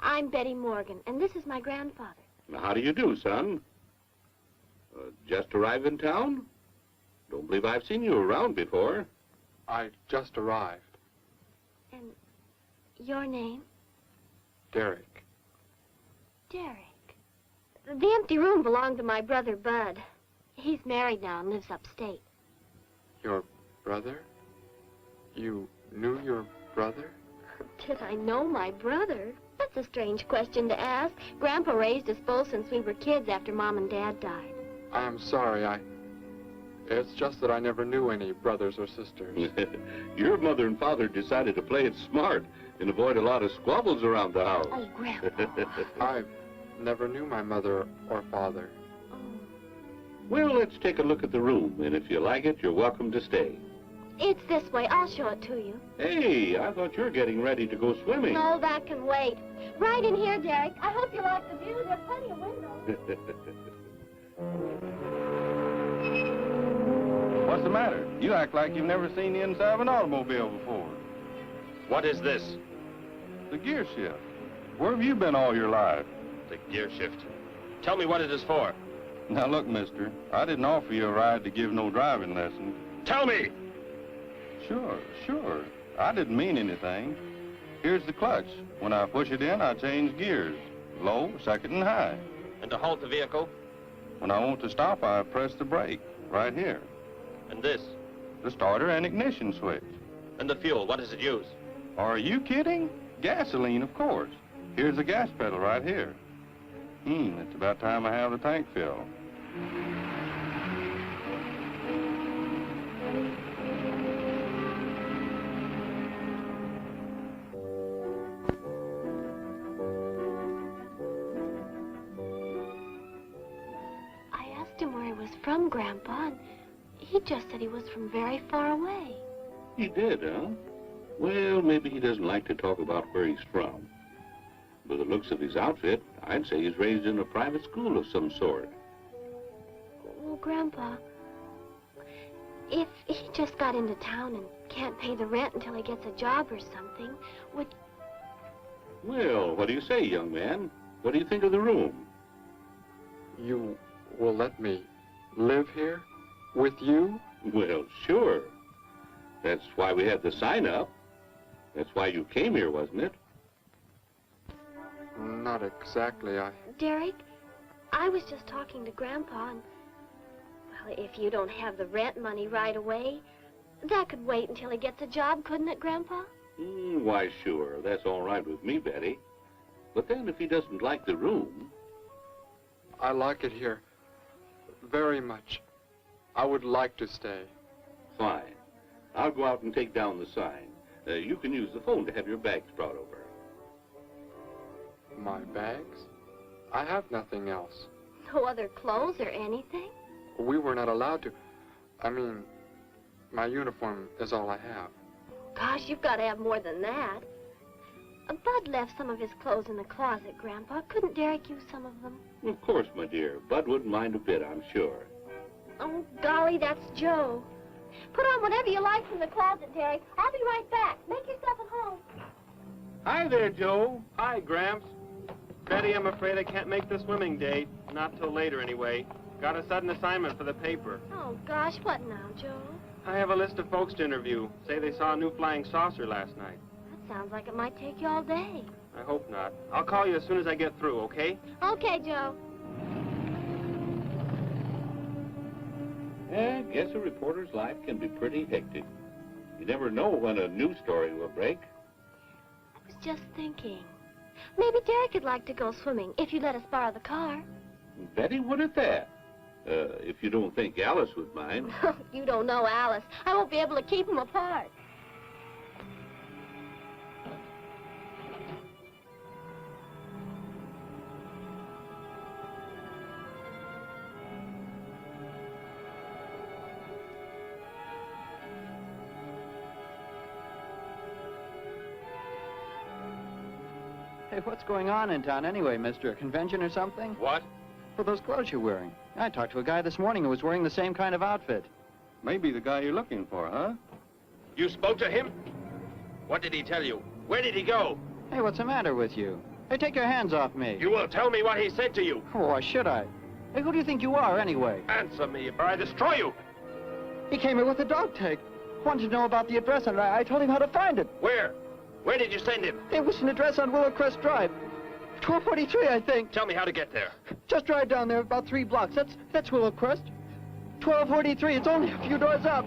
I'm Betty Morgan, and this is my grandfather. How do you do, son? Just arrived in town? Don't believe I've seen you around before. I just arrived. And your name? Derek. Derek. The empty room belonged to my brother, Bud. He's married now and lives upstate. Your brother? You knew your brother? Did I know my brother? That's a strange question to ask. Grandpa raised us both since we were kids after Mom and Dad died. I'm sorry, It's just that I never knew any brothers or sisters. Your mother and father decided to play it smart and avoid a lot of squabbles around the house. Oh, Grandpa. I never knew my mother or father. Well, let's take a look at the room, and if you like it, you're welcome to stay. It's this way. I'll show it to you. Hey, I thought you were getting ready to go swimming. No, that can wait. Right in here, Derek. I hope you like the view. There are plenty of windows. What's the matter? You act like you've never seen the inside of an automobile before. What is this? The gear shift. Where have you been all your life? The gear shift. Tell me what it is for. Now look, mister, I didn't offer you a ride to give no driving lesson. Tell me! Sure. I didn't mean anything. Here's the clutch. When I push it in, I change gears. Low, second, and high. And to halt the vehicle? When I want to stop, I press the brake, right here. And this? The starter and ignition switch. And the fuel, what does it use? Are you kidding? Gasoline, of course. Here's the gas pedal right here. It's about time I have the tank filled. I asked him where he was from, Grandpa, and he just said he was from very far away. He did, huh? Well, maybe he doesn't like to talk about where he's from. By the looks of his outfit, I'd say he's raised in a private school of some sort. Well, Grandpa, if he just got into town and can't pay the rent until he gets a job or something, would... Well, what do you say, young man? What do you think of the room? You will let me live here with you? Well, sure. That's why we had the sign up. That's why you came here, wasn't it? Not exactly, Derek, I was just talking to Grandpa, and... Well, if you don't have the rent money right away, that could wait until he gets a job, couldn't it, Grandpa? Why, sure. That's all right with me, Betty. But then if he doesn't like the room... I like it here very much. I would like to stay. Fine. I'll go out and take down the sign. You can use the phone to have your bags brought over. My bags? I have nothing else. No other clothes or anything? We were not allowed to. I mean, my uniform is all I have. Gosh, you've got to have more than that. Bud left some of his clothes in the closet, Grandpa. Couldn't Derek use some of them? Of course, my dear. Bud wouldn't mind a bit, I'm sure. Oh, golly, that's Joe. Put on whatever you like from the closet, Derek. I'll be right back. Make yourself at home. Hi there, Joe. Hi, Gramps. Betty, I'm afraid I can't make the swimming date. Not till later, anyway. Got a sudden assignment for the paper. Oh, gosh, what now, Joe? I have a list of folks to interview. Say they saw a new flying saucer last night. That sounds like it might take you all day. I hope not. I'll call you as soon as I get through, okay? Okay, Joe. I guess a reporter's life can be pretty hectic. You never know when a news story will break. I was just thinking. Maybe Derek would like to go swimming if you let us borrow the car. Betty would at that. If you don't think Alice would mind. You don't know Alice. I won't be able to keep them apart. Hey, what's going on in town anyway, mister? A convention or something? What? For those clothes you're wearing. I talked to a guy this morning who was wearing the same kind of outfit. Maybe the guy you're looking for, huh? You spoke to him? What did he tell you? Where did he go? Hey, what's the matter with you? Hey, take your hands off me. You will tell me what he said to you. Oh, why should I? Hey, who do you think you are, anyway? Answer me, or I destroy you. He came here with a dog tag. Wanted to know about the address, and I told him how to find it. Where? Where did you send him? It was an address on Willow Crest Drive. 1243, I think. Tell me how to get there. Just drive down there about 3 blocks. That's Willow Crest. 1243. It's only a few doors up.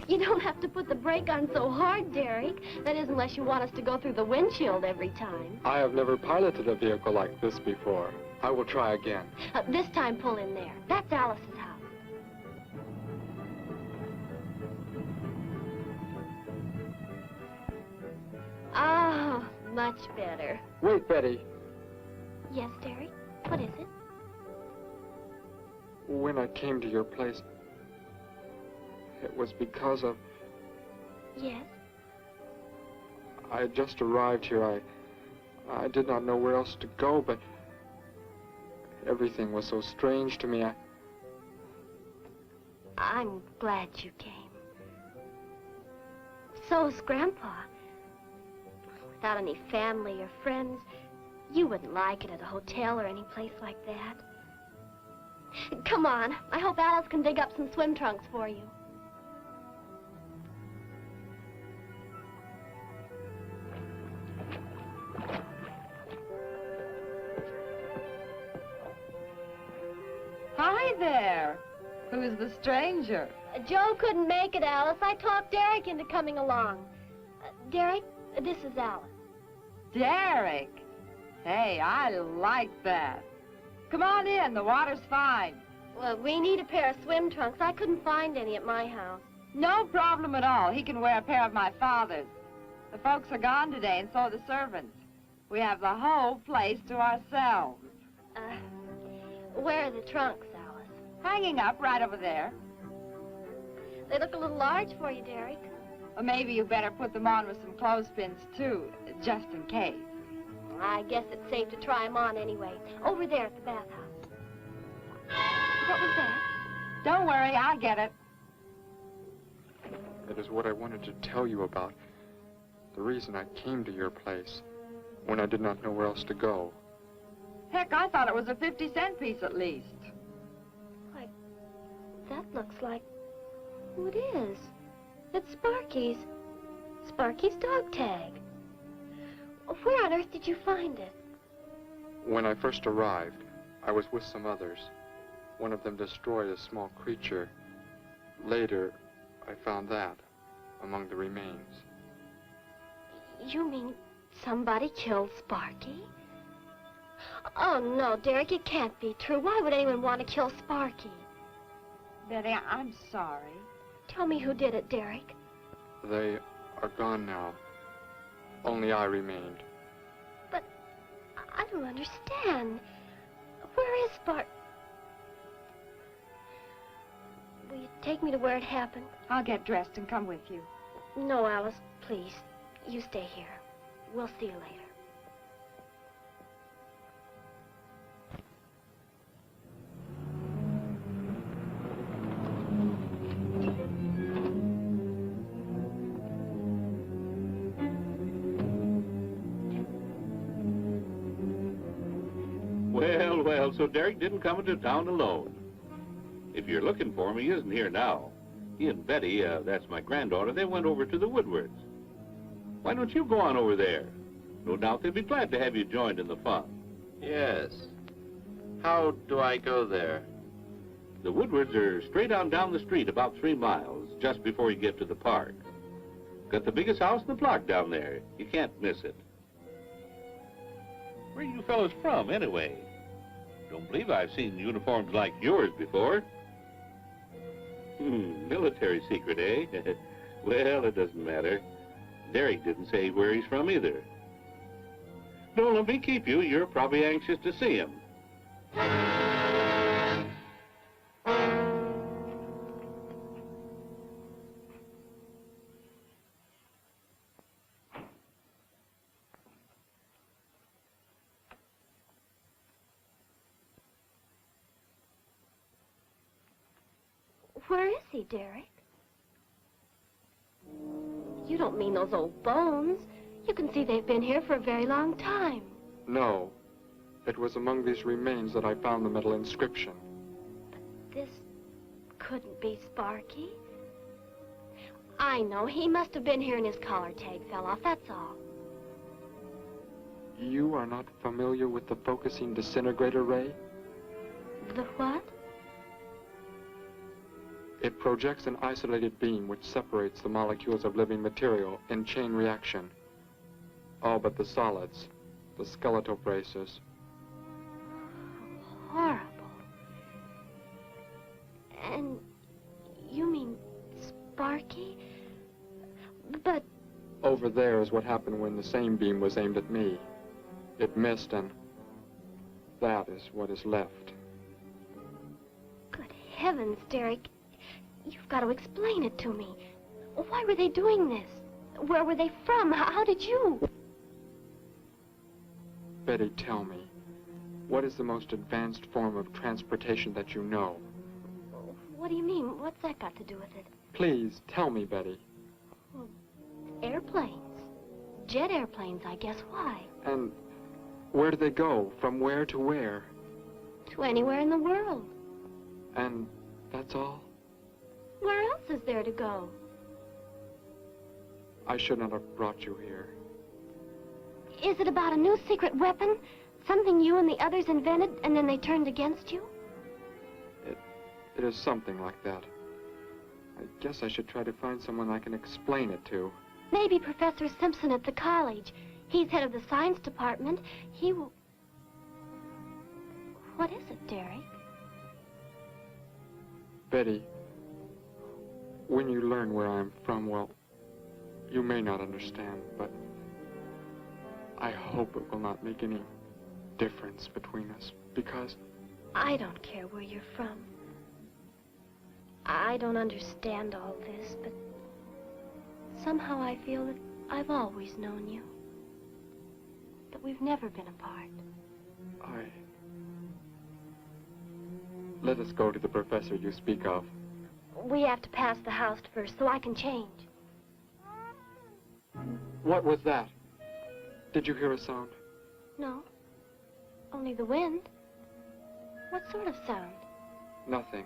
You don't have to put the brake on so hard, Derek. That is, unless you want us to go through the windshield every time. I have never piloted a vehicle like this before. I will try again. This time, pull in there. That's Alice's house. Ah, much better. Wait, Betty. Yes, Derek? What is it? When I came to your place, it was because of... Yes? I had just arrived here. I did not know where else to go, but everything was so strange to me. I'm glad you came. So's Grandpa. Without any family or friends, you wouldn't like it at a hotel or any place like that. Come on. I hope Alice can dig up some swim trunks for you. Hi there. Who's the stranger? Joe couldn't make it, Alice. I talked Derek into coming along. Derek, this is Alice. Derek. Hey, I like that. Come on in, the water's fine. Well, we need a pair of swim trunks. I couldn't find any at my house. No problem at all. He can wear a pair of my father's. The folks are gone today, and so are the servants. We have the whole place to ourselves. Where are the trunks, Alice? Hanging up right over there. They look a little large for you, Derek. Or maybe you better put them on with some clothespins, too, just in case. I guess it's safe to try them on anyway. Over there at the bathhouse. What was that? Don't worry, I'll get it. It is what I wanted to tell you about. The reason I came to your place when I did not know where else to go. Heck, I thought it was a 50-cent piece at least. Why, that looks like... Who it is? It's Sparky's. Sparky's dog tag. Where on earth did you find it? When I first arrived, I was with some others. One of them destroyed a small creature. Later, I found that among the remains. You mean somebody killed Sparky? Oh, no, Derek, it can't be true. Why would anyone want to kill Sparky? Betty, I'm sorry. Tell me who did it, Derek. They are gone now. Only I remained. But I don't understand. Where is Sparky? Will you take me to where it happened? I'll get dressed and come with you. No, Alice, please. You stay here. We'll see you later. Well, so Derek didn't come into town alone. If you're looking for him, he isn't here now. He and Betty, that's my granddaughter, they went over to the Woodwards. Why don't you go on over there? No doubt they'd be glad to have you joined in the fun. Yes. How do I go there? The Woodwards are straight on down the street about 3 miles, just before you get to the park. Got the biggest house in the block down there. You can't miss it. Where are you fellas from, anyway? Don't believe I've seen uniforms like yours before. Military secret, eh? Well, it doesn't matter. Derek didn't say where he's from either. Don't let me keep you. You're probably anxious to see him. Where is he, Derek? You don't mean those old bones. You can see they've been here for a very long time. No. It was among these remains that I found the metal inscription. This couldn't be Sparky. I know. He must have been here and his collar tag fell off, that's all. You are not familiar with the focusing disintegrator ray? The what? It projects an isolated beam which separates the molecules of living material in chain reaction. All but the solids, the skeletal braces. Horrible. And you mean Sparky? But... Over there is what happened when the same beam was aimed at me. It missed, and that is what is left. Good heavens, Derek. You've got to explain it to me. Why were they doing this? Where were they from? How did you? Betty, tell me, what is the most advanced form of transportation that you know? What do you mean? What's that got to do with it? Please, tell me, Betty. Well, airplanes. Jet airplanes, I guess. Why? And where do they go? From where to where? To anywhere in the world. And that's all? Where else is there to go? I should not have brought you here. Is it about a new secret weapon? Something you and the others invented and then they turned against you? It is something like that. I guess I should try to find someone I can explain it to. Maybe Professor Simpson at the college. He's head of the science department. He will... What is it, Derek? Betty, when you learn where I'm from, well, you may not understand, but I hope it will not make any difference between us, because... I don't care where you're from. I don't understand all this, but somehow I feel that I've always known you. That we've never been apart. Let us go to the professor you speak of. We have to pass the house first so I can change. What was that? Did you hear a sound? No. Only the wind. What sort of sound? Nothing.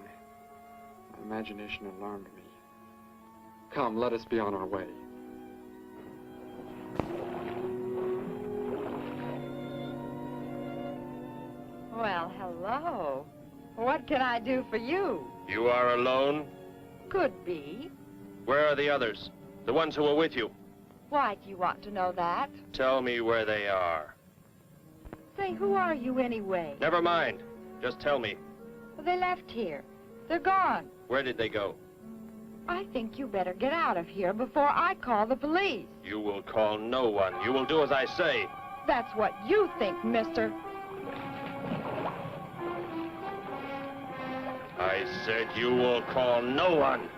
My imagination alarmed me. Come, let us be on our way. Well, hello. What can I do for you? You are alone? Could be. Where are the others? The ones who were with you? Why do you want to know that? Tell me where they are. Say, who are you anyway? Never mind. Just tell me. Well, they left here. They're gone. Where did they go? I think you better get out of here before I call the police. You will call no one. You will do as I say. That's what you think, mister. I said you will call no one.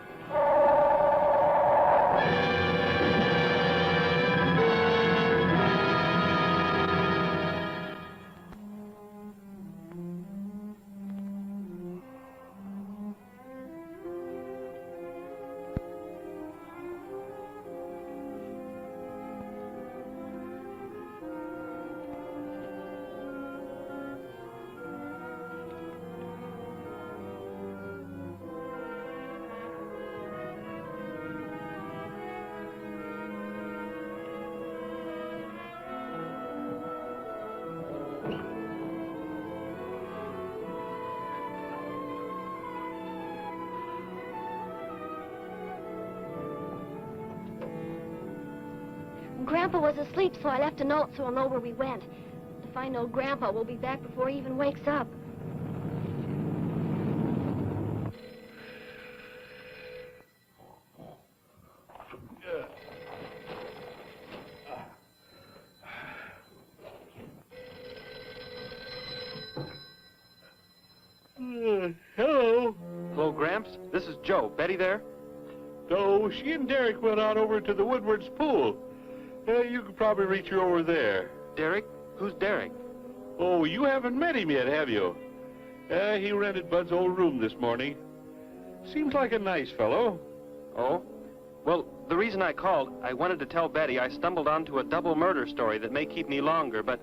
Grandpa was asleep, so I left a note so he'll know where we went. If I know Grandpa, we'll be back before he even wakes up. Hello. Hello, Gramps. This is Joe. Betty there? No, she and Derek went out over to the Woodward's pool. You could probably reach her over there. Derek? Who's Derek? Oh, you haven't met him yet, have you? He rented Bud's old room this morning. Seems like a nice fellow. Oh? Well, the reason I called, I wanted to tell Betty I stumbled onto a double murder story that may keep me longer, but,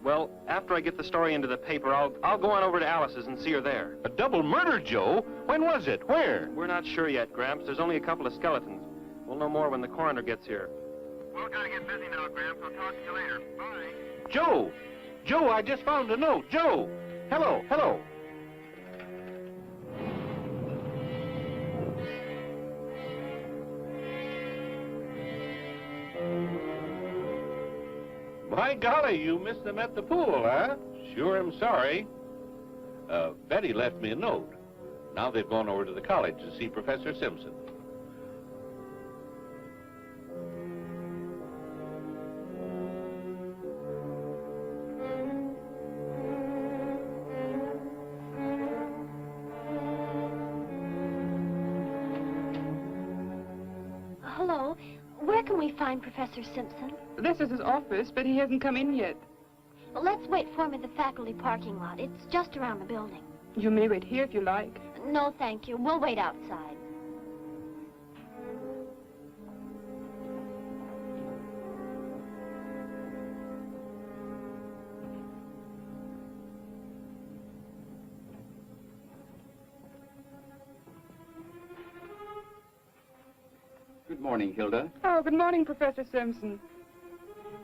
well, after I get the story into the paper, I'll go on over to Alice's and see her there. A double murder, Joe? When was it? Where? We're not sure yet, Gramps. There's only a couple of skeletons. We'll know more when the coroner gets here. Well, gotta get busy now, Gramps. I'll talk to you later. Bye. Joe! Joe, I just found a note. Joe! Hello, hello. My golly, you missed them at the pool, huh? Sure, I'm sorry. Betty left me a note. Now they've gone over to the college to see Professor Simpson. Hello. Where can we find Professor Simpson? This is his office, but he hasn't come in yet. Well, let's wait for him at the faculty parking lot. It's just around the building. You may wait here if you like. No, thank you. We'll wait outside. Good morning, Hilda. Oh, good morning, Professor Simpson.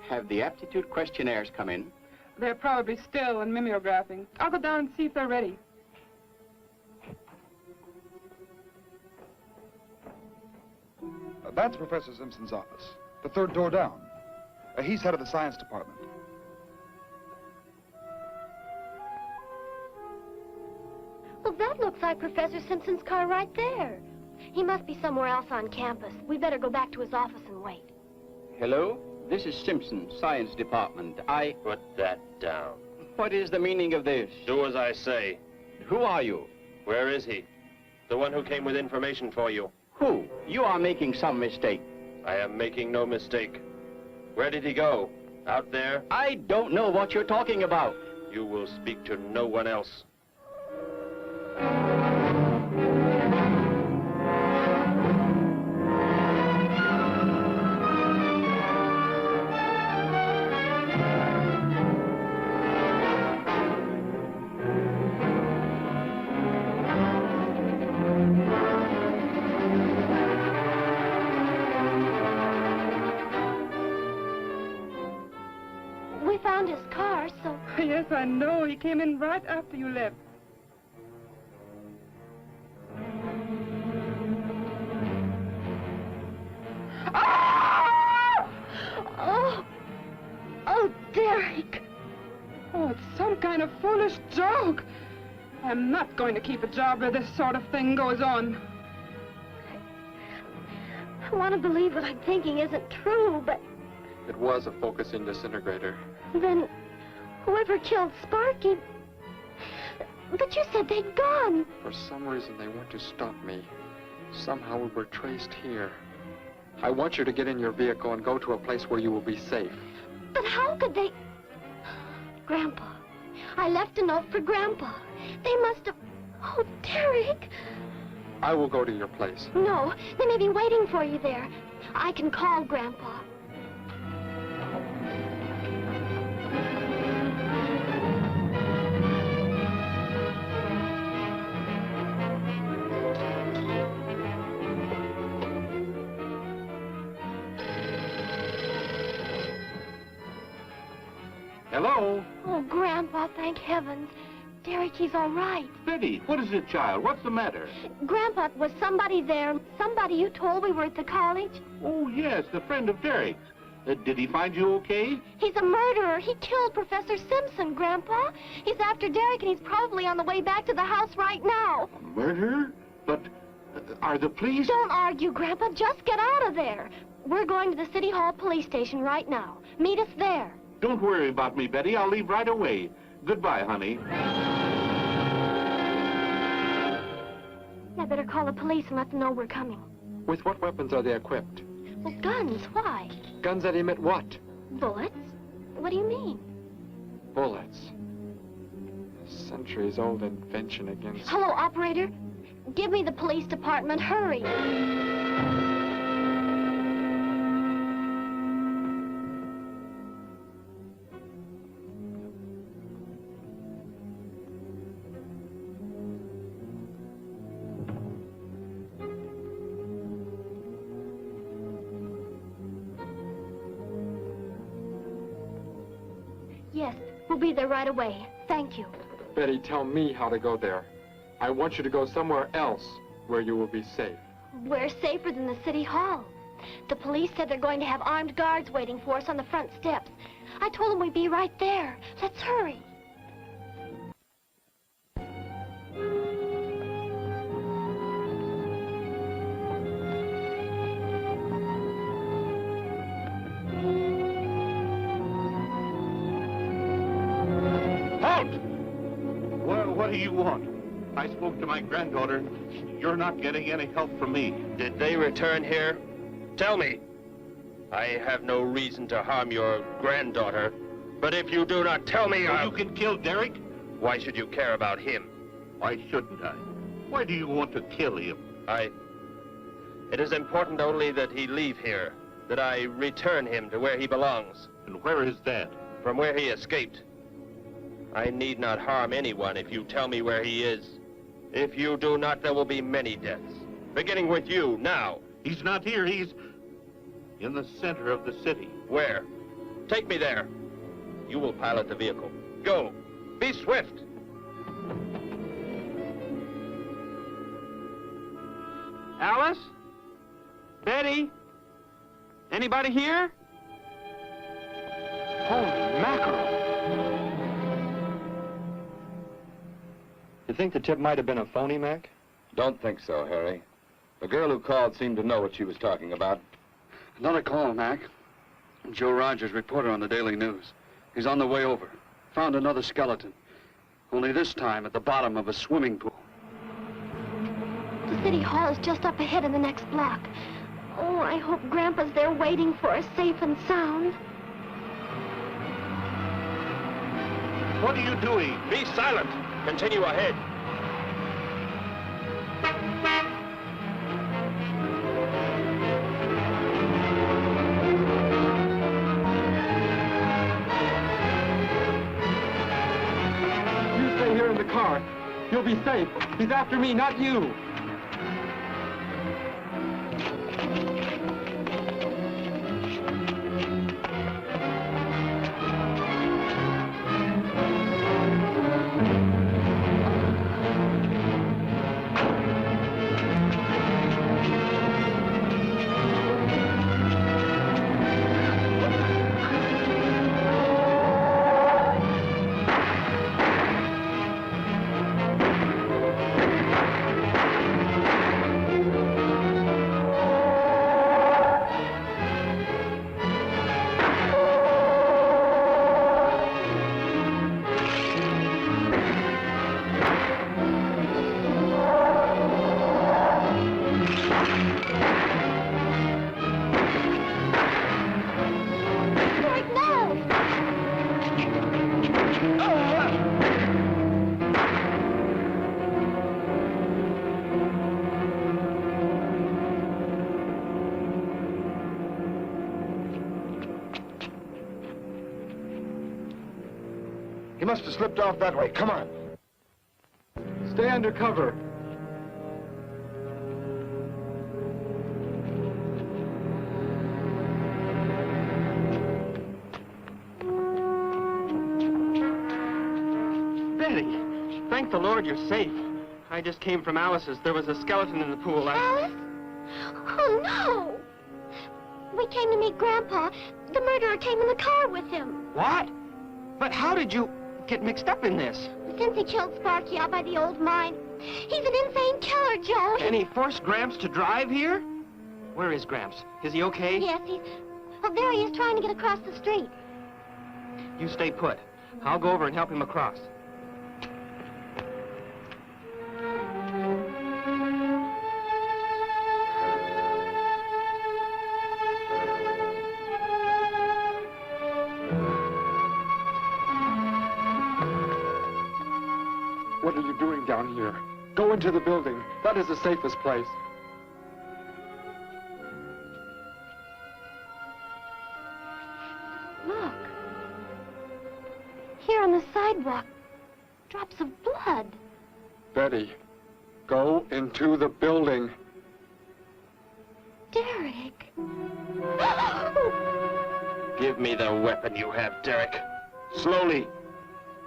Have the aptitude questionnaires come in? They're probably still in mimeographing. I'll go down and see if they're ready. That's Professor Simpson's office. The third door down. He's head of the science department. Well, that looks like Professor Simpson's car right there. He must be somewhere else on campus. We better go back to his office and wait. Hello? This is Simpson, science department. Put that down. What is the meaning of this? Do as I say. Who are you? Where is he? The one who came with information for you. Who? You are making some mistake. I am making no mistake. Where did he go? Out there? I don't know what you're talking about. You will speak to no one else. We found his car, so... Yes, I know. He came in right after you left. Oh! Oh, Derek! Oh, it's some kind of foolish joke. I'm not going to keep a job where this sort of thing goes on. I want to believe what I'm thinking isn't true, but It was a focusing disintegrator. then whoever killed Sparky... But you said they'd gone. For some reason, they want to stop me. Somehow we were traced here. I want you to get in your vehicle and go to a place where you will be safe. But how could they... Grandpa. I left a note for Grandpa. They must have... Oh, Derek. I will go to your place. No, they may be waiting for you there. I can call Grandpa. Hello? Oh, Grandpa, thank heavens. Derek, he's all right. Betty, what is it, child? What's the matter? Grandpa, was somebody there? Somebody you told we were at the college? Oh, yes, the friend of Derek's. Did he find you okay? He's a murderer. He killed Professor Simpson, Grandpa. He's after Derek, and he's probably on the way back to the house right now. Murder? But are the police... Don't argue, Grandpa. Just get out of there. We're going to the City Hall police station right now. Meet us there. Don't worry about me, Betty. I'll leave right away. Goodbye, honey. I better call the police and let them know we're coming. With what weapons are they equipped? Well, guns. Why? Guns that emit what? Bullets? What do you mean? Bullets. A centuries-old invention against... Hello, operator. Give me the police department. Hurry. Yes, we'll be there right away. Thank you. Betty, tell me how to go there. I want you to go somewhere else where you will be safe. We're safer than the City Hall. The police said they're going to have armed guards waiting for us on the front steps. I told them we'd be right there. Let's hurry. What do you want? I spoke to my granddaughter. You're not getting any help from me. Did they return here? Tell me. I have no reason to harm your granddaughter, but if you do not tell me, You can kill Derek? Why should you care about him? Why shouldn't I? Why do you want to kill him? It is important only that he leave here, that I return him to where he belongs. And where is that? From where he escaped. I need not harm anyone if you tell me where he is. If you do not, there will be many deaths. Beginning with you, now. He's not here. He's in the center of the city. Where? Take me there. You will pilot the vehicle. Go. Be swift. Alice? Betty? Anybody here? Holy mackerel. You think the tip might have been a phony, Mac? Don't think so, Harry. The girl who called seemed to know what she was talking about. Another call, Mac. Joe Rogers, reporter on the Daily News. He's on the way over. Found another skeleton. Only this time at the bottom of a swimming pool. The city hall is just up ahead in the next block. Oh, I hope Grandpa's there waiting for us safe and sound. What are you doing? Be silent. Continue ahead. You stay here in the car. You'll be safe. He's after me, not you. He must have slipped off that way. Come on. Stay under cover. Betty, thank the Lord you're safe. I just came from Alice's. There was a skeleton in the pool. Alice? Oh, no! We came to meet Grandpa. The murderer came in the car with him. What? But how did you get mixed up in this? Since he killed Sparky out by the old mine. He's an insane killer, Joe. And he forced Gramps to drive here? Where is Gramps? Is he okay? Yes, he's... Well, there he is trying to get across the street. You stay put. I'll go over and help him across. What are you doing down here? Go into the building. That is the safest place. Look. Here on the sidewalk. Drops of blood. Betty, go into the building. Derek. Give me the weapon you have, Derek. Slowly.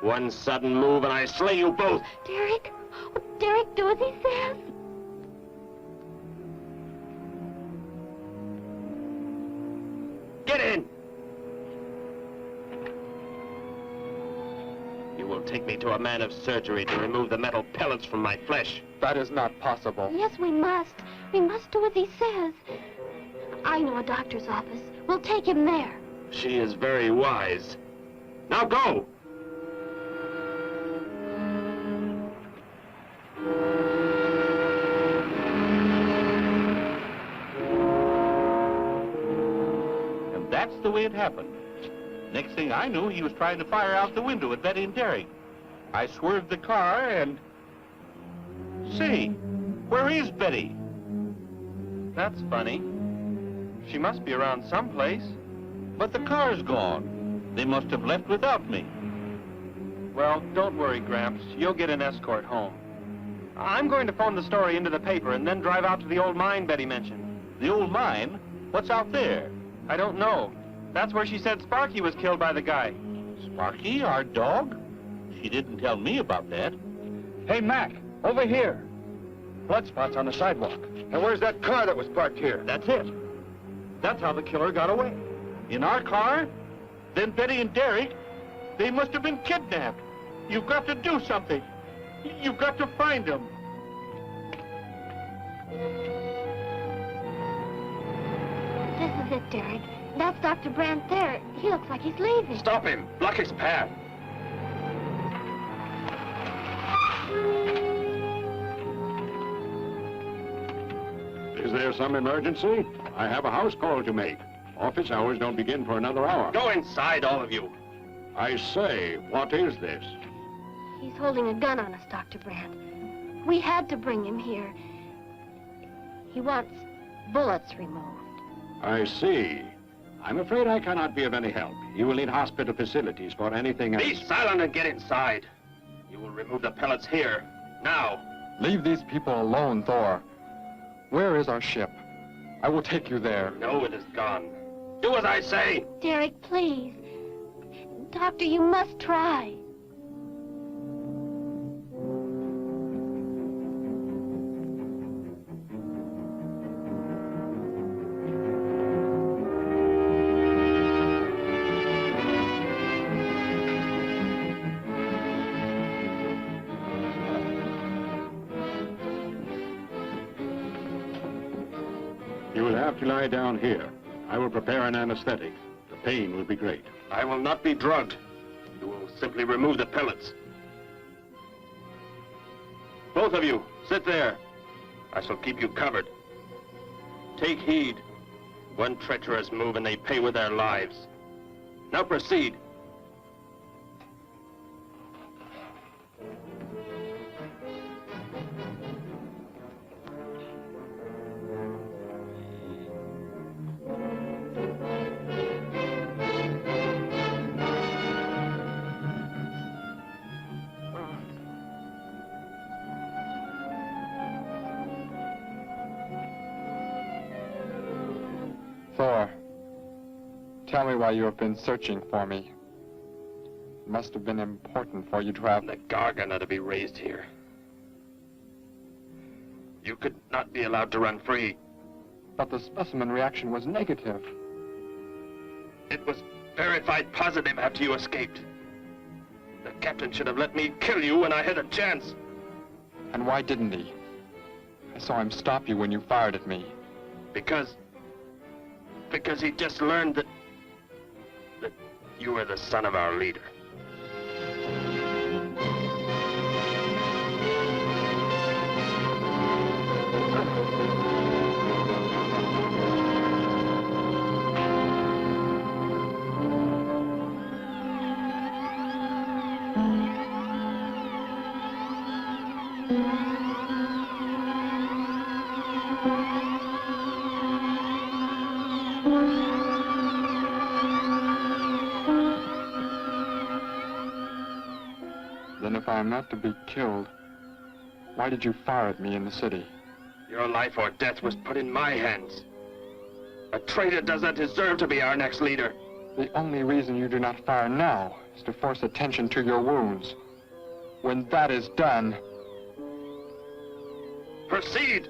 One sudden move and I slay you both. Derek? Oh, Derek, do as he says. Get in! You will take me to a man of surgery to remove the metal pellets from my flesh. That is not possible. Yes, we must. We must do as he says. I know a doctor's office. We'll take him there. She is very wise. Now go! And that's the way it happened. Next thing I knew, he was trying to fire out the window at Betty and Derek. I swerved the car and Say, where is Betty? That's funny. She must be around someplace. But the car's gone. They must have left without me. Well, don't worry, Gramps. You'll get an escort home. I'm going to phone the story into the paper and then drive out to the old mine Betty mentioned. The old mine? What's out there? I don't know. That's where she said Sparky was killed by the guy. Sparky, our dog? She didn't tell me about that. Hey, Mac, over here. Blood spots on the sidewalk. And where's that car that was parked here? That's it. That's how the killer got away. In our car? Then Betty and Derek, they must have been kidnapped. You've got to do something. You've got to find them. This is it, Derek. That's Dr. Brandt there. He looks like he's leaving. Stop him. Block his path. Is there some emergency? I have a house call to make. Office hours don't begin for another hour. Go inside, all of you. I say, what is this? He's holding a gun on us, Dr. Brandt. We had to bring him here. He wants bullets removed. I see. I'm afraid I cannot be of any help. You will need hospital facilities for anything else. Be silent and get inside. You will remove the pellets here, now. Leave these people alone, Thor. Where is our ship? I will take you there. No, it is gone. Do as I say. Derek, please. Doctor, you must try. You will have to lie down here. I will prepare an anesthetic. The pain will be great. I will not be drugged. You will simply remove the pellets. Both of you, sit there. I shall keep you covered. Take heed. One treacherous move and they pay with their lives. Now proceed. Thor, tell me why you have been searching for me. It must have been important for you to have... The Gargan are to be raised here. You could not be allowed to run free. But the specimen reaction was negative. It was verified positive after you escaped. The captain should have let me kill you when I had a chance. And why didn't he? I saw him stop you when you fired at me. Because he just learned that you were the son of our leader. Then if I am not to be killed, why did you fire at me in the city? Your life or death was put in my hands. A traitor does not deserve to be our next leader. The only reason you do not fire now is to force attention to your wounds. When that is done... Proceed!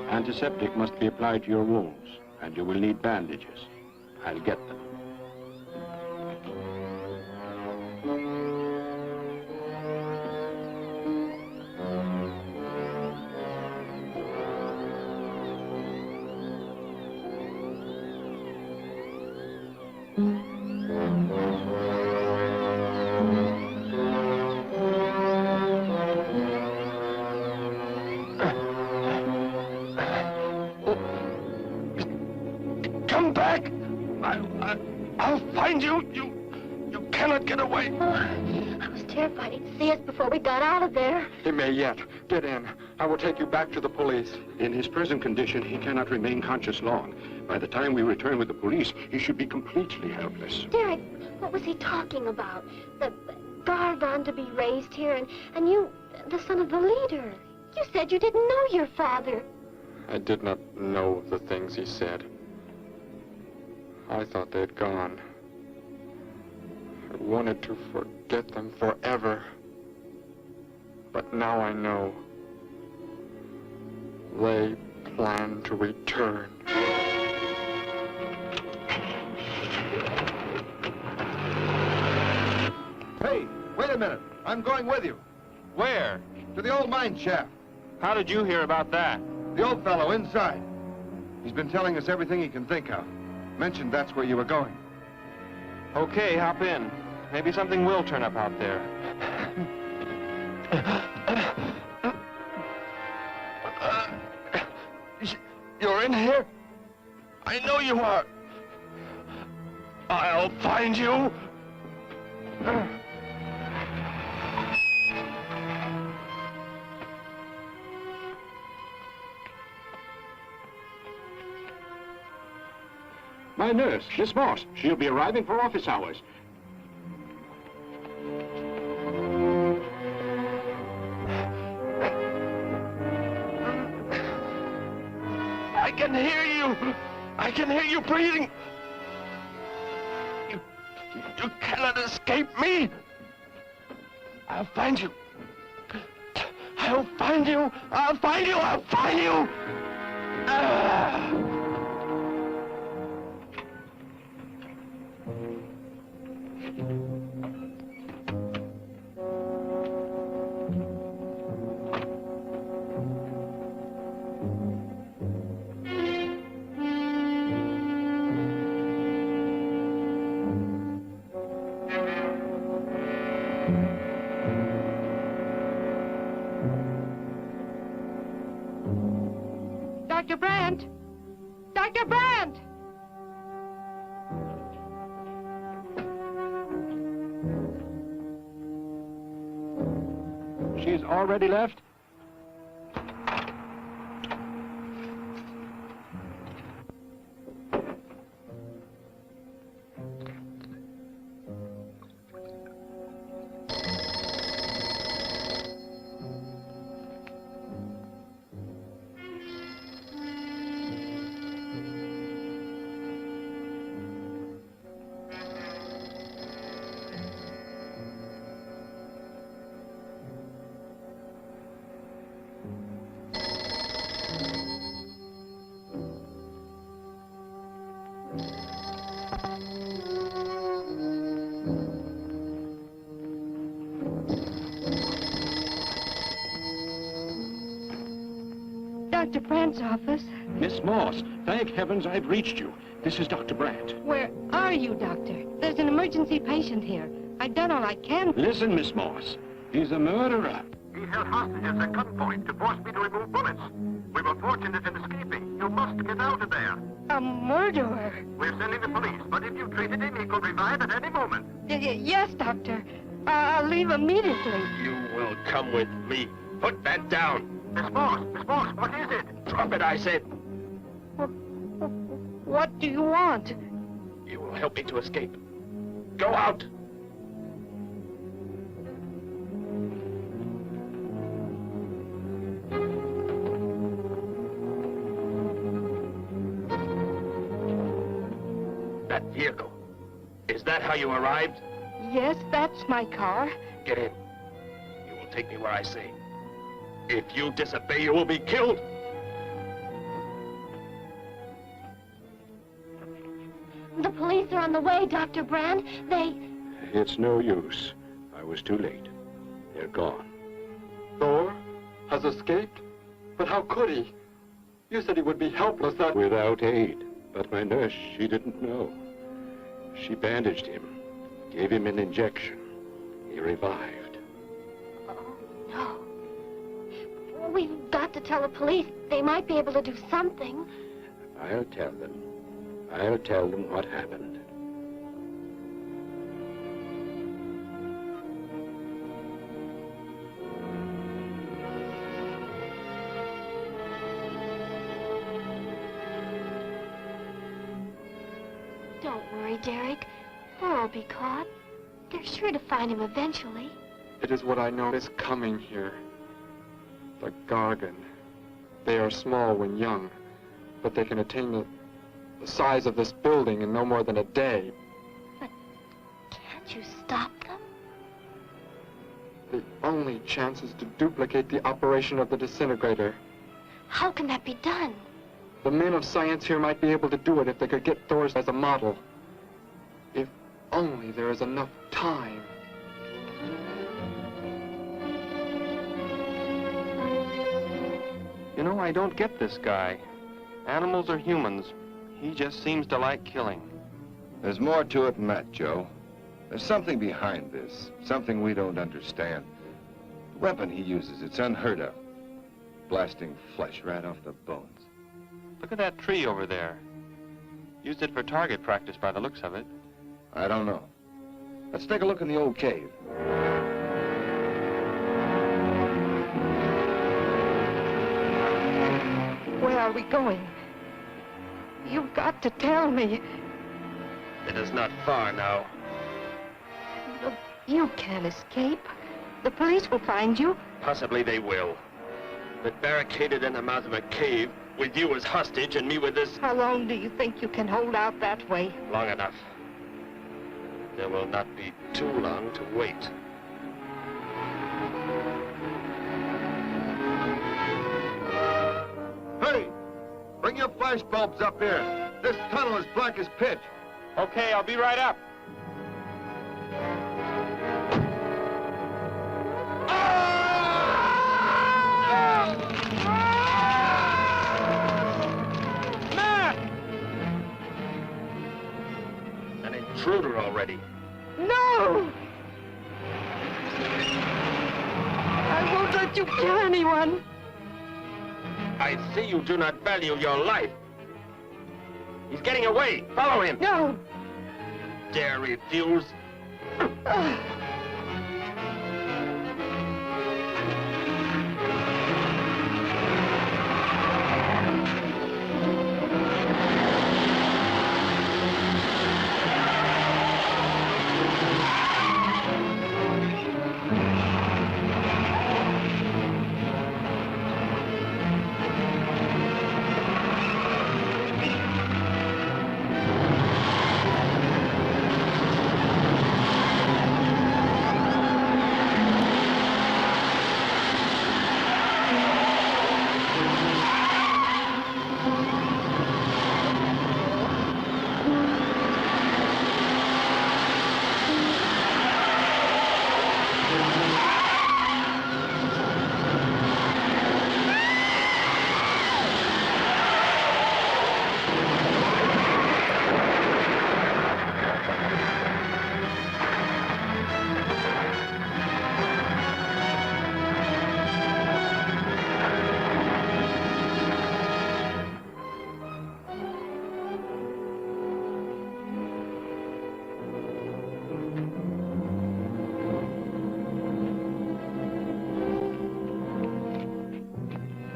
Antiseptic must be applied to your wounds, and you will need bandages. I'll get them. Come back! I'll find you. You cannot get away. I was terrified he'd see us before we got out of there. He may yet. Get in. I will take you back to the police. In his present condition, he cannot remain conscious long. By the time we return with the police, he should be completely helpless. Derek, what was he talking about? The Gargon to be raised here, and you, the son of the leader. You said you didn't know your father. I did not know the things he said. I thought they'd gone. I wanted to forget them forever. But now I know. They plan to return. Hey, wait a minute. I'm going with you. Where? To the old mine shaft. How did you hear about that? The old fellow inside. He's been telling us everything he can think of. Mentioned that's where you were going. Okay, hop in. Maybe something will turn up out there. You're in here? I know you are. I'll find you. My nurse, Miss Moss. She'll be arriving for office hours. I can hear you. I can hear you breathing. You cannot escape me. I'll find you. I'll find you. I'll find you. I'll find you. Dr. Brandt! Dr. Brandt! She's already left? Dr. Brandt's office. Miss Moss, thank heavens I've reached you. This is Dr. Brandt. Where are you, Doctor? There's an emergency patient here. I've done all I can. Listen, Miss Moss. He's a murderer. He held hostages at gunpoint to force me to remove bullets. We were fortunate in escaping. You must get out of there. A murderer? We're sending the police, but if you treated him, he could revive at any moment. Yes, Doctor. I'll leave immediately. You will come with me. Put that down. Miss Moss, what is it? Drop it, I said. What do you want? You will help me to escape. Go out. That vehicle. Is that how you arrived? Yes, that's my car. Get in. You will take me where I say. If you disobey, you will be killed. The police are on the way, Dr. Brand. It's no use. I was too late. They're gone. Thor has escaped? But how could he? You said he would be helpless, that... Without aid. But my nurse, she didn't know. She bandaged him, gave him an injection. He revived. No. We've got to tell the police. They might be able to do something. I'll tell them. I'll tell them what happened. Don't worry, Derek. Thor will be caught. They're sure to find him eventually. It is what I notice coming here. The Gargan. They are small when young, but they can attain the size of this building in no more than a day. But can't you stop them? The only chance is to duplicate the operation of the disintegrator. How can that be done? The men of science here might be able to do it if they could get Thor's as a model. If only there is enough time. You know, I don't get this guy. Animals or humans, he just seems to like killing. There's more to it than that, Joe. There's something behind this, something we don't understand. The weapon he uses, it's unheard of. Blasting flesh right off the bones. Look at that tree over there. Used it for target practice by the looks of it. I don't know. Let's take a look in the old cave. Where are we going? You've got to tell me. It is not far now. Look, you can't escape. The police will find you. Possibly they will. But barricaded in the mouth of a cave, with you as hostage and me with this... How long do you think you can hold out that way? Long enough. There will not be too long to wait. Hey! Bring your flash bulbs up here. This tunnel is black as pitch. Okay, I'll be right up. An intruder already. No! I won't let you kill anyone. I see you do not value your life. He's getting away. Follow him. No. Dare refuse?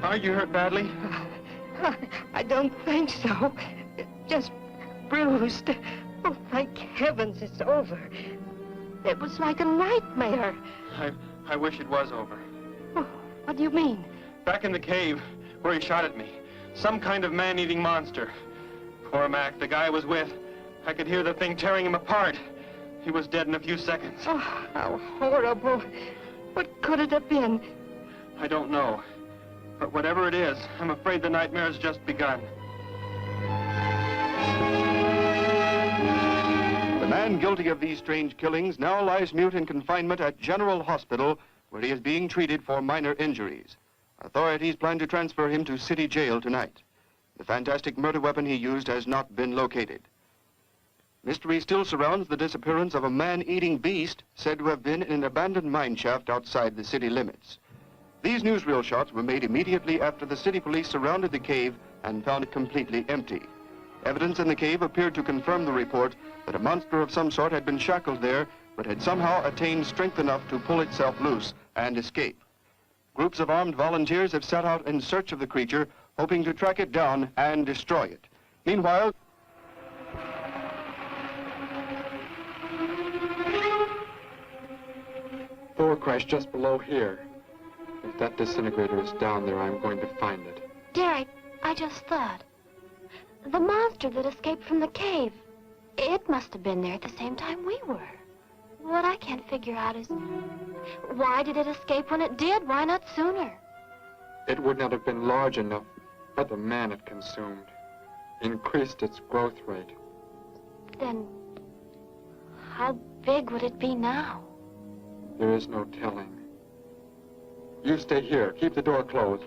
Are you hurt badly? I don't think so. Just bruised. Oh, thank heavens it's over. It was like a nightmare. I wish it was over. Oh, what do you mean? Back in the cave, where he shot at me. Some kind of man-eating monster. Poor Mac, the guy I was with. I could hear the thing tearing him apart. He was dead in a few seconds. Oh, how horrible. What could it have been? I don't know. But whatever it is, I'm afraid the nightmare has just begun. The man guilty of these strange killings now lies mute in confinement at General Hospital, where he is being treated for minor injuries. Authorities plan to transfer him to City Jail tonight. The fantastic murder weapon he used has not been located. Mystery still surrounds the disappearance of a man-eating beast said to have been in an abandoned mine shaft outside the city limits. These newsreel shots were made immediately after the city police surrounded the cave and found it completely empty. Evidence in the cave appeared to confirm the report that a monster of some sort had been shackled there, but had somehow attained strength enough to pull itself loose and escape. Groups of armed volunteers have set out in search of the creature, hoping to track it down and destroy it. Meanwhile, Thor crashed just below here. If that disintegrator is down there, I'm going to find it. Derek, I just thought. The monster that escaped from the cave, it must have been there at the same time we were. What I can't figure out is, why did it escape when it did? Why not sooner? It would not have been large enough, but the man it consumed increased its growth rate. Then, how big would it be now? There is no telling. You stay here. Keep the door closed.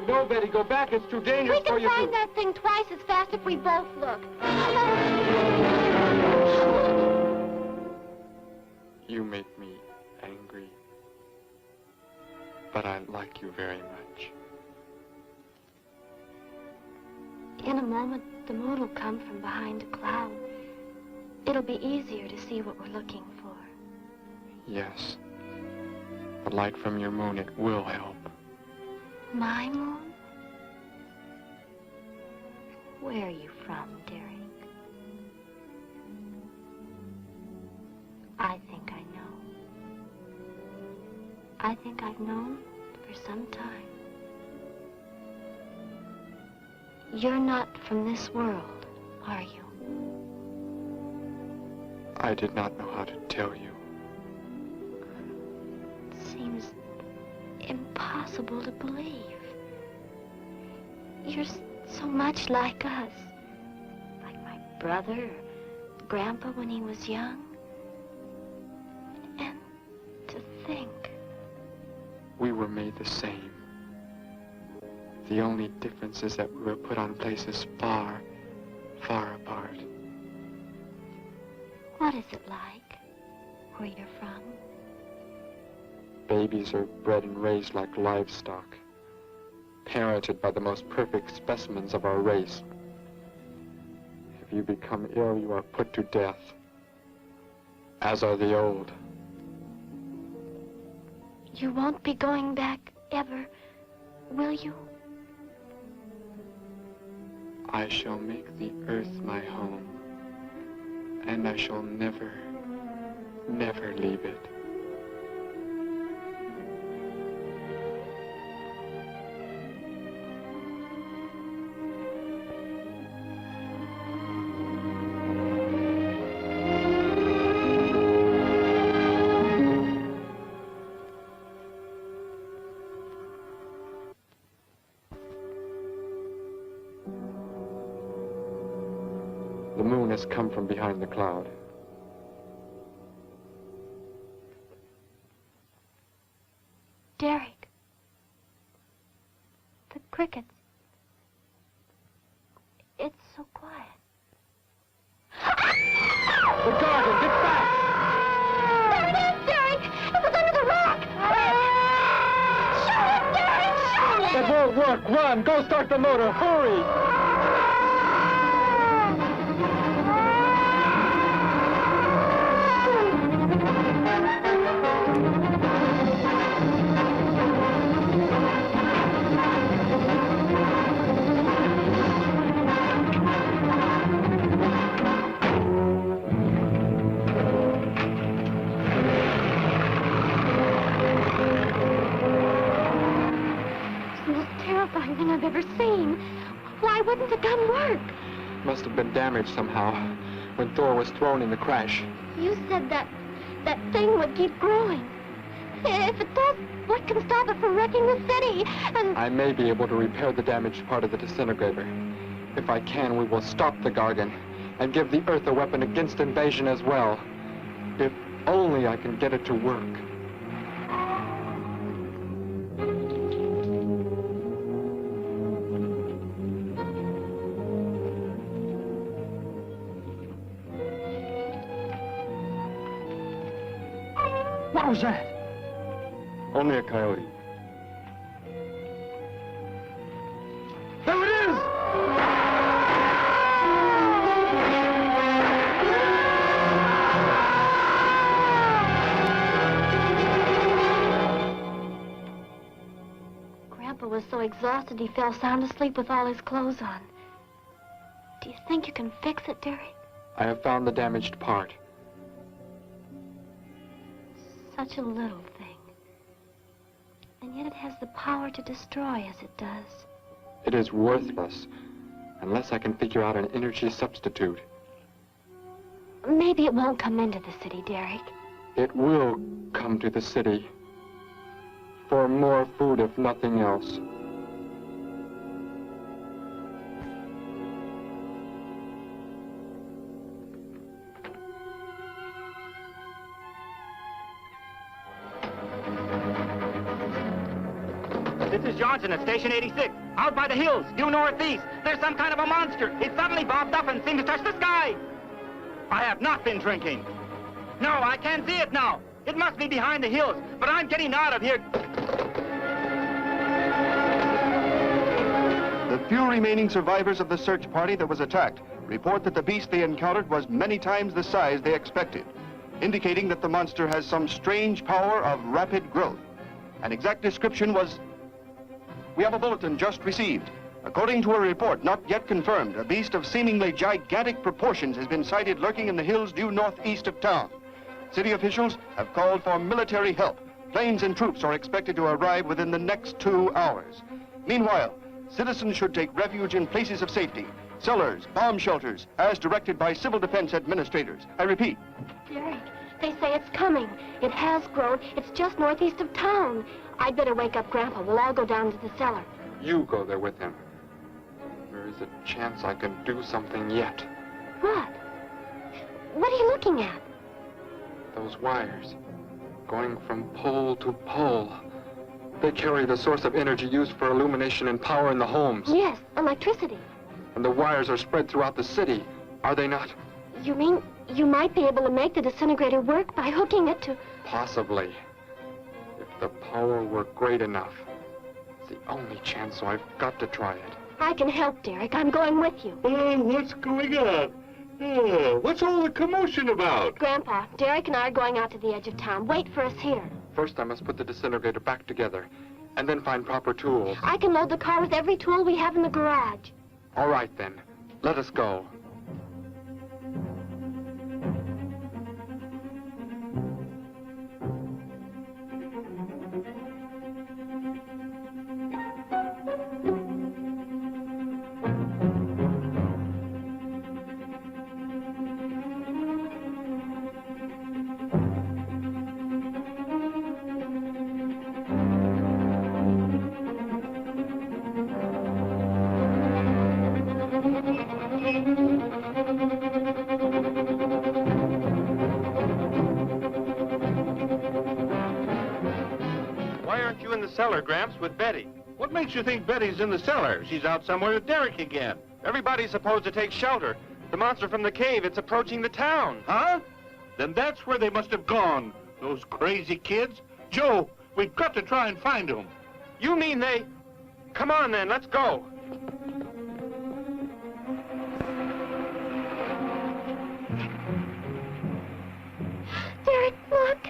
No, Betty, go back. It's too dangerous for you We can find that thing twice as fast if we both look. You make me angry, but I like you very much. In a moment, the moon will come from behind a cloud. It'll be easier to see what we're looking for. Yes. The light from your moon, it will help. My moon? Where are you from, Derek? I think I know. I think I've known for some time. You're not from this world, are you? I did not know how to tell you. It seems impossible to believe. You're so much like us. Like my brother or Grandpa when he was young. And to think. We were made the same. The only difference is that we were put on places far, far apart. What is it like where you're from? Babies are bred and raised like livestock, parented by the most perfect specimens of our race. If you become ill, you are put to death, as are the old. You won't be going back ever, will you? I shall make the earth my home, and I shall never, never leave it. The moon has come from behind the cloud. Derek. The crickets. It's so quiet. The garden, get back! There it is, Derek! It was under the rock! Shoot it, Derek! Shoot it! It won't work. Run! Go start the motor! Hurry! didn't the gun work? Must have been damaged somehow when Thor was thrown in the crash. You said that thing would keep growing. If it does, what can stop it from wrecking the city? And I may be able to repair the damaged part of the disintegrator. If I can, we will stop the Gargan and give the Earth a weapon against invasion as well. If only I can get it to work. What was that? Only a coyote. There it is! Grandpa was so exhausted he fell sound asleep with all his clothes on. Do you think you can fix it, Derek? I have found the damaged part. Such a little thing. And yet it has the power to destroy as it does. It is worthless unless I can figure out an energy substitute. Maybe it won't come into the city, Derek. It will come to the city. For more food, if nothing else. This is Johnson at Station 86. Out by the hills, due northeast. There's some kind of a monster. It suddenly bobbed up and seemed to touch the sky. I have not been drinking. No, I can't see it now. It must be behind the hills, but I'm getting out of here. The few remaining survivors of the search party that was attacked report that the beast they encountered was many times the size they expected, indicating that the monster has some strange power of rapid growth. An exact description was... We have a bulletin just received. According to a report not yet confirmed, a beast of seemingly gigantic proportions has been sighted lurking in the hills due northeast of town. City officials have called for military help. Planes and troops are expected to arrive within the next 2 hours. Meanwhile, citizens should take refuge in places of safety, cellars, bomb shelters, as directed by civil defense administrators. I repeat. Derek, they say it's coming. It has grown. It's just northeast of town. I'd better wake up Grandpa. We'll all go down to the cellar. You go there with him. There is a chance I can do something yet. What? What are you looking at? Those wires, going from pole to pole. They carry the source of energy used for illumination and power in the homes. Yes, electricity. And the wires are spread throughout the city, are they not? You mean you might be able to make the disintegrator work by hooking it to... Possibly. If the power were great enough. It's the only chance, so I've got to try it. I can help, Derek. I'm going with you. Oh, what's going on? Oh, what's all the commotion about? Grandpa, Derek and I are going out to the edge of town. Wait for us here. First, I must put the disintegrator back together, and then find proper tools. I can load the car with every tool we have in the garage. All right, then. Let us go. Why aren't you in the cellar, Gramps, with Betty? What makes you think Betty's in the cellar? She's out somewhere with Derek again. Everybody's supposed to take shelter. The monster from the cave, it's approaching the town. Huh? Then that's where they must have gone. Those crazy kids. Joe, we've got to try and find them. You mean they... Come on, then, let's go. Derek, look.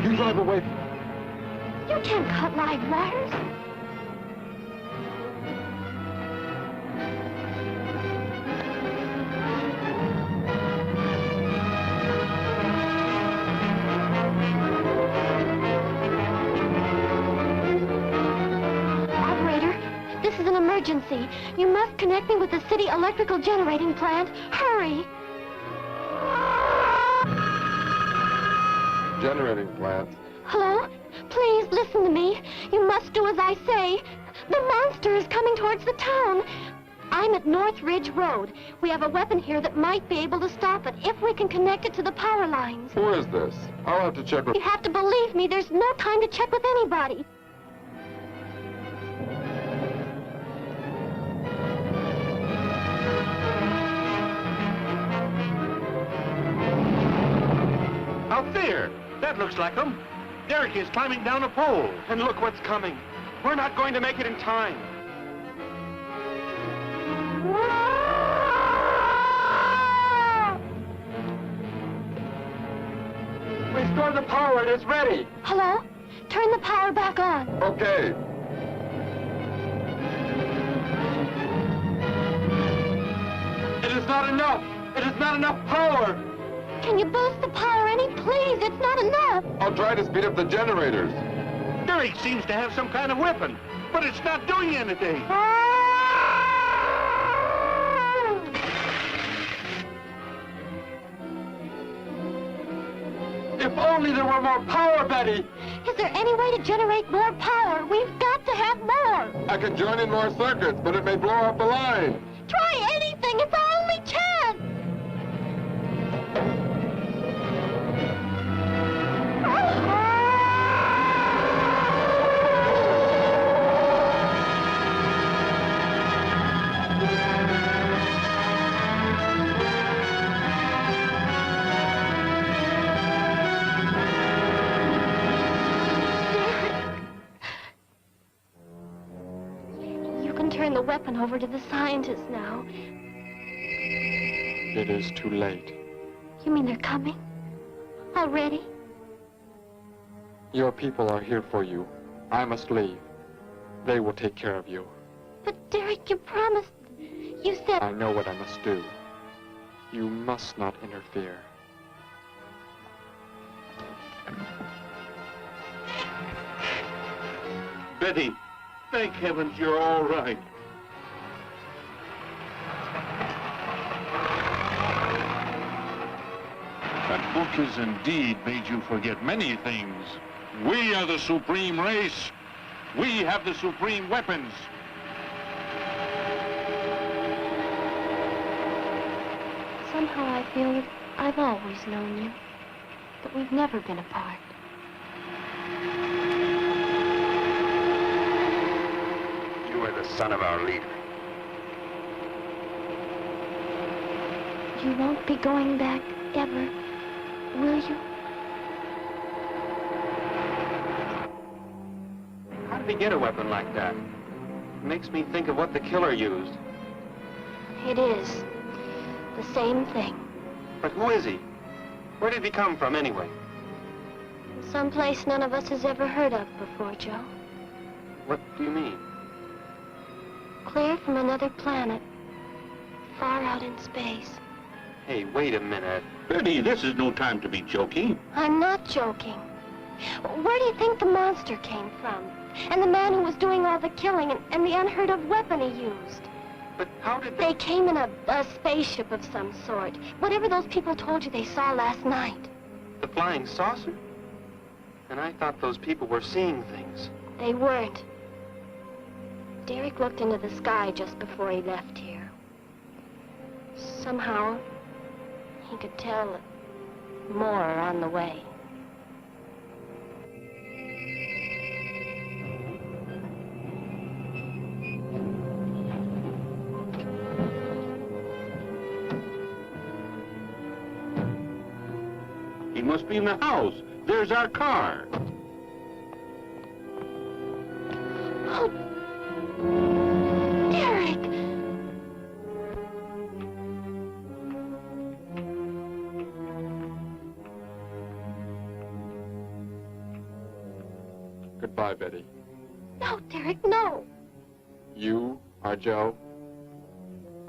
You drive away. You can't cut live wires. emergency. You must connect me with the city electrical generating plant. Hurry! Generating plant. Hello? Please listen to me. You must do as I say. The monster is coming towards the town. I'm at North Ridge Road. We have a weapon here that might be able to stop it if we can connect it to the power lines. Who is this? I'll have to check with... You have to believe me. There's no time to check with anybody. Out there! That looks like him. Derek is climbing down a pole. And look what's coming. We're not going to make it in time. Restore the power. It is ready. Hello? Turn the power back on. Okay. It is not enough. It is not enough power. Can you boost the power any? Please, it's not enough. I'll try to speed up the generators. Derek seems to have some kind of weapon, but it's not doing anything. If only there were more power, Betty! Is there any way to generate more power? We've got to have more. I can join in more circuits, but it may blow up the line. Try anything. It's our only chance. Turn the weapon over to the scientists now. It is too late. You mean they're coming? Already? Your people are here for you. I must leave. They will take care of you. But Derek, you promised. You said... I know what I must do. You must not interfere. Betty, thank heavens you're all right. That book has indeed made you forget many things. We are the supreme race. We have the supreme weapons. Somehow I feel that I've always known you, that we've never been apart. You are the son of our leader. You won't be going back ever, will you? How did he get a weapon like that? It makes me think of what the killer used. It is. The same thing. But who is he? Where did he come from, anyway? Someplace none of us has ever heard of before, Joe. What do you mean? Clear from another planet. Far out in space. Hey, wait a minute. Betty, this is no time to be joking. I'm not joking. Where do you think the monster came from? And the man who was doing all the killing and the unheard of weapon he used? But how did they came in a spaceship of some sort. Whatever those people told you they saw last night. The flying saucer? And I thought those people were seeing things. They weren't. Derek looked into the sky just before he left here. Somehow, he could tell that more are on the way. He must be in the house. There's our car. Oh, Derek! Goodbye, Betty. No, Derek, no. You are Joe.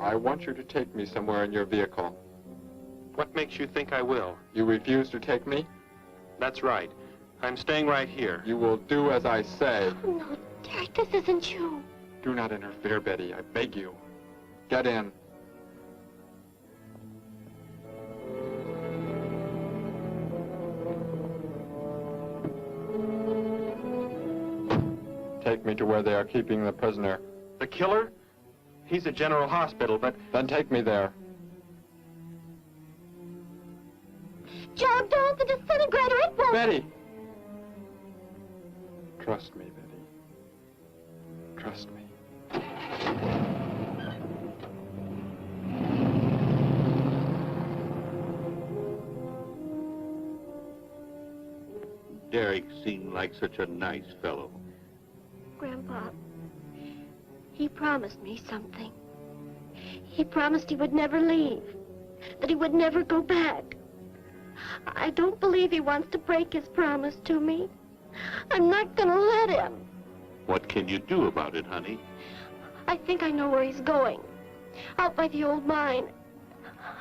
I want you to take me somewhere in your vehicle. What makes you think I will? You refuse to take me? That's right. I'm staying right here. You will do as I say. Oh, no, Derek, this isn't you. Do not interfere, Betty, I beg you. Get in. Take me to where they are keeping the prisoner. The killer? He's at General Hospital, but... Then take me there. Joe, don't! The disintegrator, it won't... Betty! Trust me, Betty. Trust me. Derek seemed like such a nice fellow. Grandpa, he promised me something. He promised he would never leave, that he would never go back. I don't believe he wants to break his promise to me. I'm not gonna let him. What can you do about it, honey? I think I know where he's going. Out by the old mine.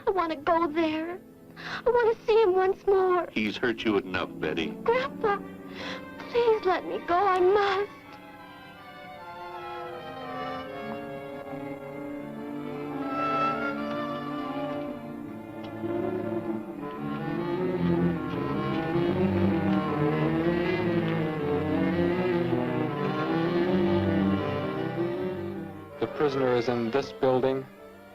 I want to go there. I want to see him once more. He's hurt you enough, Betty. Grandpa, please let me go. I must. The prisoner is in this building.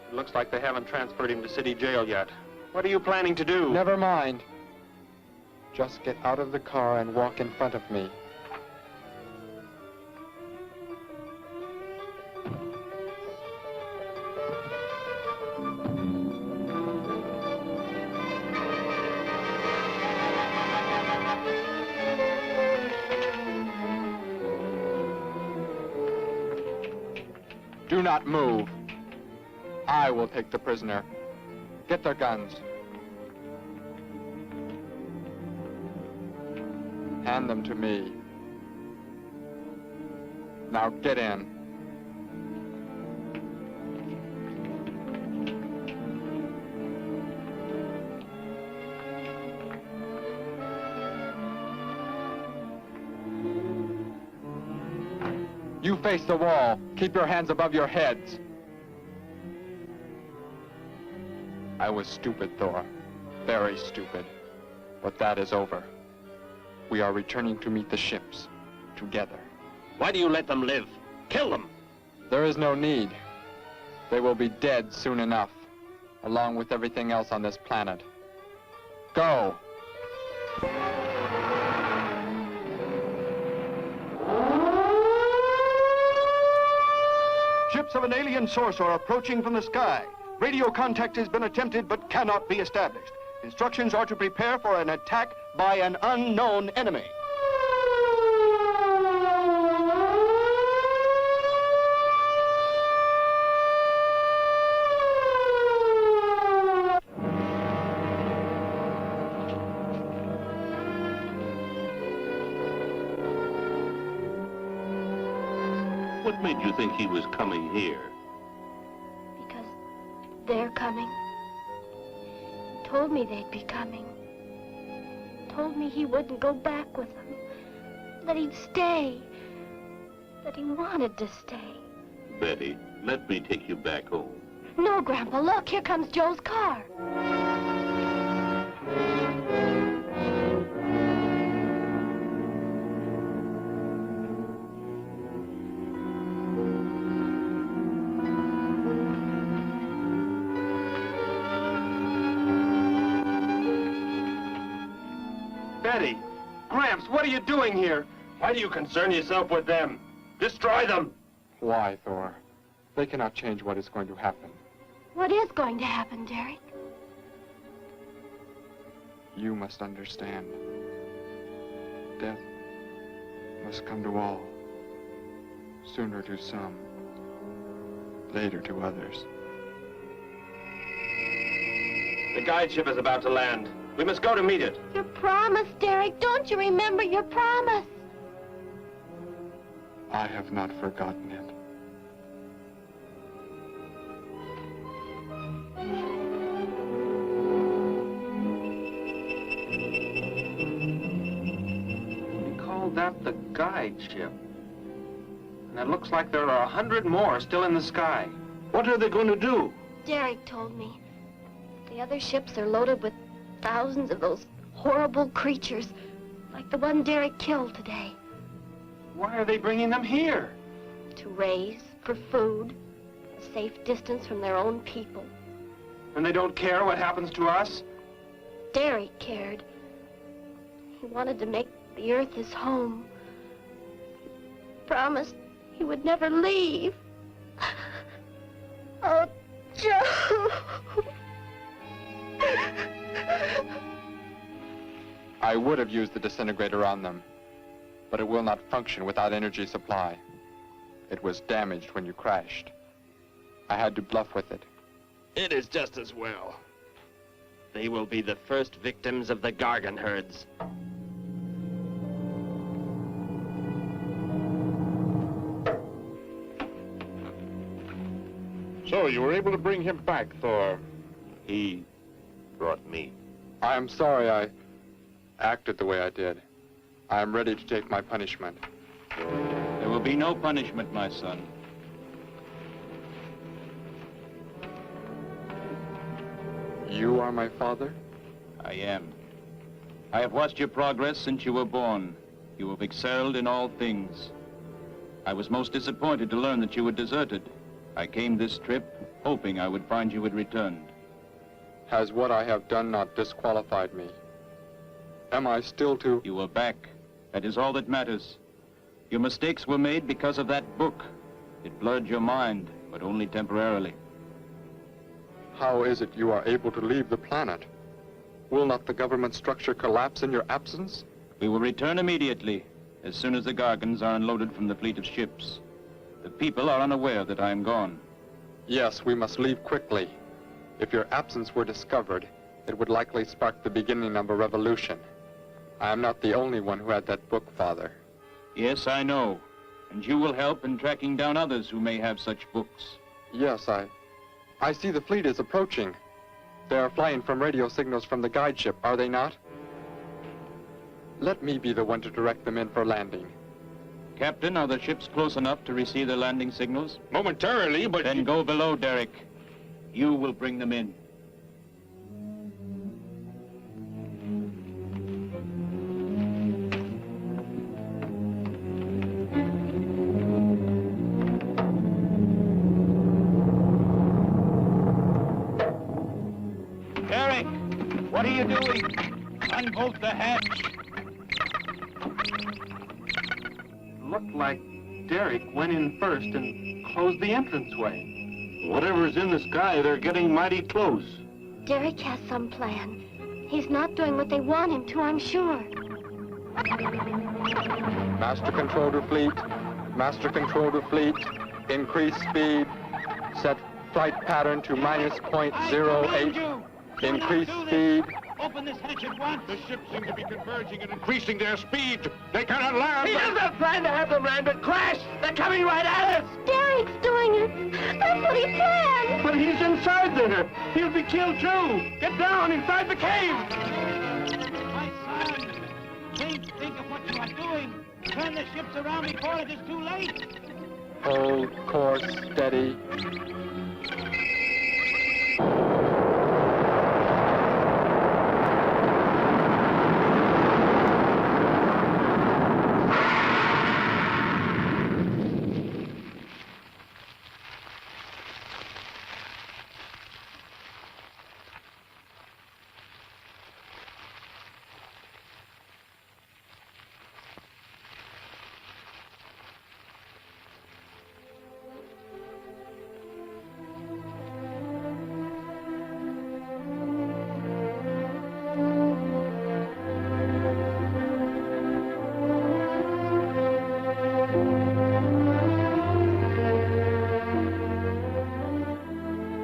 It looks like they haven't transferred him to city jail yet. What are you planning to do? Never mind. Just get out of the car and walk in front of me. Do not move. I will take the prisoner. Get their guns. Hand them to me. Now get in. You face the wall. Keep your hands above your heads. I was stupid, Thor. Very stupid. But that is over. We are returning to meet the ships. Together. Why do you let them live? Kill them! There is no need. They will be dead soon enough, along with everything else on this planet. Go! Ships of an alien source are approaching from the sky. Radio contact has been attempted but cannot be established. Instructions are to prepare for an attack by an unknown enemy. What made you think he was coming here? Because they're coming. Told me they'd be coming. Told me he wouldn't go back with them. That he'd stay. That he wanted to stay. Betty, let me take you back home. No, Grandpa, look, here comes Joe's car. Betty! Gramps, what are you doing here? Why do you concern yourself with them? Destroy them! Why, Thor? They cannot change what is going to happen. What is going to happen, Derek? You must understand. Death must come to all. Sooner to some, later to others. The guide ship is about to land. We must go to meet it. Your promise, Derek. Don't you remember your promise? I have not forgotten it. You call that the guide ship? And it looks like there are 100 more still in the sky. What are they going to do? Derek told me. The other ships are loaded with thousands of those horrible creatures, like the one Derek killed today. Why are they bringing them here? To raise, for food, a safe distance from their own people. And they don't care what happens to us? Derek cared. He wanted to make the Earth his home. He promised he would never leave. Oh, Joe! I would have used the disintegrator on them, but it will not function without energy supply. It was damaged when you crashed. I had to bluff with it. It is just as well. They will be the first victims of the Gargan herds. So, you were able to bring him back, Thor? He brought me. I am sorry I acted the way I did. I am ready to take my punishment. There will be no punishment, my son. You are my father? I am. I have watched your progress since you were born. You have excelled in all things. I was most disappointed to learn that you had deserted. I came this trip hoping I would find you had returned. Has what I have done not disqualified me? Am I still to... You are back. That is all that matters. Your mistakes were made because of that book. It blurred your mind, but only temporarily. How is it you are able to leave the planet? Will not the government structure collapse in your absence? We will return immediately, as soon as the Gargans are unloaded from the fleet of ships. The people are unaware that I am gone. Yes, we must leave quickly. If your absence were discovered, it would likely spark the beginning of a revolution. I am not the only one who had that book, Father. Yes, I know. And you will help in tracking down others who may have such books. Yes, I see the fleet is approaching. They are flying from radio signals from the guide ship, are they not? Let me be the one to direct them in for landing. Captain, are the ships close enough to receive the landing signals? Momentarily, but... Then go below, Derek. You will bring them in. Derek, what are you doing? Unbolt the hatch. Looked like Derek went in first and closed the entranceway. Whatever's in the sky, they're getting mighty close. Derek has some plan. He's not doing what they want him to, I'm sure. Master control to fleet. Master control to fleet. Increase speed. Set flight pattern to -0.08. Increase speed. Open this hatch at once. The ships seem to be converging and increasing their speed. They cannot land. He doesn't plan to have them land, but crash. They're coming right at us. Derek's doing it. That's what he planned. But he's inside there. He'll be killed too. Get down inside the cave. My son, think of what you are doing. Turn the ships around before it is too late. Hold course steady.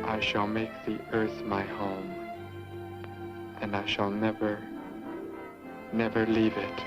I shall make the earth my home, and I shall never, never leave it.